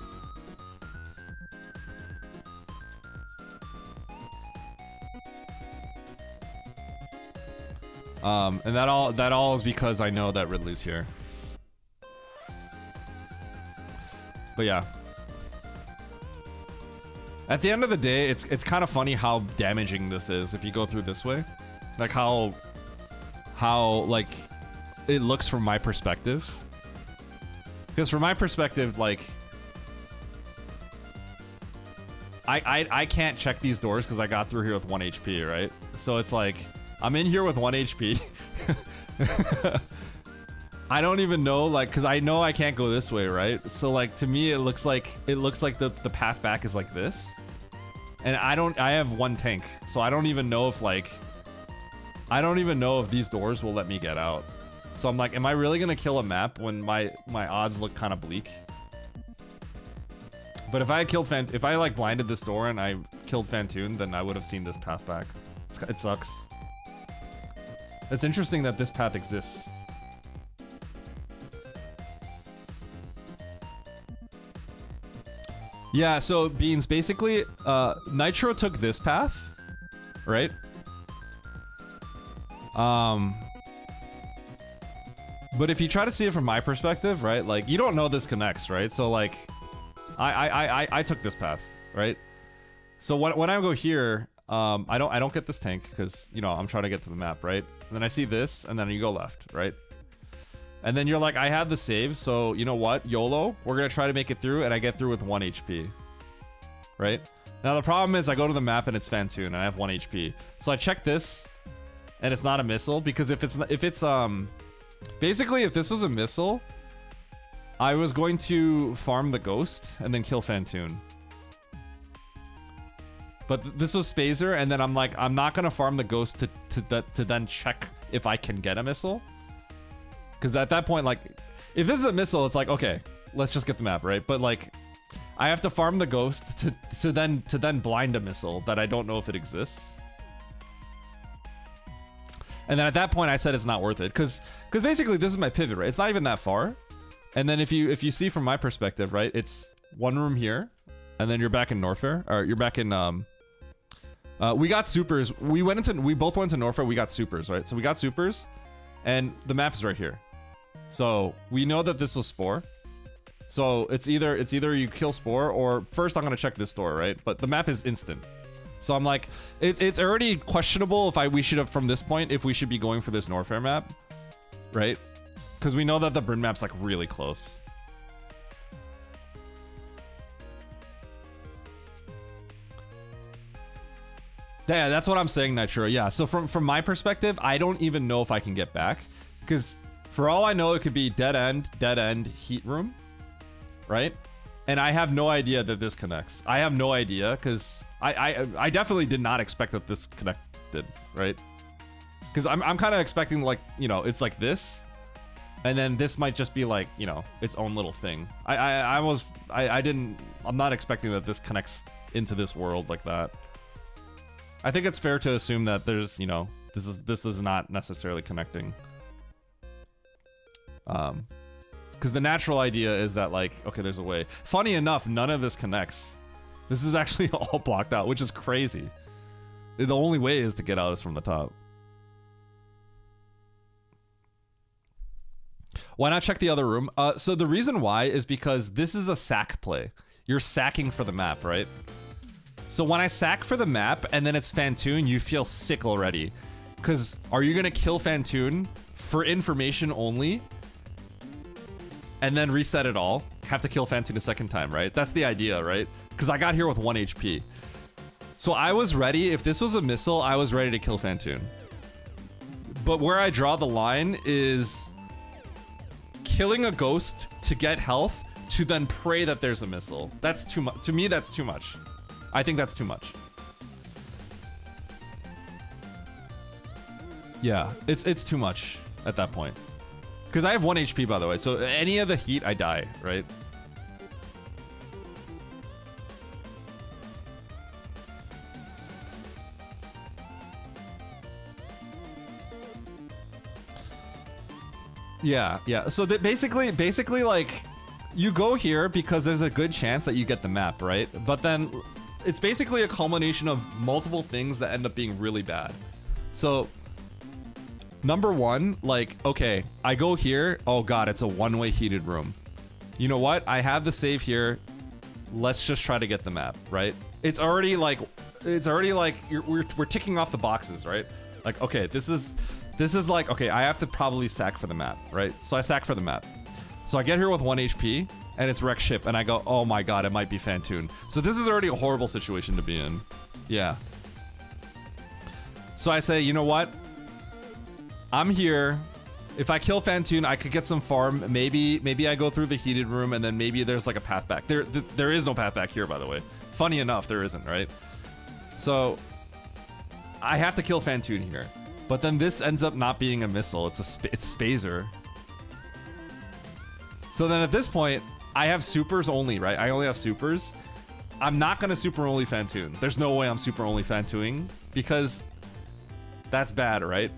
And that all is because I know that Ridley's here. But yeah. At the end of the day, it's kind of funny how damaging this is if you go through this way. Like how like it looks from my perspective. Because from my perspective, like I can't check these doors because I got through here with 1 HP, right? So it's like I'm in here with 1 HP. I don't even know, like, because I know I can't go this way, right? So like to me, it looks like the path back is like this, and I have 1 tank, so I don't even know if these doors will let me get out. So I'm like, am I really gonna kill a map when my odds look kind of bleak? But if I had if I like blinded this door and I killed Fantoon, then I would have seen this path back. It sucks. It's interesting that this path exists. Yeah, so Beans, basically, Nitro took this path, right? But if you try to see it from my perspective, right? Like, you don't know this connects, right? So like, I took this path, right? So when I go here, I don't get this tank because, you know, I'm trying to get to the map, right? And then I see this, and then you go left, right? And then you're like, I have the save, so you know what? YOLO, we're gonna try to make it through, and I get through with 1 HP. Right? Now the problem is I go to the map and it's Fantoon, and I have 1 HP. So I check this, and it's not a missile, because if it's basically if this was a missile, I was going to farm the ghost and then kill Fantoon. But this was Spazer, and then I'm like, I'm not gonna farm the ghost to then check if I can get a missile. Because at that point, like, if this is a missile, it's like, okay, let's just get the map, right? But like, I have to farm the ghost to then blind a missile that I don't know if it exists. And then at that point, I said it's not worth it, because basically this is my pivot, right? It's not even that far. And then if you see from my perspective, right, it's one room here, and then you're back in Norfair, or you're back in we got supers. We both went to Norfair. We got supers, right? So we got supers, and the map is right here. So we know that this was Spore. So it's either you kill Spore, or first I'm gonna check this door, right? But the map is instant. So I'm like, it's already questionable if we should have, from this point, if we should be going for this Norfair map, right? Because we know that the Bryn map's like really close. Yeah, that's what I'm saying, Nitro. Yeah, so from my perspective, I don't even know if I can get back, because for all I know, it could be dead end, heat room, right? And I have no idea that this connects. I have no idea, because I definitely did not expect that this connected, right? Because I'm kind of expecting, like, you know, it's like this, and then this might just be like, you know, its own little thing. I'm not expecting that this connects into this world like that. I think it's fair to assume that there's, you know, this is not necessarily connecting. Because the natural idea is that, like, okay, there's a way. Funny enough, none of this connects. This is actually all blocked out, which is crazy. The only way is to get out is from the top. Why not check the other room? So the reason why is because this is a sack play. You're sacking for the map, right? So when I sack for the map and then it's Fantoon, you feel sick already. Because are you going to kill Fantoon for information only and then reset it all? Have to kill Fantoon a second time, right? That's the idea, right? Because I got here with 1 HP. So I was ready. If this was a missile, I was ready to kill Fantoon. But where I draw the line is killing a ghost to get health to then pray that there's a missile. That's too much. To me, that's too much. I think that's too much. Yeah, it's too much at that point. Because I have 1 HP, by the way, so any of the heat, I die, right? Yeah. So that basically, like, you go here because there's a good chance that you get the map, right? But then it's basically a culmination of multiple things that end up being really bad. So number one, like, okay, I go here. Oh God, it's a one-way heated room. You know what? I have the save here. Let's just try to get the map, right? It's already like we're ticking off the boxes, right? Like, okay, this is like, okay, I have to probably sack for the map, right? So I sack for the map. So I get here with 1 HP, and it's wreck ship, and I go, oh my God, it might be Fantoon. So this is already a horrible situation to be in. Yeah. So I say, you know what? I'm here. If I kill Fantoon, I could get some farm. Maybe I go through the heated room, and then maybe there's like a path back. There is no path back here, by the way. Funny enough, there isn't, right? So I have to kill Fantoon here. But then this ends up not being a missile. It's Spazer. So then at this point, I have supers only, right? I only have supers. I'm not going to super only Fantoon. There's no way I'm super only Fantooning, because that's bad, right?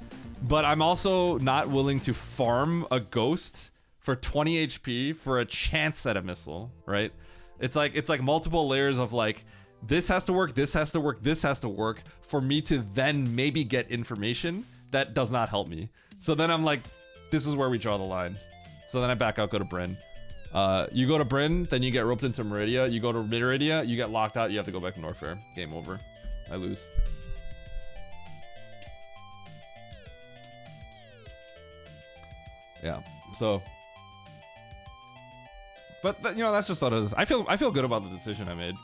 But I'm also not willing to farm a ghost for 20 HP for a chance at a missile, right? It's like multiple layers of like, this has to work, this has to work, this has to work for me to then maybe get information that does not help me. So then I'm like, this is where we draw the line. So then I back out, go to Bryn. You go to Bryn, then you get roped into Meridia. You go to Meridia, you get locked out, you have to go back to Norfair. Game over. I lose. Yeah, so. But you know, that's just what it is. I feel good about the decision I made.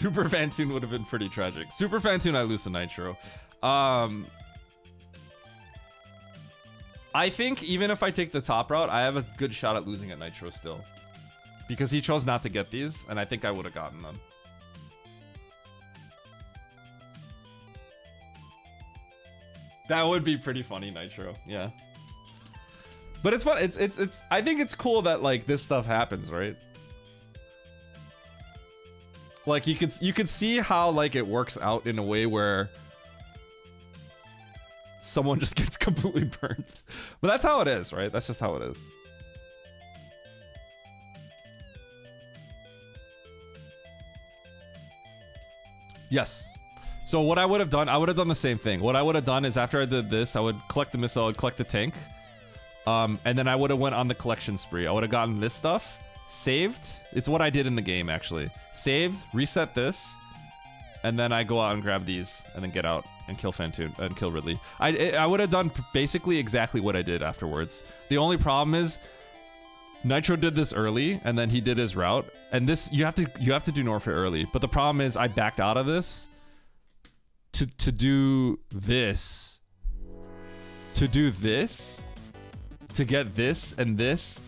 Super Fantoon would have been pretty tragic. Super Fantoon, I lose to Nitro. I think even if I take the top route, I have a good shot at losing at Nitro still. Because he chose not to get these, and I think I would have gotten them. That would be pretty funny, Nitro. Yeah. But it's fun. It's I think it's cool that like this stuff happens, right? Like you could see how like it works out in a way where someone just gets completely burnt. But that's how it is, right? That's just how it is. Yes. So what I would have done, I would have done the same thing. What I would have done is after I did this, I would collect the missile, I'd collect the tank. And then I would have went on the collection spree. I would have gotten this stuff, saved. It's what I did in the game, actually. Saved, reset this, and then I go out and grab these, and then get out and kill Fantoon and kill Ridley. I would have done basically exactly what I did afterwards. The only problem is Nitro did this early, and then he did his route. And this you have to do Norfair early. But the problem is I backed out of this to do this, to get this and this,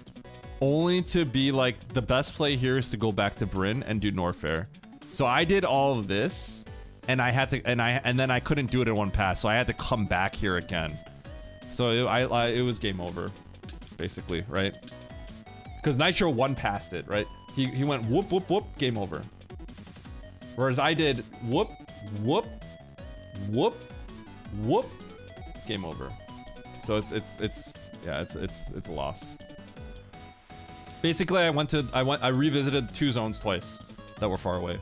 only to be like the best play here is to go back to Bryn and do Norfair. So I did all of this, and I had to, and then I couldn't do it in one pass, so I had to come back here again. So it was game over, basically, right? Because Nitro one passed it, right? He went whoop whoop whoop, game over. Whereas I did whoop whoop whoop whoop, game over. So it's a loss. Basically, I revisited 2 zones twice that were far away.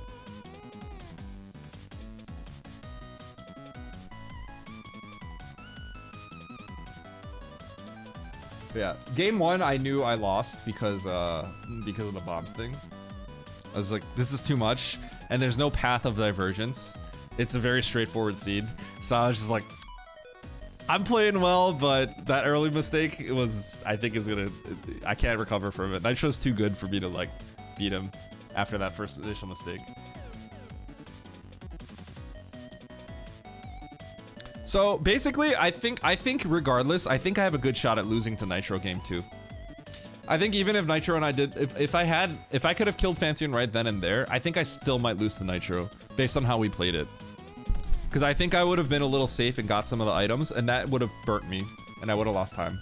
Yeah, game 1 I knew I lost because of the bombs thing. I was like, this is too much, and there's no path of divergence. It's a very straightforward seed, so I was just like, I'm playing well, but that early mistake I think I can't recover from it. Nitro's too good for me to like beat him after that first initial mistake. So basically, I think regardless, I think I have a good shot at losing to Nitro game 2. I think even if Nitro and I did, if I could have killed Fantoon right then and there, I think I still might lose to Nitro based on how we played it. Because I think I would have been a little safe and got some of the items, and that would have burnt me, and I would have lost time.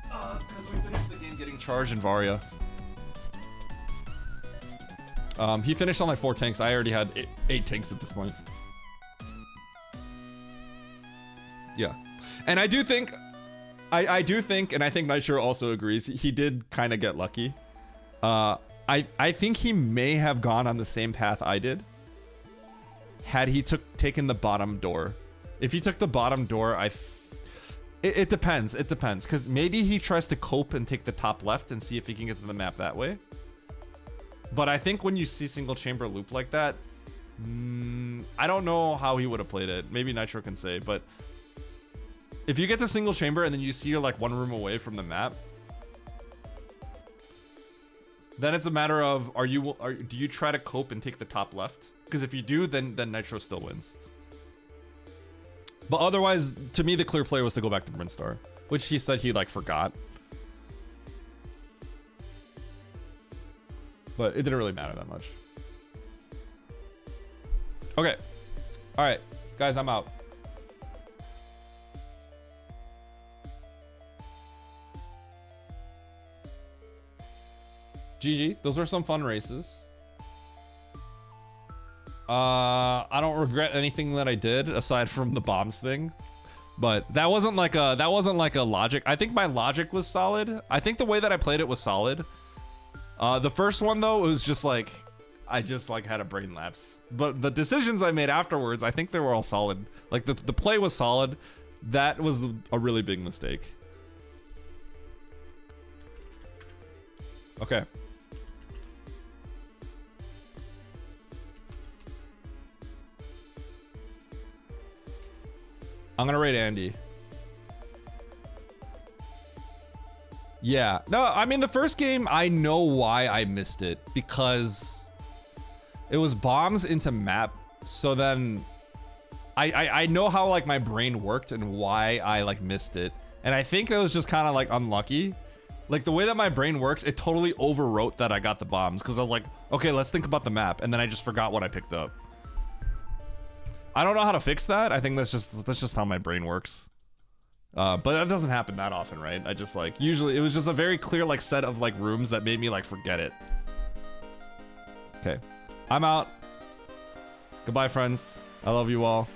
Because we finished the game getting charged in Varia. He finished on like 4 tanks. I already had 8 tanks at this point. Yeah. And I do think, I and I think Nitro also agrees, he did kind of get lucky. I think he may have gone on the same path I did had he taken the bottom door. If he took the bottom door, it depends. It depends, because maybe he tries to cope and take the top left and see if he can get to the map that way. But I think when you see single chamber loop like that, I don't know how he would have played it. Maybe Nitro can say, but if you get to single chamber and then you see you're like 1 room away from the map, then it's a matter of do you try to cope and take the top left? Because if you do, then Nitro still wins. But otherwise, to me, the clear play was to go back to Brinstar, which he said he like forgot. But it didn't really matter that much. Okay. All right, guys, I'm out. GG. Those are some fun races. I don't regret anything that I did aside from the bombs thing, but that wasn't like a logic. I think my logic was solid. I think the way that I played it was solid. The first one though, it was just like I just like had a brain lapse. But the decisions I made afterwards, I think they were all solid. Like the play was solid. That was a really big mistake. Okay. I'm gonna rate Andy. Yeah. No, I mean, the first game, I know why I missed it. Because it was bombs into map. So then I know how like my brain worked and why I like missed it. And I think it was just kind of like unlucky. Like the way that my brain works, it totally overwrote that I got the bombs. Because I was like, okay, let's think about the map. And then I just forgot what I picked up. I don't know how to fix that. I think that's just how my brain works. But that doesn't happen that often, right? I just like, usually it was just a very clear like set of like rooms that made me like forget it. Okay, I'm out. Goodbye, friends. I love you all.